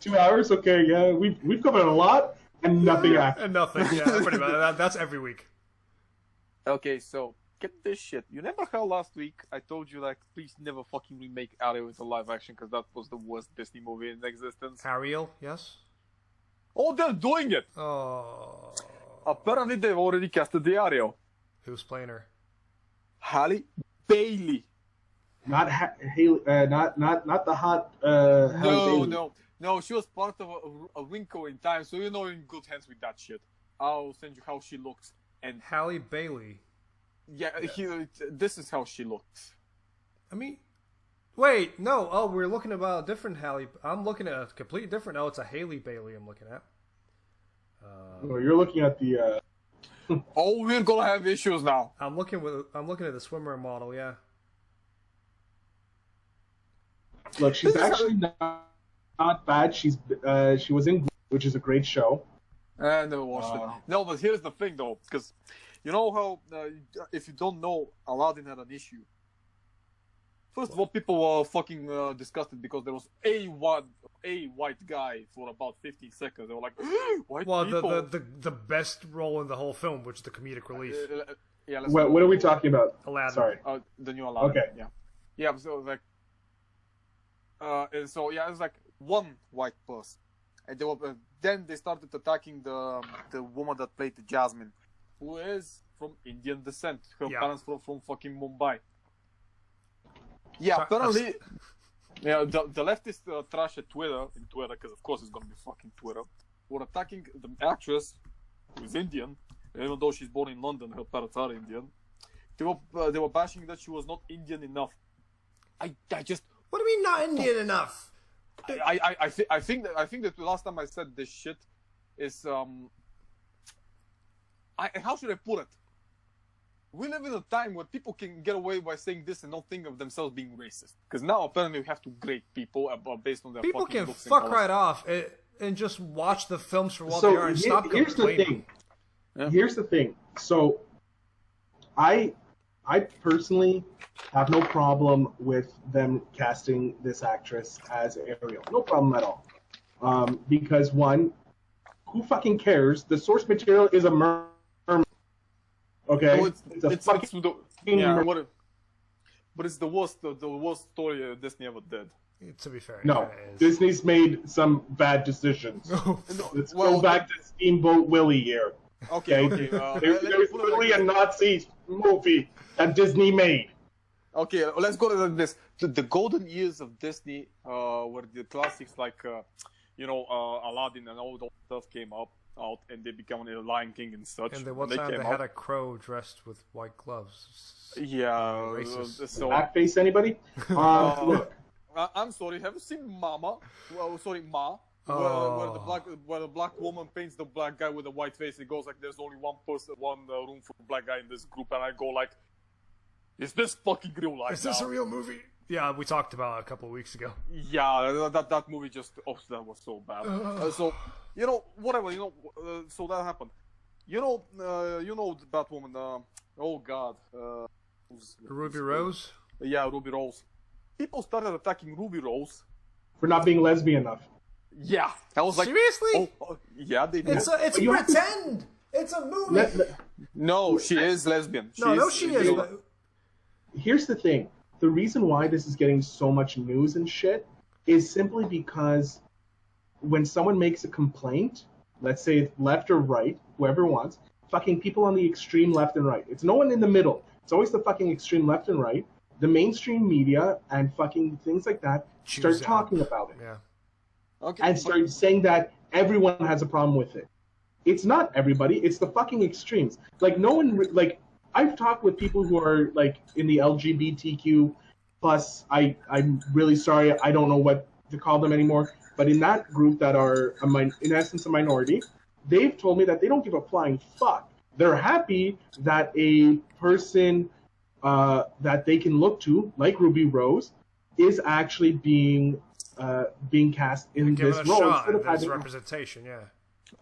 2 hours. Okay, yeah, we've covered a lot and nothing actually. And nothing. Yeah, pretty much. That's every week. Okay, so get this shit. You remember how last week I told you please never fucking remake Ariel into live action because that was the worst Disney movie in existence. Ariel, yes. Oh, they're doing it. Oh. Apparently, they've already casted the Ariel. Who's playing her? Halle Bailey. Not Haley. Not the hot. No. She was part of a wrinkle in time, so you're in good hands with that shit. I'll send you how she looks. And Halle Bailey. Yeah, this is how she looks. I mean, wait, no. Oh, we're looking about a different Halle. I'm looking at a completely different. Oh, it's a Haley Bailey. I'm looking at. No, you're looking at the. Oh, we're gonna have issues now. I'm looking at the swimmer model. Yeah. Look, she's actually not bad. She was in, which is a great show. I never watched it. No, but here's the thing, though, because you know how if you don't know, Aladdin had an issue First of all, people were fucking disgusted because there was a white guy for about 15 seconds. They were like, white people. Well, the best role in the whole film, which is the comedic relief. Yeah. What are we talking about? Aladdin. Sorry. The new Aladdin. Okay. Yeah. Yeah. So like, it was like one white person, and then they started attacking the woman that played Jasmine, who is from Indian descent. Her parents from fucking Mumbai. Yeah, apparently, the leftist trash at Twitter, because of course it's gonna be fucking Twitter, were attacking the actress, who is Indian, even though she's born in London, her parents are Indian. They were bashing that she was not Indian enough. I just. What do you mean not Indian enough? I think that the last time I said this shit is how should I put it? We live in a time where people can get away by saying this and not think of themselves being racist. Because now apparently we have to grade people based on their people fucking can looks and fuck colors. right off and just watch the films for what they are and stop here's complaining. the thing. Yeah. Here's the thing. So, I personally have no problem with them casting this actress as Ariel. No problem at all. Because one, who fucking cares? The source material is a mermaid. Okay, but it's the worst story Disney ever did. To be fair, no, Disney's made some bad decisions. Let's go back to Steamboat Willie here. Okay. There's literally a Nazi movie that Disney made. Okay, let's go to this. The golden years of Disney, where the classics like, Aladdin and all that stuff came out, and they became a Lion King and such. And one time they had a crow dressed with white gloves. Yeah. So, blackface, anybody? Look. I'm sorry. Have you seen Mama? Well, sorry, Ma. Where the black woman paints the black guy with a white face. It goes like, "There's only one room for the black guy in this group," and I go like, "Is this fucking real life? Is this a real movie?" Yeah, we talked about it a couple of weeks ago. Yeah, that movie just that was so bad. So whatever. So that happened. The Batwoman. Oh God. Ruby Rose. Yeah, Ruby Rose. People started attacking Ruby Rose for not being lesbian enough. Yeah, I was like, seriously? Yeah, they did. It's pretend. It's a movie. No, she is lesbian. She is. But... Here's the thing. The reason why this is getting so much news and shit is simply because when someone makes a complaint, let's say it's left or right, whoever wants, fucking people on the extreme left and right. It's no one in the middle. It's always the fucking extreme left and right. The mainstream media and fucking things like that start talking about it. Yeah. Okay. And start saying that everyone has a problem with it. It's not everybody. It's the fucking extremes. Like, no one... Like, I've talked with people who are, like, in the LGBTQ plus. I'm really sorry. I don't know what to call them anymore. But in that group that are, in essence, a minority, they've told me that they don't give a flying fuck. They're happy that a person that they can look to, like Ruby Rose, is actually being cast in this role. Shot. There's representation, yeah.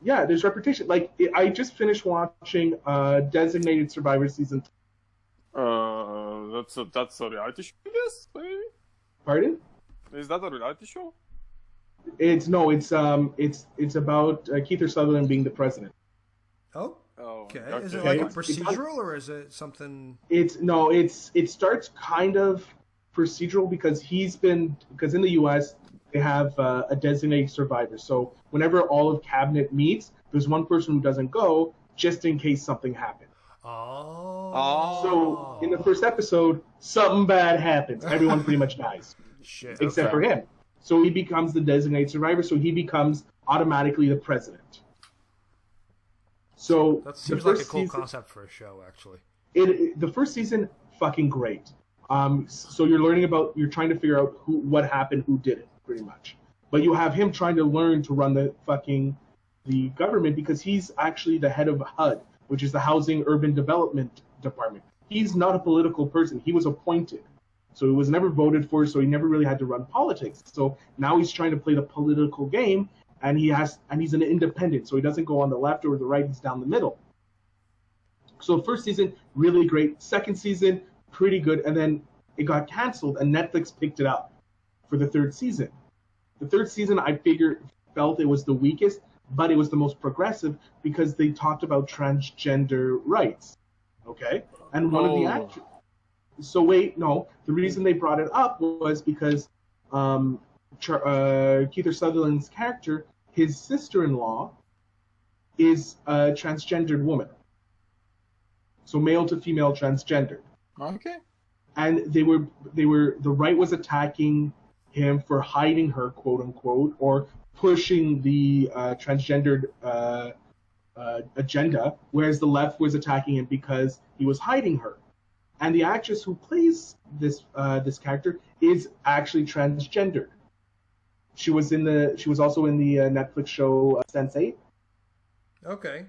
Yeah, there's representation. Like, I just finished watching Designated Survivor season. That's a reality show, I guess, maybe? Pardon? Is that a reality show? It's about Keith Sutherland being the president. Oh. Okay. Okay. Is it like a procedural or is it something? It starts kind of procedural because in the U.S. they have a designated survivor. So whenever all of cabinet meets, there's one person who doesn't go just in case something happens. Oh. So in the first episode, something bad happens. Everyone pretty much dies. Shit. Except for him. So he becomes the designated survivor. So he becomes automatically the president. So that seems like a cool concept for a show, actually. The first season, fucking great. So you're trying to figure out what happened, who did it, pretty much. But you have him trying to learn to run the government because he's actually the head of HUD, which is the Housing Urban Development Department. He's not a political person. He was appointed. So he was never voted for, so he never really had to run politics. So now he's trying to play the political game, and he's an independent, so he doesn't go on the left or the right, he's down the middle. So first season, really great. Second season, pretty good. And then it got canceled, and Netflix picked it up for the third season. The third season, I felt it was the weakest, but it was the most progressive because they talked about transgender rights. Okay? And one of the actors... So wait, no. The reason they brought it up was because Kiefer Sutherland's character, his sister-in-law, is a transgendered woman. So male to female transgendered. Okay. And the right was attacking him for hiding her, quote unquote, or pushing the transgendered agenda, whereas the left was attacking him because he was hiding her. And the actress who plays this character is actually transgendered. She was also in the Netflix show Sense8. Okay.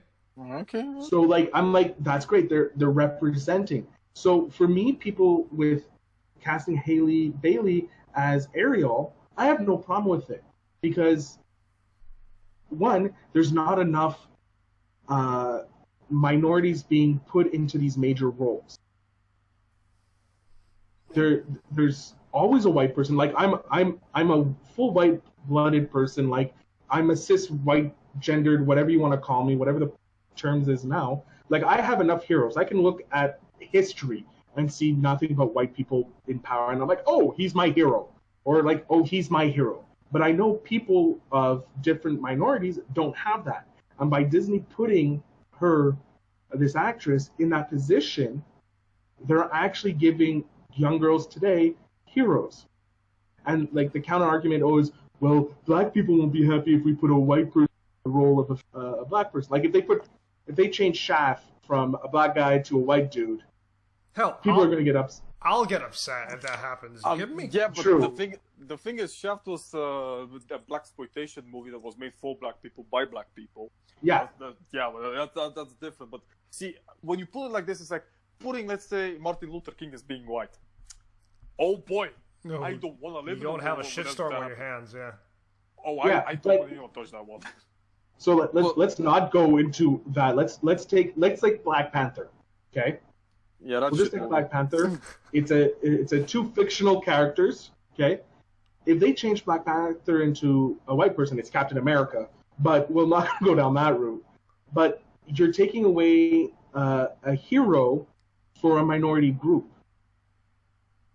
So like I'm like, that's great. They're representing. So for me, people with casting Haley Bailey as Ariel, I have no problem with it because one, there's not enough minorities being put into these major roles. There's always a white person. Like I'm a full white-blooded person. Like I'm a cis white gendered, whatever you want to call me, whatever the terms is now. Like I have enough heroes. I can look at history and see nothing but white people in power, and I'm like, oh, he's my hero, or like, oh, he's my hero. But I know people of different minorities don't have that, and by Disney putting this actress in that position, they're actually giving young girls today heroes. And like the counter argument is, well, black people won't be happy if we put a white person in the role of a black person. Like if they change Shaft from a black guy to a white dude, hell, people are going to get upset. I'll get upset if that happens. Give me. Yeah, but True. the thing is, Shaft was a blaxploitation movie that was made for black people by black people. Yeah. That's different. But see, when you put it like this, it's like putting, let's say, Martin Luther King as being white. Oh boy, No, I don't want to live. You don't have a shitstorm on your hands, yeah. Oh, Yeah, I don't want to touch that one. So let's not go into that. Let's take Black Panther. Okay. Yeah, that's We'll just take Black Panther. It's a two fictional characters. Okay. If they change Black Panther into a white person, it's Captain America. But we'll not go down that route. But you're taking away a hero for a minority group.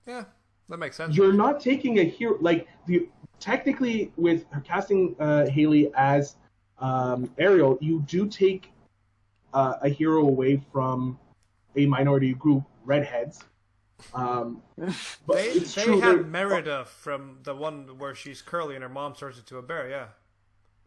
Yeah, that makes sense. You're not taking a hero technically with casting Haley as Ariel, you do take a hero away from a minority group, redheads. But They true, had Merida from the one where she's curly and her mom turns into a bear, yeah.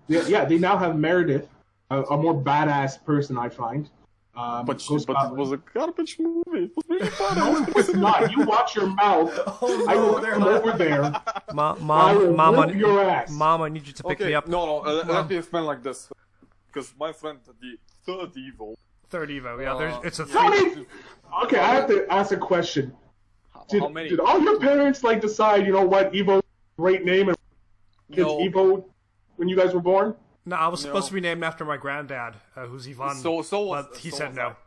Yeah, they now have Meredith, a more badass person, I find. But it was a garbage movie. It was really bad. No, it was not. You watch your mouth. Oh, I will they're come over there. Mom, I will Mom, whoop your ass. Mom, I need you to pick me up. No, let me explain like this. Because my friend, the third evil. Third Evo, yeah. It's a How three. many? Okay, I have to ask a question. How many? Did all your parents decide, what, Evo, great name, and kids No. Evo when you guys were born? No, I was supposed to be named after my granddad, who's Ivan. But he said no.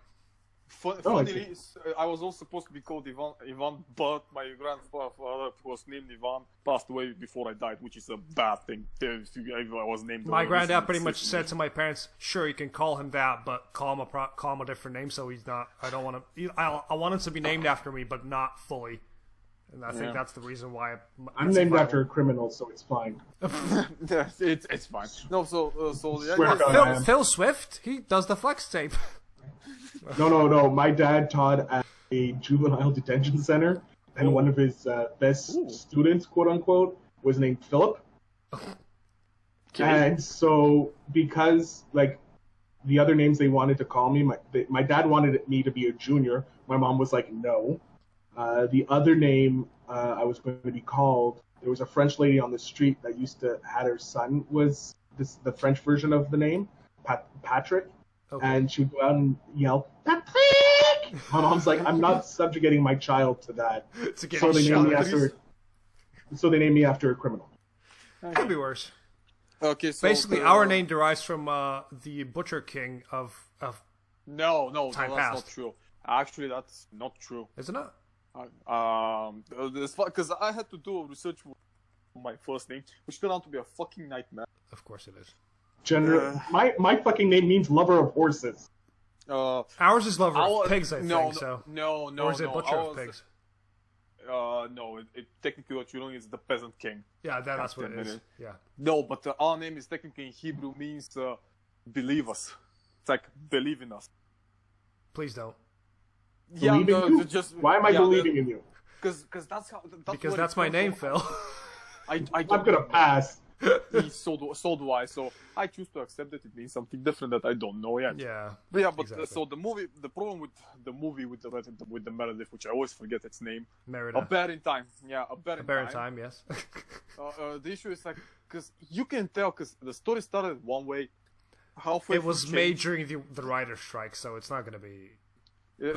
Funnily, I was also supposed to be called Ivan, but my grandfather, who was named Ivan, passed away before I died, which is a bad thing. If I was named. My granddad pretty much said to my parents, "Sure, you can call him that, but call him a different name, so he's not. I don't want to. I want him to be named after me, but not fully." And I think that's the reason why I'm named after a criminal, so it's fine. it's fine. No, Swear to God, Phil Swift, he does the flex tape. No. My dad taught at a juvenile detention center, and one of his best students, quote unquote, was named Philip. And so, because the other names they wanted to call me, my dad wanted me to be a junior. My mom was like, no. The other name I was going to be called, there was a French lady on the street that used to had her son was the French version of the name, Patrick. Okay. And she would go out and yell, Patrick! My mom's like, I'm not subjugating my child to that. So they named me after a criminal. Could be worse. Okay, so basically, our name derives from the Butcher King of No, time that's past. not true. Actually, that's not true. Isn't it? Because I had to do research for my first name, which turned out to be a fucking nightmare. Of course it is. My fucking name means lover of horses. Ours is lover of pigs, I think. No. Or is it butcher of pigs? No. Technically, what you're doing is the peasant king. Yeah, that's what it is. Yeah. No, but our name is technically in Hebrew means believe us. It's like believe in us. Please don't. Believe in you? Why am I believing in you? Because that's how. Because that's my name, Phil. I'm gonna pass. So do I. So I choose to accept that it means something different that I don't know yet. Yeah. But yeah, exactly. So the problem with the movie with the Meredith, which I always forget its name. Merida. A Bear in Time. Yeah, A Bear in Time. Yes. The issue is like because you can tell because the story started one way. Halfway it was made during the writer's strike, so it's not going to be.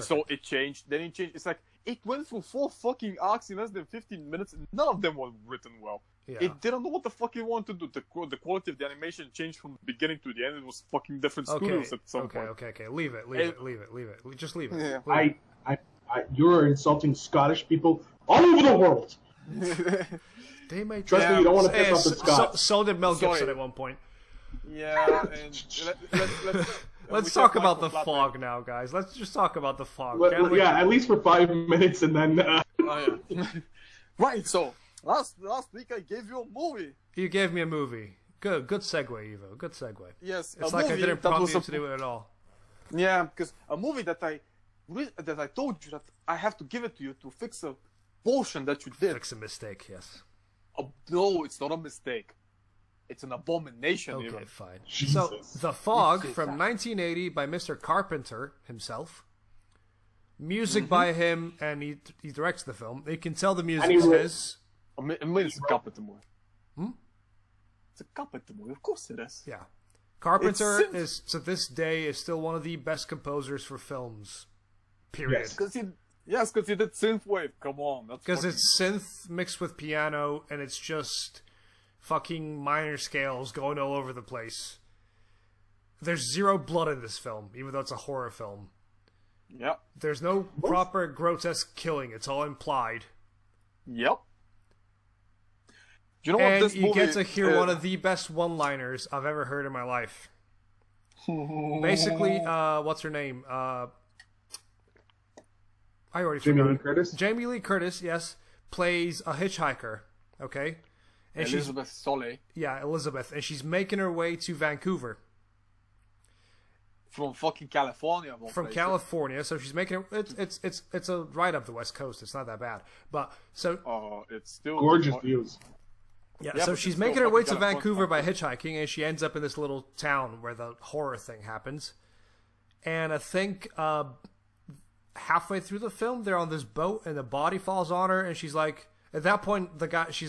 So it changed. Then it changed. It's like it went through 4 fucking arcs in less than 15 minutes. And none of them were written well. Yeah. It didn't know what the fuck it wanted to do. The quality of the animation changed from the beginning to the end. It was fucking different studios at some point. Okay. Leave it. Just leave it. Yeah. You're insulting Scottish people all over the world. They might trust me. You don't want to piss off the Scots. So did Mel Gibson at one point. Yeah, and let's talk about the fog now, guys. Let's just talk about the fog. At least for 5 minutes, and then. Oh, yeah. Right. So last week I gave you a movie. You gave me a movie. Good segue, Evo. Good segue. Yes, it's like I didn't prompt you to do it at all. Yeah, because a movie that I told you that I have to give it to you to fix a portion that you did. Fix a mistake, yes. No, it's not a mistake. It's an abomination. Okay, even. fine. Jesus. So, The Fog from 1980 by Mr. Carpenter himself. Music by him, and he directs the film. You can tell the music is his. I mean, it's a Carpenter movie. It's a Carpenter movie, of course it is. Yeah. Carpenter is, to this day, is still one of the best composers for films. Period. Yes, because he did synthwave. Come on, because it's synth mixed with piano, and it's just fucking minor scales going all over the place. There's zero blood in this film, even though it's a horror film. Yep. There's no proper grotesque killing. It's all implied. Yep. Do you know what this movie... you get to hear one of the best one-liners I've ever heard in my life. Basically, what's her name? I already forgot. Jamie Lee Curtis? Jamie Lee Curtis, yes, plays a hitchhiker, okay? And Elizabeth Solé. Yeah, Elizabeth. And she's making her way to Vancouver. From fucking California. California, so she's making it. It's a right up the West Coast. It's not that bad, but so it's still gorgeous views. Yeah, so she's making her way to Vancouver by hitchhiking, and she ends up in this little town where the horror thing happens. And I think halfway through the film, they're on this boat, and the body falls on her, and she's like, at that point, she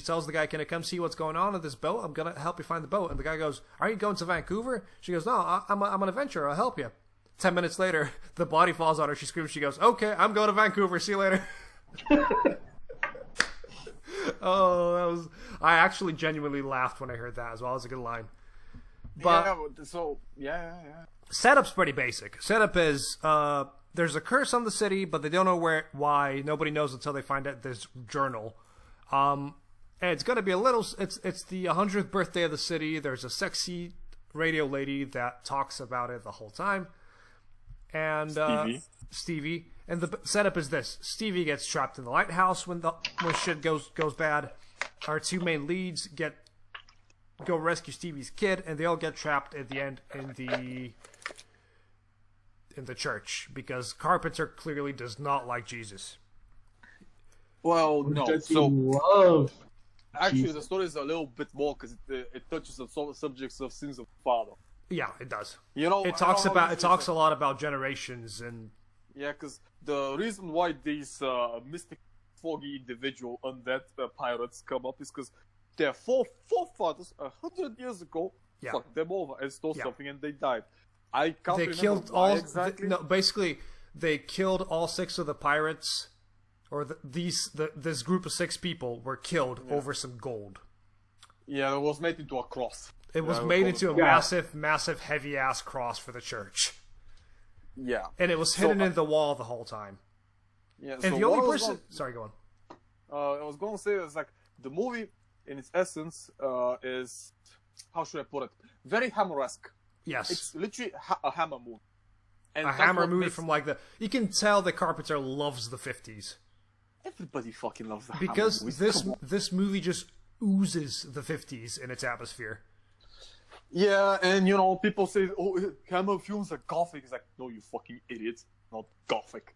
tells the guy, "Can I come see what's going on this boat? I'm gonna help you find the boat." And the guy goes, "Are you going to Vancouver?" She goes, "No, I'm an adventurer. I'll help you." 10 minutes later, the body falls on her. She screams. She goes, "Okay, I'm going to Vancouver. See you later." Oh, I actually genuinely laughed when I heard that as well. It was a good line. But yeah. Setup's pretty basic. Setup is there's a curse on the city, but they don't know why. Nobody knows until they find out this journal. And it's going to be it's the 100th birthday of the city. There's a sexy radio lady that talks about it the whole time. And Stevie. And the setup is this: Stevie gets trapped in the lighthouse when shit goes bad. Our two main leads go rescue Stevie's kid, and they all get trapped at the end in the church because Carpenter clearly does not like Jesus. Well, no. Actually, the story is a little bit more because it touches on subjects of sins of the father. Yeah, it does. It talks a lot about generations and. Yeah, because the reason why these mystic, foggy individual undead pirates come up is because their forefathers 100 years ago fucked them over and stole something, and they died. I can't remember killed why exactly. Basically, they killed all 6 of the pirates, or this group of 6 people were killed over some gold. Yeah, it was made into a cross. It was made into a massive, heavy-ass cross for the church. Yeah. And it was hidden in the wall the whole time. Yeah. And so the what only I was person... Sorry, go on. I was going to say is like the movie, in its essence, is, how should I put it? Very Hammer-esque. Yes. It's literally a Hammer movie. And A that's Hammer what movie makes- from like the... You can tell that Carpenter loves the 50s. Everybody fucking loves the Because Hammer movies. this Come on. this movie just oozes the 50s in its atmosphere. Yeah, and you know, people say, oh, Hammer films are gothic. It's like, no, you fucking idiots. Not gothic.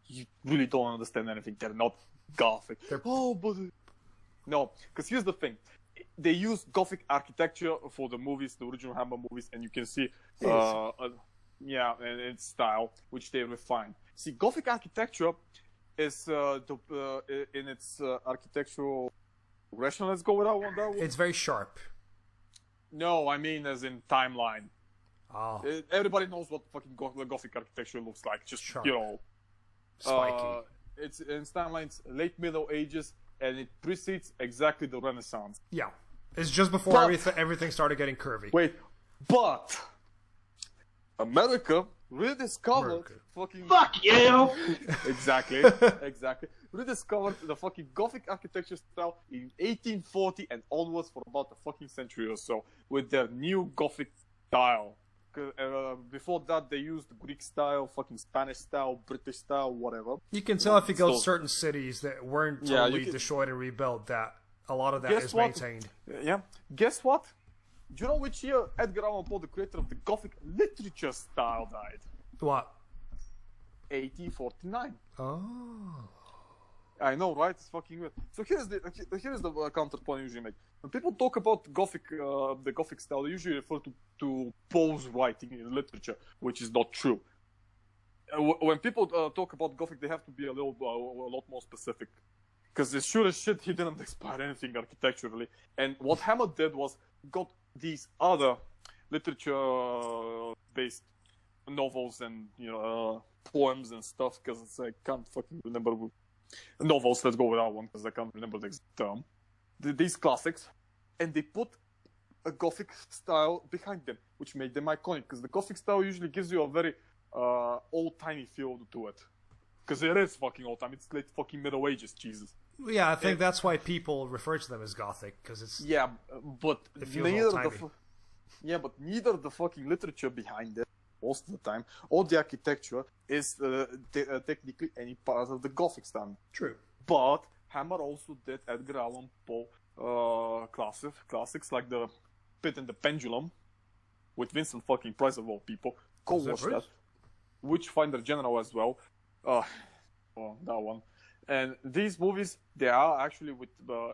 You really don't understand anything. They're not gothic. Oh, but... No, because here's the thing. They use gothic architecture for the movies, the original Hammer movies, and you can see... and its style, which they refine. See, gothic architecture is in its architectural progression. Let's go with that one. It's very sharp. No, I mean as in timeline. Oh, Everybody knows what fucking gothic architecture looks like. Just Sharp. you know, spiky. it's in timelines late Middle Ages, and it precedes exactly the Renaissance. Yeah. It's just before But- everything started getting curvy. Wait, but America rediscovered America. fucking Fuck you! exactly. Rediscovered the fucking Gothic architecture style in 1840 and onwards for about a fucking century or so with their new Gothic style. Before that, they used Greek style, fucking Spanish style, British style, whatever. You can tell if you go to So- certain cities that weren't Yeah, totally you can- destroyed and rebuilt that a lot of that Guess is what? maintained. Yeah. Guess what? Do you know which year Edgar Allan Poe, the creator of the Gothic literature style, died? What? 1849. Oh. I know, right? It's fucking weird. So here's the counterpoint I usually make. When people talk about Gothic, the Gothic style, they usually refer to Poe's writing in literature, which is not true. When people talk about Gothic, they have to be a lot more specific, because as sure as shit, he didn't inspire anything architecturally. And what Hammer did was got these other literature-based novels and poems and stuff, because I can't fucking remember. Novels, let's go with that one, because I can't remember the exact term. These classics, and they put a Gothic style behind them, which made them iconic, because the Gothic style usually gives you a very old-timey feel to it. Because it is fucking old-time, it's late fucking Middle Ages, Jesus. Yeah, I think that's why people refer to them as Gothic, because it's... Yeah, but It feels neither old-timey. neither the fucking literature behind it, most of the time, or the architecture is technically any part of the Gothic style. True. But Hammer also did Edgar Allan Poe classics like The Pit and the Pendulum with Vincent fucking Price of all people. Go Is that watch right? that. Witchfinder General as well. That one. And these movies, they are actually with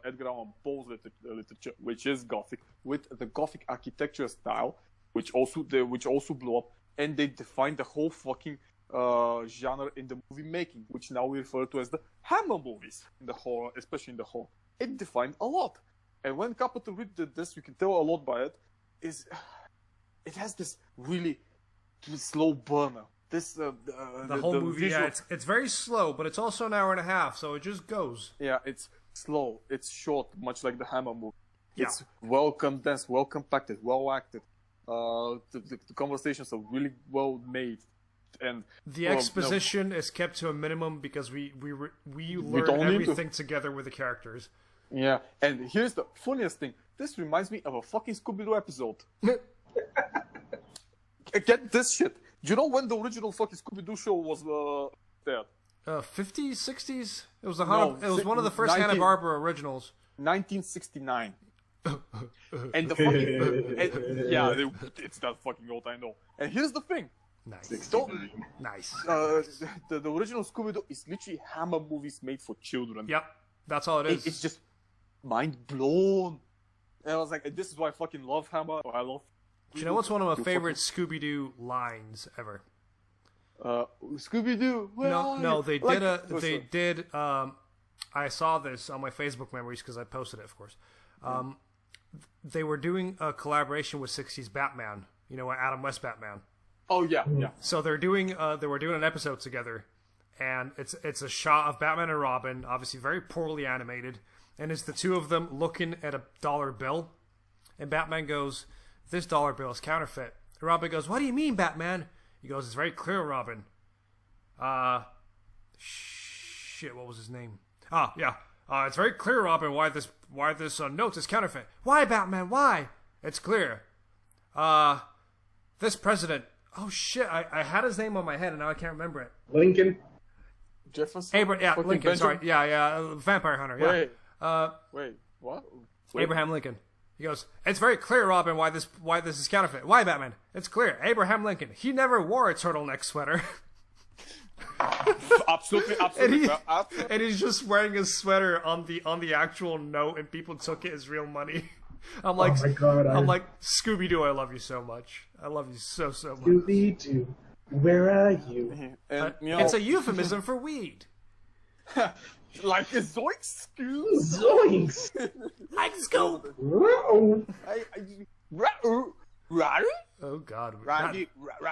Edgar Allan Poe's literature, which is Gothic, with the Gothic architecture style, which also blew up, and they defined the whole fucking genre in the movie making, which now we refer to as the Hammer movies in the horror, especially in the horror. It defined a lot, and when Carpenter did this, you can tell a lot by it. It has this really slow burner. This The whole movie, visual, yeah, it's very slow, but it's also an hour and a half, so it just goes. yeah, it's slow, it's short, much like the Hammer movie. Yeah. It's well condensed, well compacted, well acted. The conversations are really well made, and The well, no, exposition is kept to a minimum because we learn don't need to. everything together with the characters. yeah, and here's the funniest thing. This reminds me of a fucking Scooby-Doo episode. Get this shit. Do you know when the original fucking Scooby-Doo show was there? 50s, 60s? It was No, it was one of the first 19 Hanna-Barbera originals. 1969. And the fucking it's that fucking old, I know. And here's the thing. Nice. Nice. The original Scooby-Doo is literally Hammer movies made for children. Yep, that's all it is. It's just mind blown. And I was like, this is why I fucking love Hammer. I love. Do you know what's one of my You favorite Scooby-Doo lines ever? Scooby-Doo. Where are No, you? they did. I saw this on my Facebook memories because I posted it, of course. They were doing a collaboration with 60s Batman. You know, Adam West Batman. Oh yeah, yeah. So they were doing an episode together, and it's a shot of Batman and Robin, obviously very poorly animated, and it's the two of them looking at a dollar bill, and Batman goes, "This dollar bill is counterfeit." And Robin goes, "What do you mean, Batman?" He goes, "It's very clear, Robin. shit, what was his name? Ah, yeah. It's very clear, Robin, why this note is counterfeit. Why, Batman? Why? It's clear. This president. Oh shit! I had his name on my head and now I can't remember it. Lincoln. Jefferson. Lincoln. Benjamin? Sorry. Yeah. Vampire Hunter. Yeah. Wait. What? Abraham Lincoln. He goes, it's very clear, Robin, why this is counterfeit. Why, Batman? It's clear. Abraham Lincoln. He never wore a turtleneck sweater. Absolutely. And he's just wearing a sweater on the actual note, and people took it as real money. I'm like, oh my God, I'm like, Scooby-Doo, I love you so much. I love you so much. Scooby-Doo, where are you? And, it's a euphemism for weed. Like a zoinks. Zoinks! Let's go. Oh God,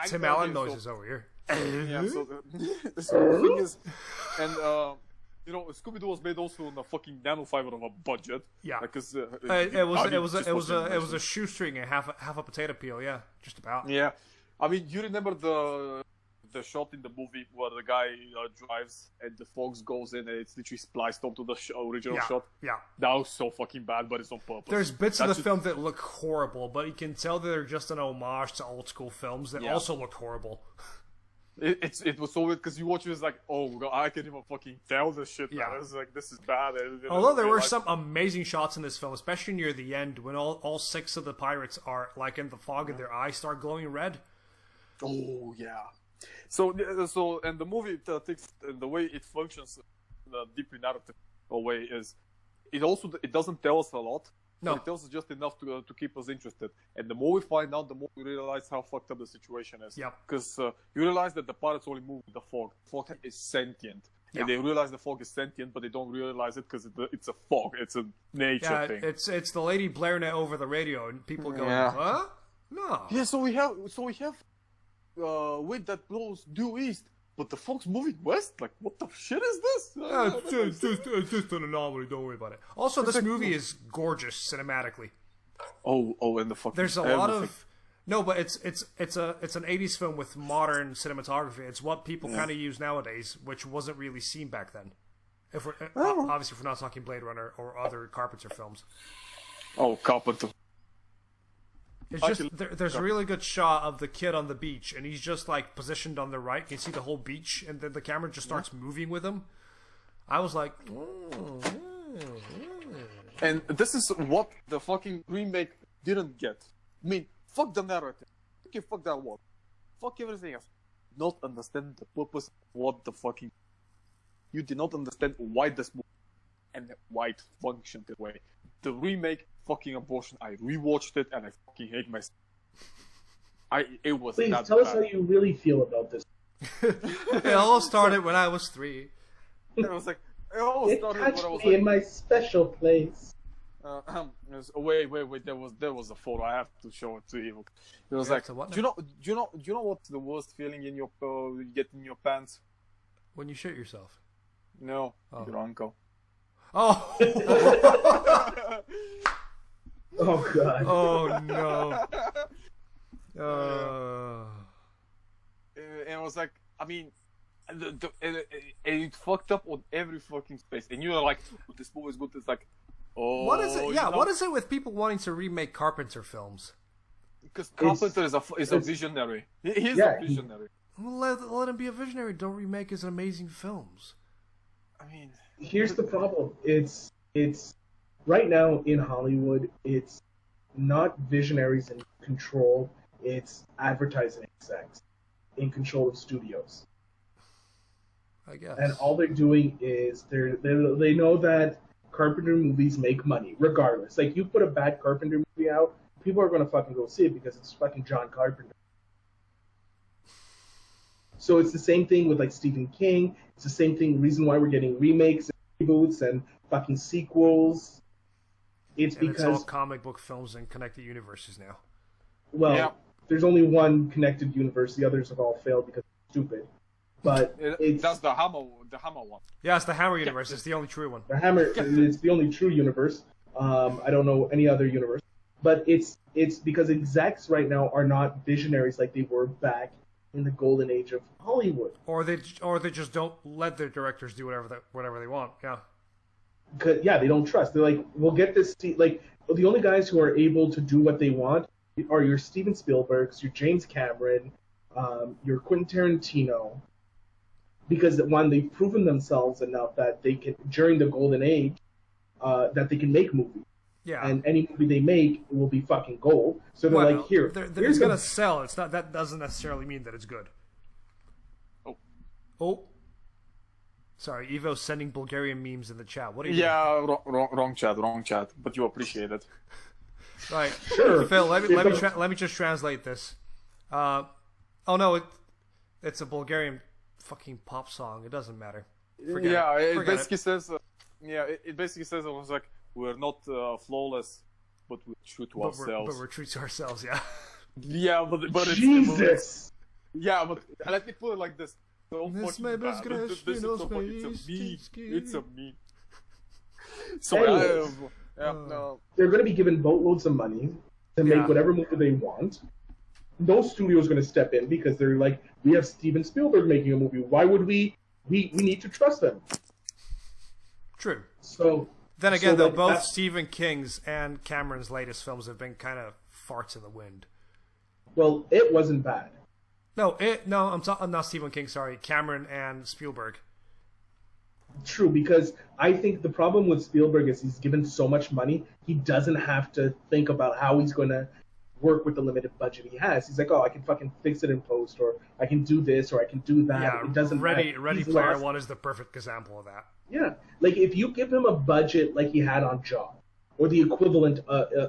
Tim Allen noises over here. Yeah, so the thing is, and Scooby-Doo was made also on a fucking nanofiber of a budget. Yeah, because it was a shoestring and half a potato peel. Yeah, just about. Yeah, I mean, you remember the shot in the movie where the guy drives and the fox goes in and it's literally spliced onto the original shot? Yeah. That was so fucking bad, but it's on purpose. There's bits of the film that look horrible, but you can tell that they're just an homage to old school films that also look horrible. It was so weird because you watch it, it's like, oh God, I can't even fucking tell this shit. Yeah, it's like, this is bad. Although there were some amazing shots in this film, especially near the end when all 6 of the pirates are like in the fog and their eyes start glowing red. Oh yeah. So and the movie takes the way it functions in a deeply narrative way is it doesn't tell us a lot. No, it tells us just enough to keep us interested. And the more we find out, the more we realize how fucked up the situation is. Yeah. Because you realize that the pirates only move with the fog. Fog is sentient. Yeah. And they realize the fog is sentient, but they don't realize it because it's a fog. It's a nature thing. It's the lady blaring it over the radio, and people going, huh? No. Yeah. So we have wind that blows due east, but the fog's moving west. Like, what the shit is this? It's just an anomaly. Don't worry about it. Also, this movie is gorgeous cinematically. Oh, and the fucking there's a lot of but it's an 80s film with modern cinematography. It's what people kind of use nowadays, which wasn't really seen back then. If we're obviously if we're not talking Blade Runner or other Carpenter films. Oh, Carpenter. It's just there's a really good shot of the kid on the beach, and he's just like positioned on the right. You can see the whole beach, and then the camera just starts moving with him. I was like, and this is what the fucking remake didn't get. I mean, fuck the narrative. Okay, fuck that one. Fuck everything else. Not understand the purpose of what the fucking. You did not understand why this movie and why it functioned that way. The remake. Fucking abortion. I rewatched it and I fucking hate myself. It was Please that tell bad. us how you really feel about this. It all started when I was 3. It was like it all started when I was in my special place. Wait. There was a photo. I have to show it to you. It was like, do you know what's the worst feeling in your you get in your pants? When you shit yourself. No, your uncle. Oh. Oh God. Oh no. And it was like, I mean, it fucked up on every fucking space. And you're like, this movie is good. It's like, what is it? Yeah, what is it with people wanting to remake Carpenter films? Because Carpenter is a visionary. He's a visionary. Well, let him be a visionary. Don't remake his amazing films. I mean, here's the problem. It's right now in Hollywood, it's not visionaries in control, it's advertising execs in control of studios. I guess. And all they're doing is they know that Carpenter movies make money, regardless. Like, you put a bad Carpenter movie out, people are going to fucking go see it because it's fucking John Carpenter. So it's the same thing with, like, Stephen King. It's the same thing, reason why we're getting remakes and reboots and fucking sequels. It's because it's all comic book films and connected universes now. Well, there's only one connected universe. The others have all failed because it's stupid. But that's the Hammer one. Yeah, it's the Hammer universe. It's the only true one. The Hammer is the only true universe. I don't know any other universe. But it's because execs right now are not visionaries like they were back in the golden age of Hollywood. Or they just don't let their directors do whatever they want. Yeah. They don't trust. They're like, we'll get this. Like, the only guys who are able to do what they want are your Steven Spielbergs, your James Cameron, your Quentin Tarantino, because one, they've proven themselves enough that they can, during the golden age, that they can make movies. Yeah. And any movie they make will be fucking gold. So they're like, here. It's going to sell. It's not. That doesn't necessarily mean that it's good. Oh. Sorry, Evo's sending Bulgarian memes in the chat. What are you doing? Yeah, wrong chat. But you appreciate it. Right. Sure. Phil, let me just translate this. Oh no, it's a Bulgarian fucking pop song. It doesn't matter. It basically says. It basically says it was like, we're not flawless, but we're true to ourselves. But we're true to ourselves. Yeah. Yeah, but Jesus. But let me put it like this. Don't fucking it's a meme. So they're going to be given boatloads of money to make whatever movie they want. No studio's going to step in because they're like, we have Steven Spielberg making a movie. Why would we need to trust them? True. So then again, though, both Stephen King's and Cameron's latest films have been kind of farts in the wind. Well, it wasn't bad. I'm not Stephen King. Sorry, Cameron and Spielberg. True, because I think the problem with Spielberg is he's given so much money, he doesn't have to think about how he's going to work with the limited budget he has. He's like, oh, I can fucking fix it in post, or I can do this, or I can do that. Yeah, it doesn't Ready Player One is the perfect example of that. Yeah, like if you give him a budget like he had on Jaws, or the equivalent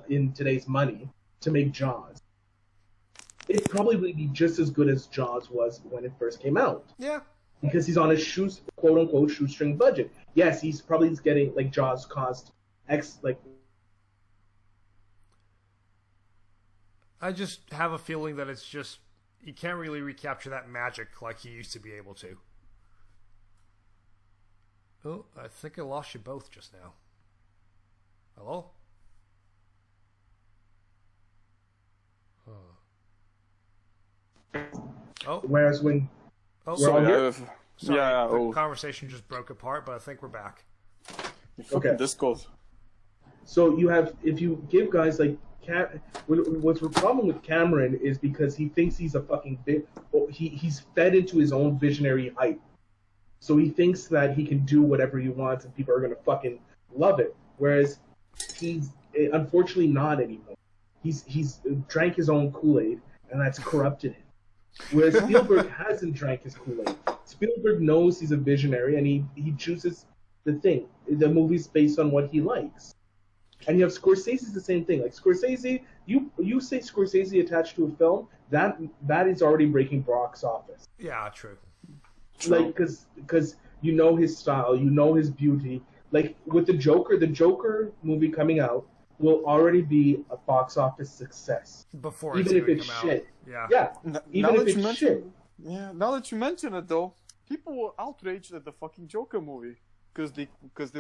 in today's money to make Jaws, it probably would be just as good as Jaws was when it first came out. Yeah. Because he's on a quote-unquote shoestring budget. Yes, he's probably getting, like, Jaws cost X, like... I just have a feeling that it's just... You can't really recapture that magic like you used to be able to. Oh, I think I lost you both just now. Hello? Oh. Whereas when... The conversation just broke apart, but I think we're back. Okay. Discord. So you have, if you give guys like what's the problem with Cameron is because he thinks he's a fucking he's fed into his own visionary hype. So he thinks that he can do whatever he wants and people are gonna fucking love it. Whereas he's unfortunately not anymore. He's drank his own Kool-Aid and that's corrupted him. Whereas Spielberg hasn't drank his Kool-Aid. Spielberg knows he's a visionary, and he chooses the movies based on what he likes. And you have Scorsese's the same thing. Like Scorsese, you say Scorsese attached to a film, that is already breaking box office. Yeah, true. Like because you know his style, you know his beauty. Like with the Joker movie coming out will already be a box office success. Before even if it's shit. Yeah. Even if it's shit. Yeah. Now that you mention it, though, people were outraged at the fucking Joker movie because they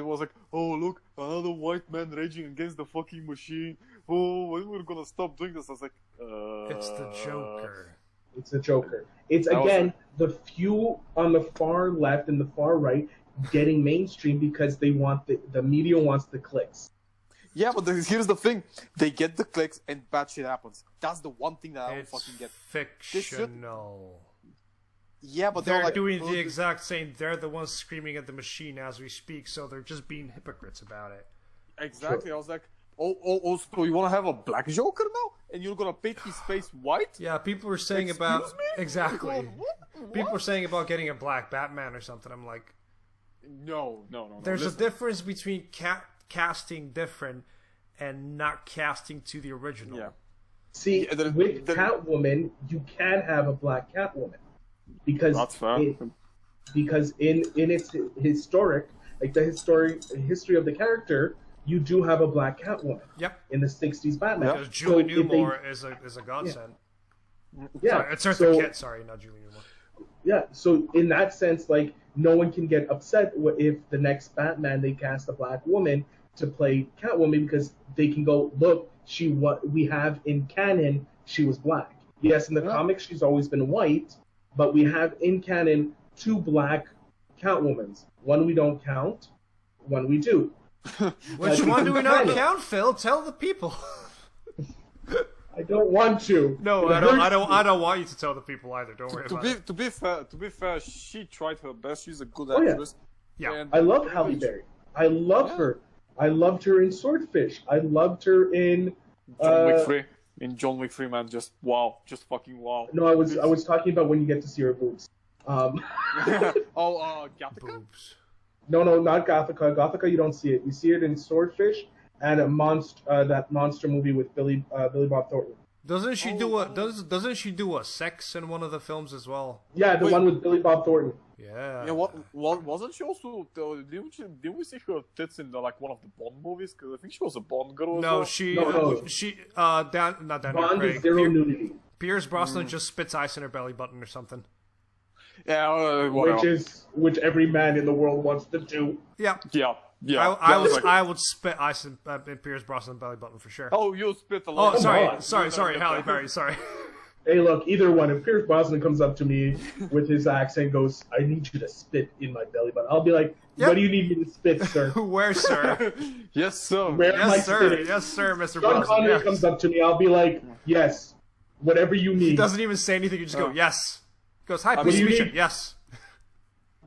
was like, oh look, another white man raging against the fucking machine. Oh, when we're gonna stop doing this? I was like, it's the Joker. It's the Joker. It's again the few on the far left and the far right getting mainstream because they want the media wants the clicks. Yeah, but here's the thing. They get the clicks and bad shit happens. That's the one thing that I don't fucking get. Fictional. Yeah, but they're doing the exact same. They're the ones screaming at the machine as we speak, so they're just being hypocrites about it. Exactly. Sure. I was like, oh, so you want to have a black Joker now? And you're going to paint his face white? Yeah, people were saying about... Exactly. What? People were saying about getting a black Batman or something. I'm like... No. There's a difference between casting different and not casting to the original. Yeah. See, with Catwoman, you can have a black Catwoman because because in its historic, like the history of the character, you do have a black Catwoman. Yep. In the '60s Batman. Because Julie Newmar is a godsend. Yeah. It's Eartha Kitt. Sorry, not Julie Newmar. Yeah. So in that sense, like no one can get upset if the next Batman they cast a black woman to play Catwoman because they can go, look, we have in canon she was black. Yes, in the comics she's always been white, but we have in canon 2 black Catwomans. One we don't count, one we do. Which one do we not count, Phil? Tell the people. I don't want to. No, I don't want you to tell the people either. Don't worry about it. To be fair, she tried her best. She's a good Oh, yeah. actress. Yeah. And I love Halle Berry. I love her. I loved her in Swordfish. I loved her in John Wick 3. In John Wick 3, man, just wow, just fucking wow. No, I was talking about when you get to see her boobs. Gattaca? Boobs. No, not Gothica. Gothica, you don't see it. You see it in Swordfish and that monster movie with Billy Bob Thornton. Doesn't she do a sex in one of the films as well? Yeah, the one with Billy Bob Thornton. Yeah. Yeah, what wasn't she also? Did we see her tits in like one of the Bond movies? Because I think she was a Bond girl. As No, well. she not Daniel Bond Craig. is zero nudity, Pierce Brosnan just spits ice in her belly button or something. Yeah, what which every man in the world wants to do. Yeah. Yeah. I would spit ice in Pierce Brosnan belly button for sure. Oh, you spit a lot. Oh, sorry, Halle Berry, sorry. Hey, look, either one. If Pierce Brosnan comes up to me with his accent and goes, "I need you to spit in my belly button," I'll be like, "What do you need me to spit, sir?" Where, sir? Yes, sir. Where am I Yes, sir. spitting? Yes, sir, Mr. Sean Brosnan. Connery Yes. comes up to me, I'll be like, "Yes, whatever you need." He doesn't even say anything. You just go, yes. He goes, hi, mean, please you meet you. need- Yes.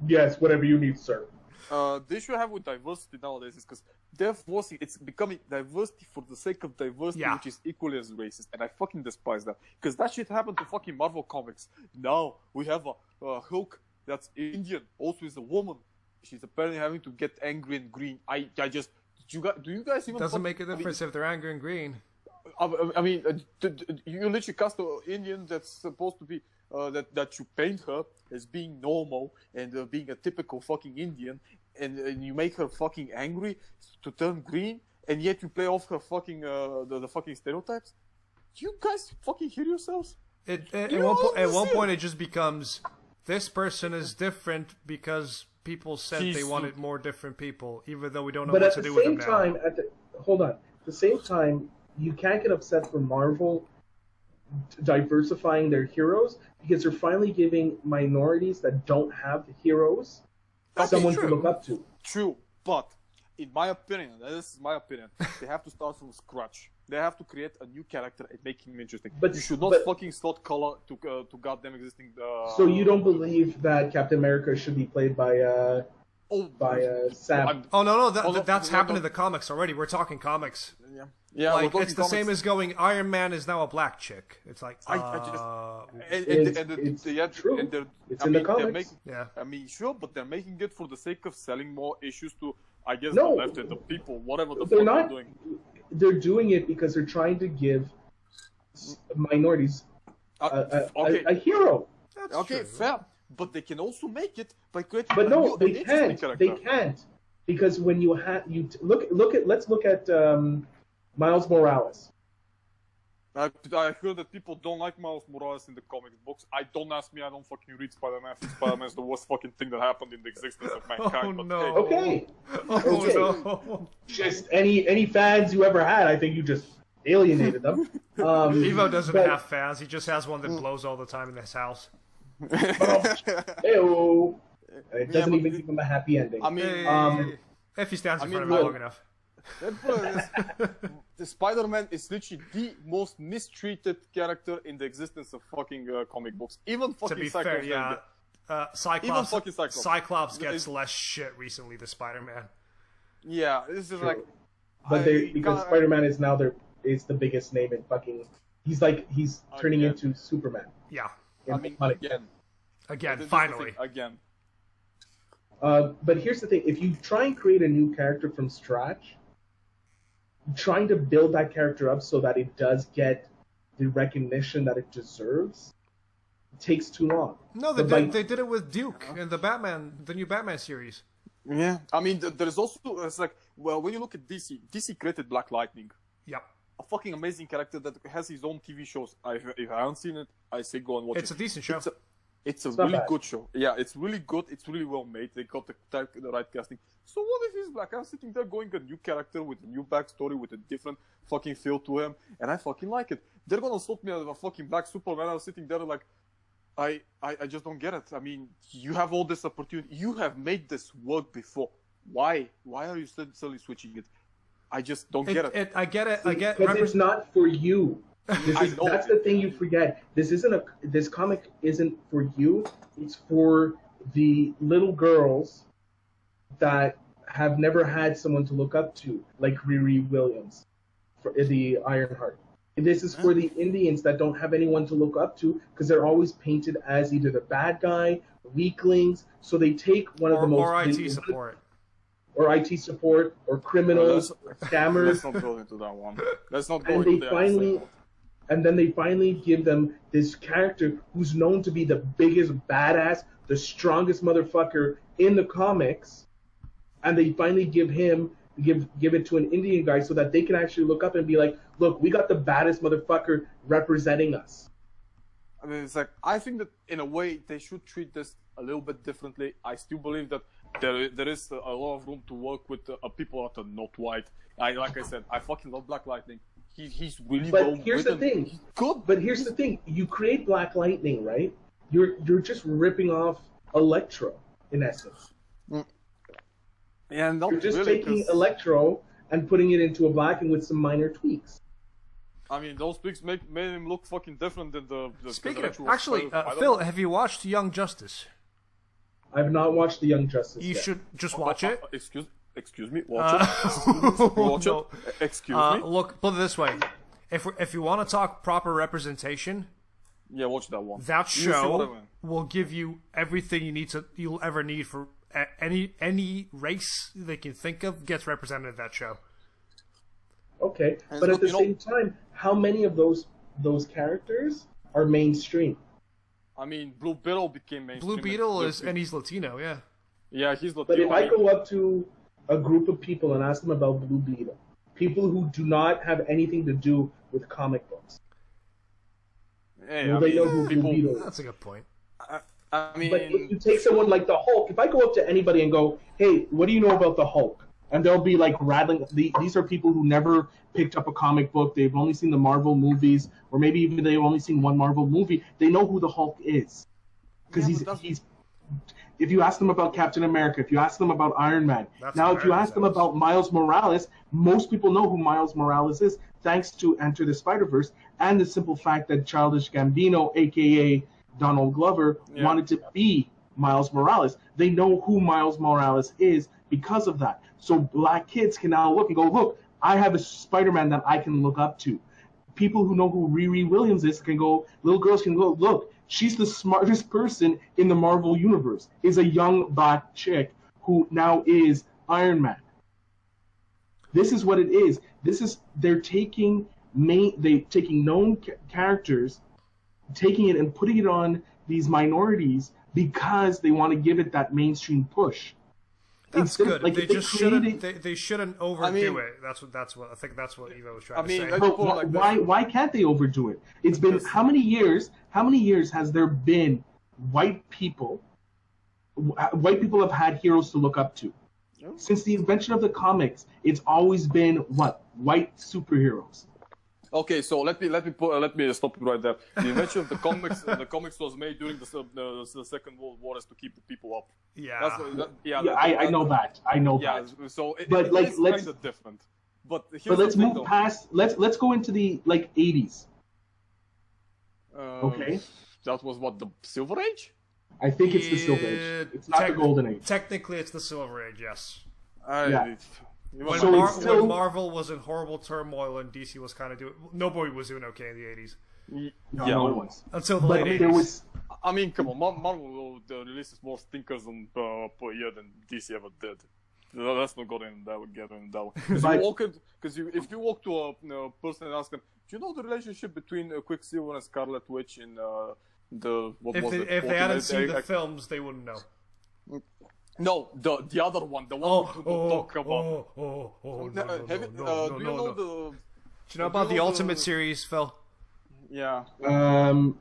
Yes, whatever you need, sir. The issue I have with diversity nowadays is because they're forcing it's becoming diversity for the sake of diversity, Yeah. which is equally as racist, and I fucking despise that because that shit happened to fucking Marvel comics. Now we have a Hulk that's Indian, also is a woman. She's apparently having to get angry and green. I just do you guys even Doesn't make a difference if they're angry and green. I mean, you literally cast an Indian that's supposed to be that you paint her as being normal and being a typical fucking Indian, and you make her fucking angry to turn green, and yet you play off her fucking the fucking stereotypes. Do you guys fucking hear yourselves? At one point, it just becomes this person is different because people said they wanted more different people, even though we don't know But what at to the do with them same now. time, hold on. At the same time, you can't get upset for Marvel diversifying their heroes because they're finally giving minorities that don't have heroes someone to look up to. True, but in my opinion, this is my opinion, they have to start from scratch. They have to create a new character and make him interesting. But you should not fucking slot color to goddamn existing. So you don't believe that Captain America should be played by Sam? That's happened in the comics already. We're talking comics. Yeah, Like it's the same as going Iron Man is now a black chick. It's like It's true. It's in the comics. I mean, sure, but they're making it for the sake of selling more issues to, I guess, No. the left and the people, whatever the They're fuck not. they're doing. They're doing it because they're trying to give minorities a hero. That's Okay, true. fair, but they can also make it by creating. But a no, new, they an interesting can't. character. They can't because when you have let's look at Miles Morales. I heard that people don't like Miles Morales in the comic books. Don't ask me. I don't fucking read Spider-Man. Spider-Man is the worst fucking thing that happened in the existence of mankind. Oh, but no. hey, Okay, Oh Okay. no. just any fans you ever had, I think you just alienated them. Evo doesn't but- have fans. He just has one that blows all the time in his house. Ew. And it doesn't but even give him a happy ending. I mean, Hey. If he stands in front of it look. long enough. the Spider-Man is literally the most mistreated character in the existence of fucking comic books. Even To fucking be Cyclops. fair, yeah. Even Cyclops, fucking Cyclops. Cyclops gets It's- less shit recently than Spider-Man. Yeah, this is like. But because Spider-Man is now is the biggest name in fucking. He's turning Again. into Superman. Yeah. I mean, Funny. Again, this is the finally. thing, again. But here's the thing: if you try and create a new character from scratch, trying to build that character up so that it does get the recognition that it deserves, takes too long. No, they did it with Duke in the new Batman series. Yeah, I mean, there's also it's like, well, when you look at DC created Black Lightning, Yep. a fucking amazing character that has his own TV shows. If I haven't seen it, I say go and watch It's it. a decent show. It's a not really bad. good show. Yeah, it's really good. It's really well made. They got the right casting. So what if he's black? I'm sitting there going a new character with a new backstory with a different fucking feel to him, and I fucking like it. They're gonna slot me as a fucking black Superman. I was sitting there like, I just don't get it. I mean, you have all this opportunity. You have made this work before. Why are you still switching it? I just don't get it. I get it. I get because it's not for you. That's the thing you forget. This comic isn't for you. It's for the little girls that have never had someone to look up to, like Riri Williams, for the Ironheart. This is for the Indians that don't have anyone to look up to because they're always painted as either the bad guy, weaklings. So they take one of the most or IT support. Or IT support, or criminals, scammers. Let's not go into that one. Let's not go into that. And then they finally give them this character who's known to be the biggest badass, the strongest motherfucker in the comics, and they finally give it to an Indian guy so that they can actually look up and be like, look, we got the baddest motherfucker representing us. I mean, it's like, I think that in a way they should treat this a little bit differently. I still believe that there is a lot of room to work with people that are not white. Like I said, I fucking love Black Lightning. He's really well written. But here's the thing. He's good. But here's the thing. You create Black Lightning, right? You're just ripping off Electro, in essence. Yeah, not You're just really, taking Electro and putting it into a black and with some minor tweaks. I mean, those tweaks made him look fucking different than the Speaking of, actually, Phil, have you watched Young Justice? I've not watched the Young Justice You yet. should just watch it. Excuse me, watch it. Watch it. Excuse me. Look, put it this way: if you want to talk proper representation, yeah, watch that one. That show will give you everything you'll ever need for any race they can think of gets represented in that show. Okay, but at the same time, how many of those characters are mainstream? I mean, Blue Beetle became mainstream. Blue Beetle and he's Latino, yeah. Yeah, he's Latino. But if I go up to a group of people and ask them about Blue Beetle, people who do not have anything to do with comic books, will they know who Blue Beetle is? That's a good point. I mean, but if you take someone like the Hulk, if I go up to anybody and go, "Hey, what do you know about the Hulk?" and they'll be like rattling. These are people who never picked up a comic book. They've only seen the Marvel movies, or maybe even they've only seen one Marvel movie. They know who the Hulk is because he's. If you ask them about Captain America, if you ask them about Iron Man, if you ask them about Miles Morales, most people know who Miles Morales is, thanks to Enter the Spider-Verse and the simple fact that Childish Gambino, aka Donald Glover, wanted to be Miles Morales. They know who Miles Morales is because of that. So black kids can now look and go, look, I have a Spider-Man that I can look up to. People who know who Riri Williams is can go, little girls can go, look, she's the smartest person in the Marvel Universe, is a young black chick who now is Iron Man. This is what it is. They're taking known characters, taking it and putting it on these minorities because they want to give it that mainstream push. That's good. Like, they shouldn't overdo it. That's what I think. That's what Evo was trying to say. But why can't they overdo it? It's been how many years? How many years has there been white people? White people have had heroes to look up to. Since the invention of the comics, it's always been what? White superheroes. Okay, so let me stop you right there. The invention of the comics was made during the Second World War is to keep the people up. I know that. Yeah, so but it's kind of different. But let's move past. Let's go into the 80s. Okay. That was what, the Silver Age? I think it's the Silver Age. It's not the Golden Age. Technically, it's the Silver Age. Yes. When Marvel was in horrible turmoil and DC was kind of nobody was doing okay in the 80s. No one was. Until the late 80s. I mean, come on, Marvel releases more stinkers per year than DC ever did. Let's not get in that one. Because if you walk to a person and ask them, do you know the relationship between Quicksilver and Scarlet Witch in if they hadn't seen the films, they wouldn't know. No, the other one, the one we talk about. Do you know about the Ultimate series, Phil? Yeah.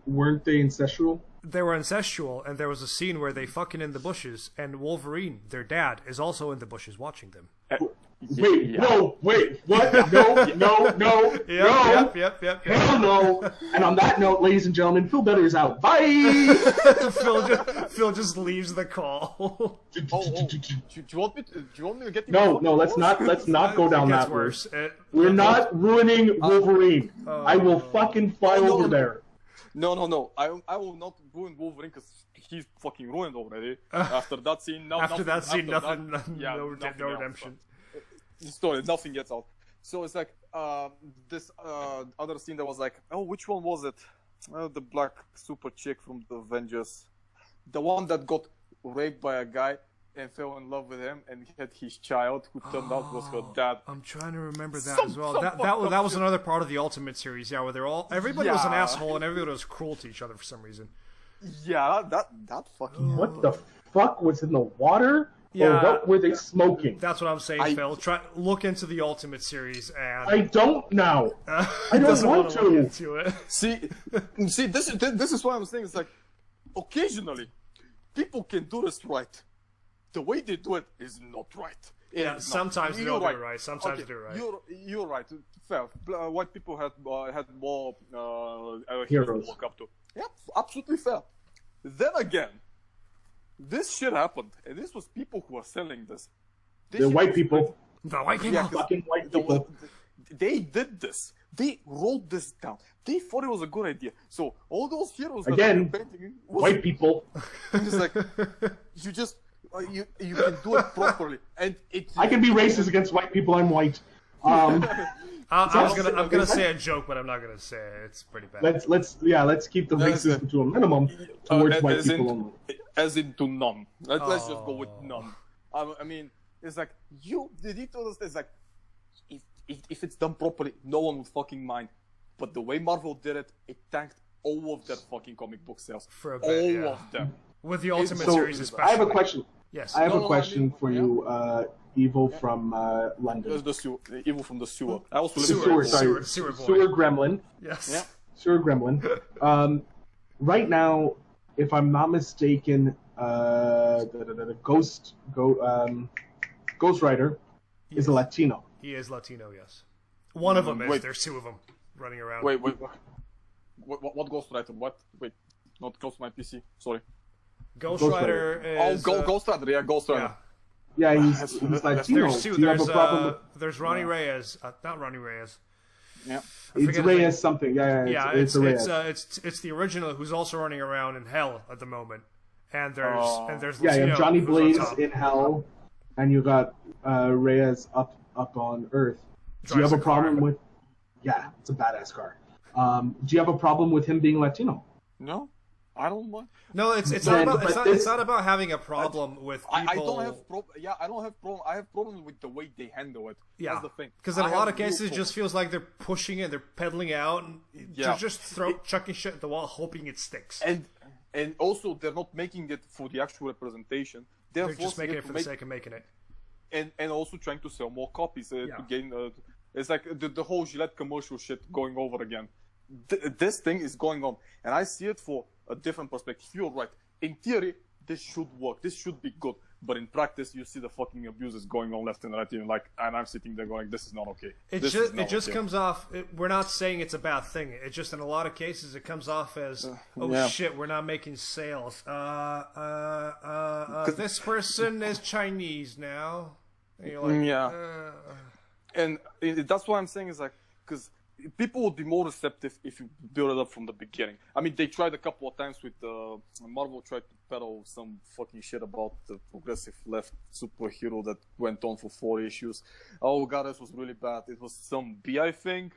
Weren't they incestual? They were incestual, and there was a scene where they fucking in the bushes, and Wolverine, their dad, is also in the bushes watching them. Wait, Yeah. no, wait, what? No, no, no, no. Yep. Hell no. And on that note, ladies and gentlemen, Phil Better is out. Bye! Phil just leaves the call. Do you want me to get you? No, let's not go down It gets that worse. route. We're not ruining Wolverine. I will fucking fly over there. No. I will not ruin Wolverine because he's fucking ruined already. After that scene, no redemption. Story, nothing gets out. So it's like this other scene that was like, oh, which one was it? The black super chick from the Avengers, the one that got raped by a guy and fell in love with him and had his child, who turned out was her dad. I'm trying to remember that as well. That was another part of the Ultimate series, yeah, where everybody was an asshole and everybody was cruel to each other for some reason. Yeah, that fucking. What the fuck was in the water? Yeah. Or what were they smoking? That's what I'm saying, Phil. Look into the Ultimate series, and I don't now. I don't want to. Look into it. See, this is what I'm saying. It's like, occasionally, people can do this right. The way they do it is not right. Yeah, sometimes they don't do it right. Sometimes they do it right. You're right. Fair. White people had more heroes to look up to. Yeah, absolutely fair. Then again, this shit happened, and this was people who were selling this. The white people. The white people. Yeah, fucking white people. They did this. They wrote this down. They thought it was a good idea. So all those heroes again, that painting white people. It's like you just you can do it properly, and I can be racist against white people. I'm white. I'm gonna say a joke, but I'm not gonna say it. It's pretty bad. Let's keep the racism to a minimum towards white people only. As into none. Let's just go with none. I mean, it's like the details. It's like if it's done properly, no one would fucking mind. But the way Marvel did it, it tanked all of their fucking comic book sales. For a bit, all of them. With the Ultimate series, especially. I have a question. Yes. I have a question for you, Evil from London. The Evil from the sewer. I also Sewer Gremlin. Yes. Yeah. Sewer Gremlin. Right now, if I'm not mistaken, Ghost Rider is a Latino. He is Latino, yes. One of them is. There's two of them running around. Wait. What Ghost Rider? What? Wait. Not close to my PC. Sorry. Ghost Rider is... Ghost Rider. Yeah, Ghost Rider. Yeah, he's Latino. There's two. There's Ronnie Reyes. Not Ronnie Reyes. Yeah. It's Reyes something. Yeah, it's Reyes. It's the original who's also running around in hell at the moment. And there's you have Johnny who's Blaze on top. in hell, and you got Reyes up on Earth. Do you have a problem with? Yeah, it's a badass car. Do you have a problem with him being Latino? No, I don't mind. No, it's not about having a problem with people. I don't have problem. I have problems with the way they handle it. Yeah, that's the thing. Because in a lot of cases, it just feels like they're pushing it, they're pedaling out, and they're just chucking shit at the wall, hoping it sticks. And also, they're not making it for the actual representation. They're just making it for the sake of making it. And also trying to sell more copies to gain. It's like the whole Gillette commercial shit going over again. This thing is going on, and I see it for a different perspective. You're right. In theory, this should work. This should be good. But in practice, you see the fucking abuses going on left and right. And I'm sitting there going, "This is not okay." It just comes off. We're not saying it's a bad thing. It just in a lot of cases, it comes off as, shit, we're not making sales. This person is Chinese now. And you're like, And that's why I'm saying is like, because people would be more receptive if you build it up from the beginning. I mean, they tried a couple of times with Marvel tried to peddle some fucking shit about the progressive left superhero that went on for 4 issues. Oh god, this was really bad. It was some BI thing.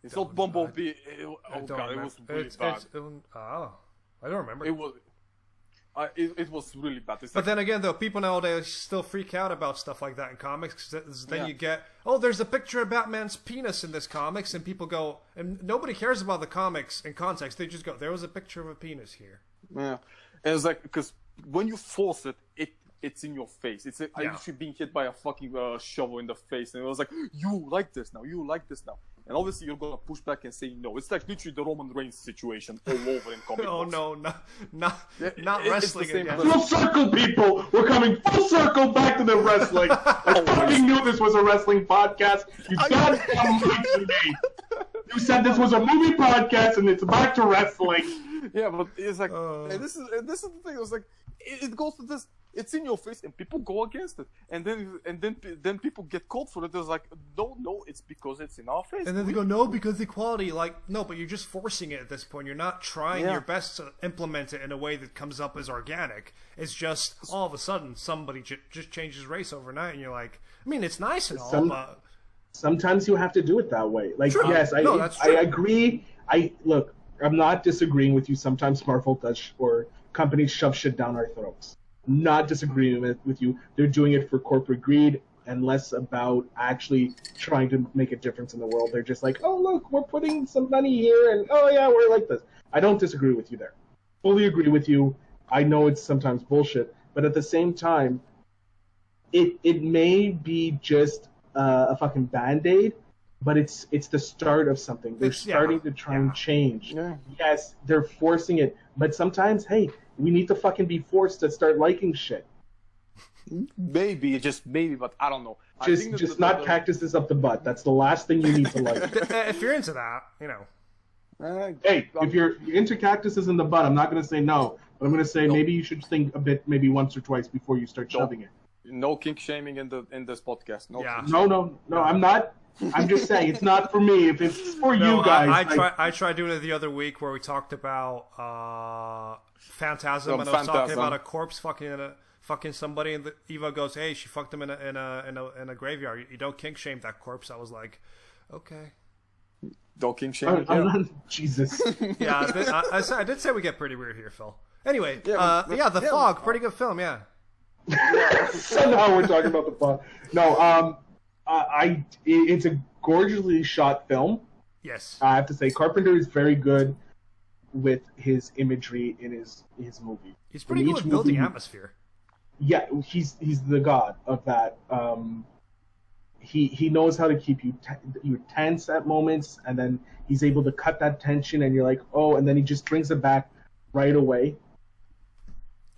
It's not Bumblebee. It was really bad. I don't remember. It was really bad. But then again, though, people nowadays still freak out about stuff like that in comics. Cause then you get, there's a picture of Batman's penis in this comics, and people go, and nobody cares about the comics in context. They just go, there was a picture of a penis here. Yeah, and it's like, because when you force it's in your face. It's like I'm actually being hit by a fucking shovel in the face, and it was like, you like this now, And obviously you're gonna push back and say no. It's like literally the Roman Reigns situation all over in comic Oh books. no, not It's wrestling the same again. Full circle, people. We're coming full circle back to the wrestling. I fucking knew this was a wrestling podcast. You goddamn lied to me. You said this was a movie podcast and it's back to wrestling. Yeah, but it's like, and this is the thing. It's like it goes to this. It's in your face, and people go against it, and then people get called for it. There's like, no, it's because it's in our face. And then they go, no, because equality. Like, no, but you're just forcing it at this point. You're not trying your best to implement it in a way that comes up as organic. It's just all of a sudden somebody just changes race overnight, and you're like, I mean, it's nice and all, but sometimes you have to do it that way. Like, True. yes, No, that's true. I agree. Look, I'm not disagreeing with you. Sometimes Marvel does, or companies shove shit down our throats. Not disagreeing with you. They're doing it for corporate greed and less about actually trying to make a difference in the world. They're just like, oh, look, we're putting some money here, and oh, yeah, we're like this. I don't disagree with you there. Fully agree with you. I know it's sometimes bullshit, but at the same time, it may be just a fucking Band-Aid, but it's the start of something. They're starting to try and change. Yeah. Yes, they're forcing it, but sometimes, hey, we need to fucking be forced to start liking shit. Maybe, just maybe, but I don't know. Just not cactuses up the butt. That's the last thing you need to like. if you're into that, you know. Hey, if you're into cactuses in the butt, I'm not going to say no, but I'm going to say maybe you should think a bit, maybe once or twice before you start shoving it. No kink shaming in this podcast. No, I'm not. I'm just saying it's not for me. If it's for you guys, I tried doing it the other week where we talked about Phantasm, and I was talking about a corpse fucking somebody, and Eva goes, "Hey, she fucked him in a graveyard. You don't kink shame that corpse." I was like, "Okay." Don't kink shame. Jesus. Yeah, I did say we get pretty weird here, Phil. Anyway, The Fog, pretty good film, yeah. So now we're talking about The Fog. No, it's a gorgeously shot film. Yes. I have to say, Carpenter is very good with his imagery in his movie. He's pretty good at building atmosphere. Yeah, he's the god of that. He knows how to keep you tense at moments, and then he's able to cut that tension, and you're like, oh, and then he just brings it back right away.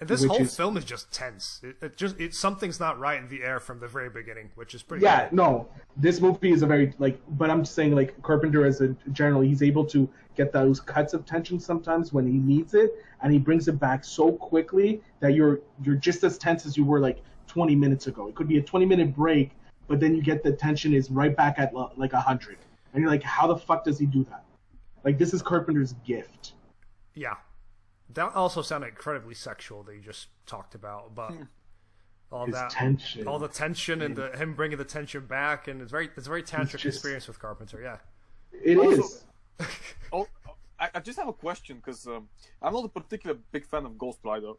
And this whole film is just tense. Something's not right in the air from the very beginning, which is pretty. Yeah, cool. No, this movie is a very but I'm just saying Carpenter as a general, he's able to get those cuts of tension sometimes when he needs it, and he brings it back so quickly that you're just as tense as you were 20 minutes ago. It could be a 20-minute break, but then you get the tension is right back at 100, and you're like, how the fuck does he do that? This is Carpenter's gift. Yeah. That also sounded incredibly sexual that you just talked about, but all the tension and him bringing the tension back, and it's a very tantric experience with Carpenter. Yeah, it is. I just have a question because I'm not a particular big fan of Ghost Rider.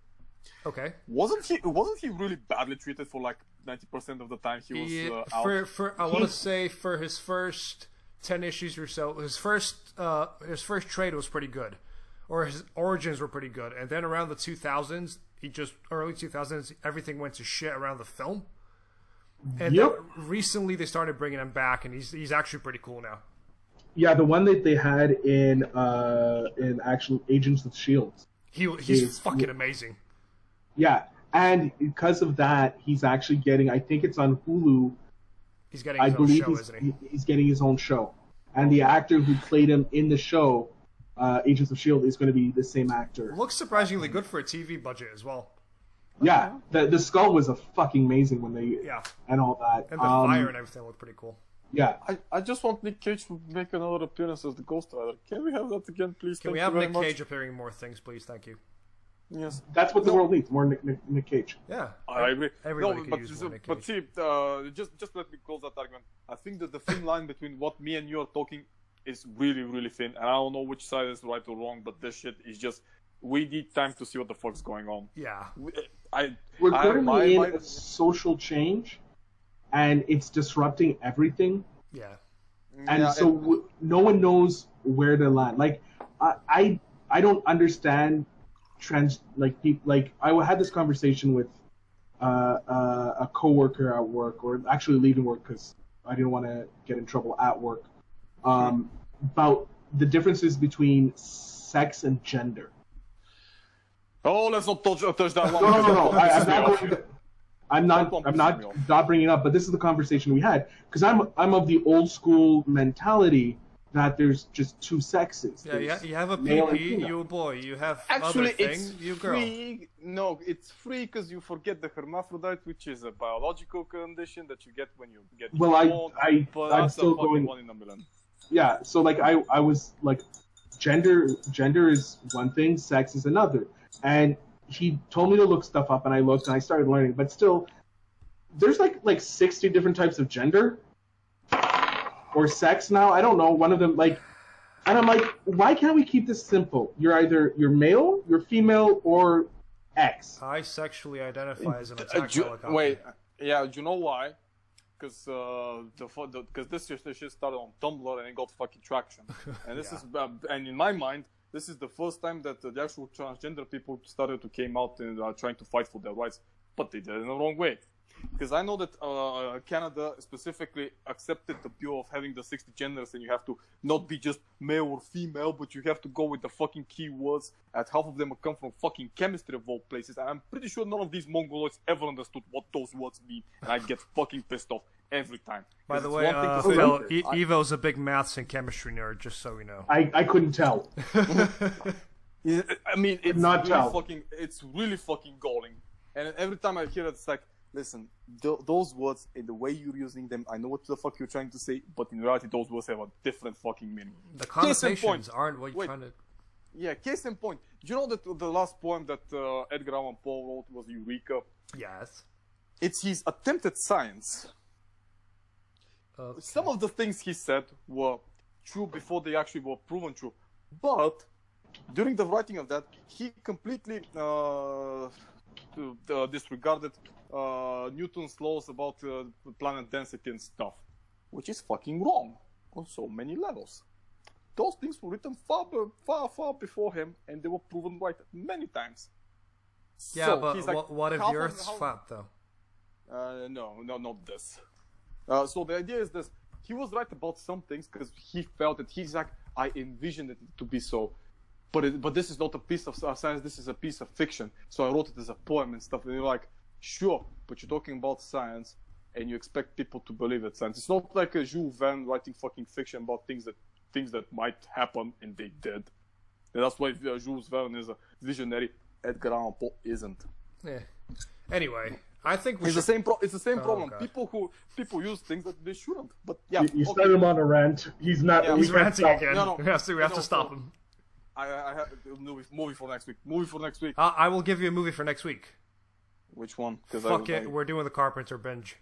Okay. Wasn't he really badly treated for 90% of the time he was out? I want to say for his first 10 issues or so, his first trade was pretty good. Or his origins were pretty good, and then around the 2000s, early 2000s, everything went to shit around the film. And then recently they started bringing him back, and he's actually pretty cool now. Yeah, the one that they had in actual Agents of S.H.I.E.L.D. He's fucking amazing. Yeah, and because of that, he's actually getting. I think it's on Hulu. He's getting his own show, isn't he? He's getting his own show, and the actor who played him in the show. Agents of S.H.I.E.L.D. is going to be the same actor. Looks surprisingly good for a TV budget as well. Yeah, the skull was a fucking amazing when they and all that. And the fire and everything looked pretty cool. Yeah. I just want Nick Cage to make another appearance as the Ghost Rider. Can we have that again, please? Can we have Nick Cage appearing in more things, please? Thank you. Yes. That's what the world needs, more Nick Cage. Yeah. I agree. Everybody could use more Nick Cage. But see, just let me close that argument. I think that the thin line between what me and you are talking is really, really thin, and I don't know which side is right or wrong, but this shit is just, we need time to see what the fuck's going on. Yeah. We're currently in a social change, and it's disrupting everything. Yeah. And no one knows where to land. I don't understand people, I had this conversation with a coworker at work, or actually leaving work because I didn't want to get in trouble at work. about the differences between sex and gender. Oh, let's not touch that one. No. I'm not bringing it up, but this is the conversation we had because I'm of the old school mentality that there's just two sexes. Yeah, you have a male and PP, female. you a boy. You have Actually, other thing, it's you girl. free. No, it's free because you forget the hermaphrodite, which is a biological condition that you get when you get born. But I'm that's still a fucking going. 1 in a million. Yeah, so like I was like, gender is one thing, sex is another, and he told me to look stuff up, and I looked and I started learning, but still, there's like 60 different types of gender or sex now. I don't know. One of them like, and I'm like, why can't we keep this simple? You're male, you're female, or X. I sexually identify as an attack helicopter. Wait, yeah, do you know why? Because this shit started on Tumblr and it got fucking traction. And this is and in my mind, this is the first time that the actual transgender people started to came out and are trying to fight for their rights, but they did it in the wrong way. Because I know that Canada specifically accepted the bill of having the 60 genders, and you have to not be just male or female, but you have to go with the fucking keywords, and half of them come from fucking chemistry of all places, and I'm pretty sure none of these Mongoloids ever understood what those words mean, and I get fucking pissed off every time. By the way, Phil, Evo's a big maths and chemistry nerd, just so you know. I couldn't tell. I mean, it's really fucking galling. And every time I hear it, it's like, listen, those words and the way you're using them, I know what the fuck you're trying to say, but in reality, those words have a different fucking meaning. The connotations aren't what you're trying to... Yeah, case in point. Do you know that the last poem that Edgar Allan Poe wrote was Eureka? Yes. It's his attempt at science. Okay. Some of the things he said were true before they actually were proven true. But during the writing of that, he completely disregarded Newton's laws about planet density and stuff, which is fucking wrong on so many levels. Those things were written far before him, and they were proven right many times. Yeah, so but he's like, what if the Earth's flat, though? No, not this. So the idea is this: he was right about some things because he felt that he's like, I envisioned it to be so. But this is not a piece of science, this is a piece of fiction. So I wrote it as a poem and stuff. And you're like, sure, but you're talking about science and you expect people to believe it's science. It's not like a Jules Verne writing fucking fiction about things that might happen, and they did. And that's why Jules Verne is a visionary. Edgar Allan Poe isn't. Yeah. Anyway, I think it's the same problem. God. People use things that they shouldn't. But yeah, you started him on a rant. He's not. He's ranting again. No. We have to stop him. I have a movie for next week. I will give you a movie for next week. Which one? Fuck it, we're doing the Carpenter binge.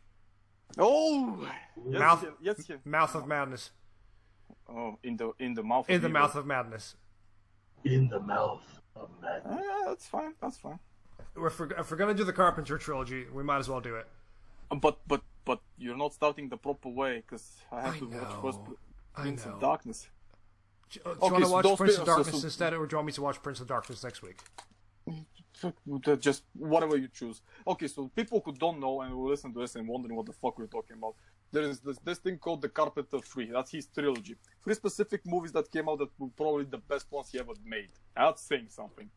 Oh, yes. Mouth of Madness. Oh, in the mouth. In the Mouth of Madness. In the Mouth of Madness. That's fine. If we're gonna do the Carpenter trilogy, we might as well do it. But you're not starting the proper way because I have to watch first Prince of Darkness. Do you want to watch Prince of Darkness instead, or do you want me to watch Prince of Darkness next week? Just whatever you choose. Okay, so people who don't know and will listen to this and wondering what the fuck we're talking about, there is this thing called the Carpenter 3. That's his trilogy. 3 specific movies that came out that were probably the best ones he ever made. That's saying something,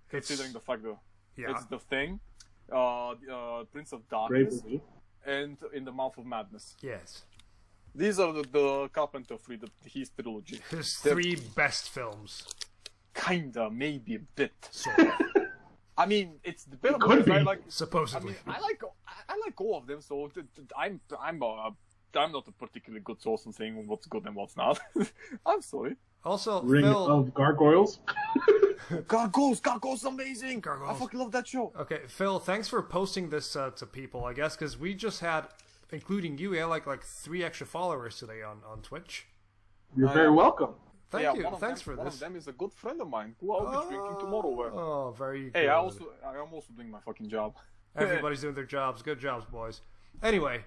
considering the fact that it's The Thing, Prince of Darkness, and In the Mouth of Madness. Yes. These are the Carpenter 3, his trilogy. His 3 best films. Kinda, maybe a bit. So. I mean, it's debatable. I like, supposedly. I like all of them. So I'm not a particularly good source on saying what's good and what's not. I'm sorry. Also, Ring of Gargoyles. Gargoyles, amazing. Gargoyles. I fucking love that show. Okay, Phil, thanks for posting this to people. I guess because we just had, including you, we had like 3 extra followers today on Twitch. You're very welcome. Thank you. Thanks for this. One of them is a good friend of mine who I'll be drinking tomorrow with. Oh, very good. Hey, I am also doing my fucking job. Everybody's doing their jobs. Good jobs, boys. Anyway,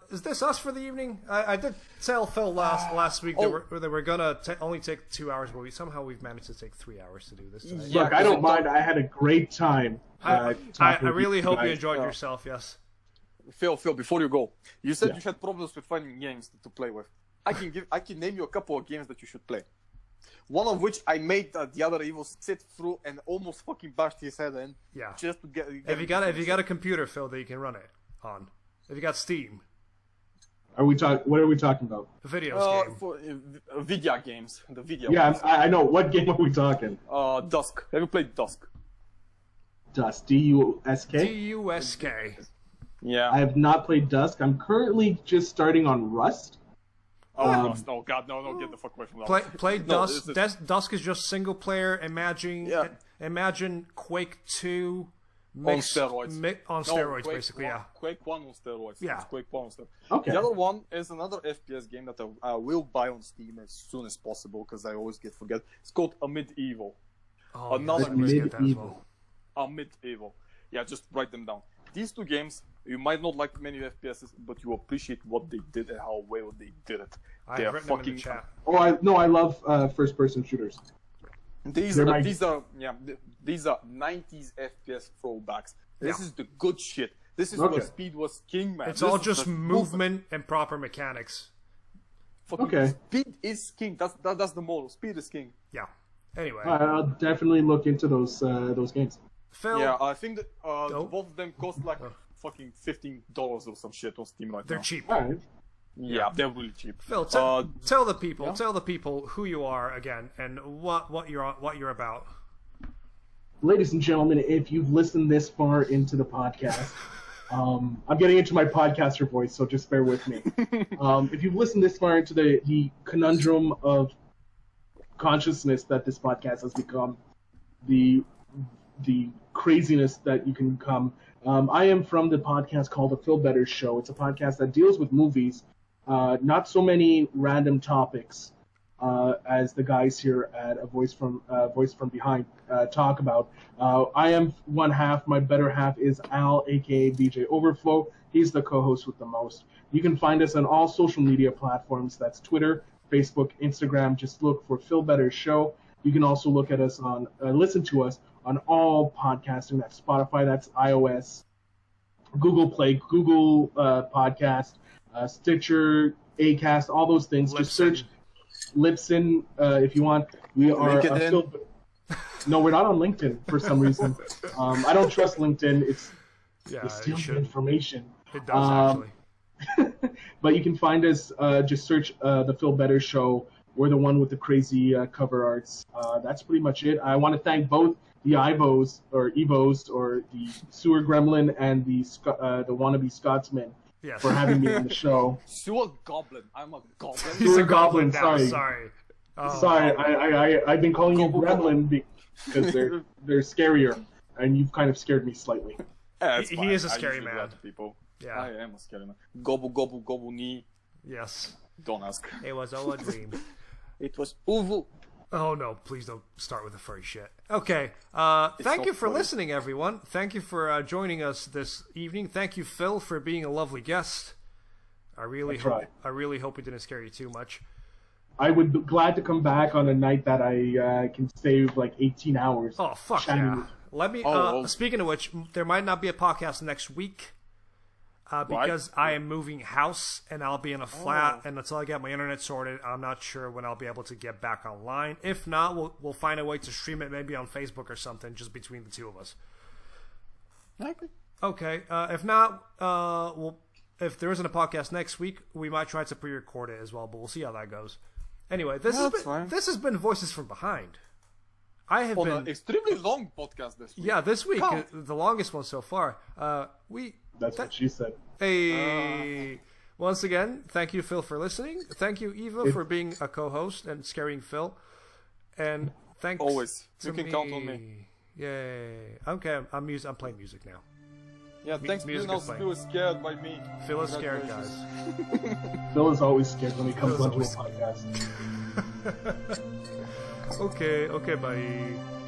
is this us for the evening? I did tell Phil last week that we're gonna only take 2 hours, but we've managed to take 3 hours to do this today. Yeah, look, I don't mind. I had a great time. I really hope you enjoyed yourself. Yes. Phil, before you go, you said you had problems with finding games to play with. I can name you a couple of games that you should play. One of which I made the other evil sit through and almost fucking bashed his head in. Yeah. Just to get If you got a computer, Phil, that you can run it on. If you got Steam. What are we talking about? The video game. For video games. The video Yeah, games. I know. What game are we talking? Dusk. Have you played Dusk? Dusk. Dusk? Dusk. Yeah. I have not played Dusk. I'm currently just starting on Rust. Rust. Oh god, no, get the fuck away from that. Play No, Dusk. Dusk is just single player. Imagine Quake 2 mixed on steroids. On steroids, basically. Yeah. Quake 1 on steroids. Yeah. It's Quake 1 on steroids. Okay. The other one is another FPS game that I will buy on Steam as soon as possible because I always forget. It's called Amid Evil. Oh, Another Medieval. Amid Evil. Yeah, just write them down. These two games, you might not like many FPSs, but you appreciate what they did and how well they did it. I have written them in the chat. Oh, I love first-person shooters. These are 90s FPS throwbacks. This is the good shit. This is where speed was king, man. It's all just movement and proper mechanics. Fucking speed is king. That's the motto. Speed is king. Yeah. Anyway. I'll definitely look into those games. Phil. Yeah, I think that both of them cost like fucking $15 or some shit on Steam right now. They're cheap. All right. Yeah, they're really cheap. Phil, tell the people who you are again and what you're about. Ladies and gentlemen, if you've listened this far into the podcast, I'm getting into my podcaster voice, so just bear with me. If you've listened this far into the conundrum of consciousness that this podcast has become, the craziness that you can become, I am from the podcast called The Phil Better Show. It's a podcast that deals with movies, not so many random topics as the guys here at A Voice From Behind talk about. I am one half. My better half is Al, aka BJ Overflow. He's the co-host with the most. You can find us on all social media platforms. That's Twitter, Facebook, Instagram. Just look for Phil Better Show. You can also look at us on, listen to us on all podcasting. That's Spotify, that's iOS, Google Play, Google Podcast, Stitcher, Acast, all those things. Just search Libsyn if you want. We are No, we're not on LinkedIn for some reason. I don't trust LinkedIn. It steals your information. It does actually. But you can find us. Just search The Phil Better Show. We're the one with the crazy cover arts. That's pretty much it. I want to thank both the Evos, or the Sewer Gremlin and the wannabe Scotsman for having me on the show. Sewer Goblin. I'm a goblin. Sewer Goblin. Sorry. Sorry. I've been calling you Gremlin because they're scarier, and you've kind of scared me slightly. Yeah, he is a scary man. People. Yeah. I am a scary man. Gobble, gobble, gobble, knee. Yes. Don't ask. It was all a dream. It was uvu. Oh no, please don't start with the furry shit. Okay, thank you for listening, everyone. Thank you for joining us this evening. Thank you, Phil, for being a lovely guest. I really hope we didn't scare you too much. I would be glad to come back on a night that I can save like 18 hours. Oh, fuck yeah. Let me, speaking of which, there might not be a podcast next week. Because I am moving house and I'll be in a flat, and until I get my internet sorted, I'm not sure when I'll be able to get back online. If not, we'll find a way to stream it maybe on Facebook or something, just between the two of us. Okay. If not, if there isn't a podcast next week, we might try to pre-record it as well, but we'll see how that goes. Anyway, this has been Voices From Behind. I have been an extremely long podcast this week. Yeah, this week, the longest one so far. That's what she said. Hey, once again, thank you, Phil, for listening. Thank you, Eva, for being a co-host and scaring Phil. And thanks. Always, you can count on me. Yay! Okay, I'm playing music now. Yeah, thanks. Phil is scared by me. Phil is scared, guys. Phil is always scared when he comes onto a podcast. Okay, bye.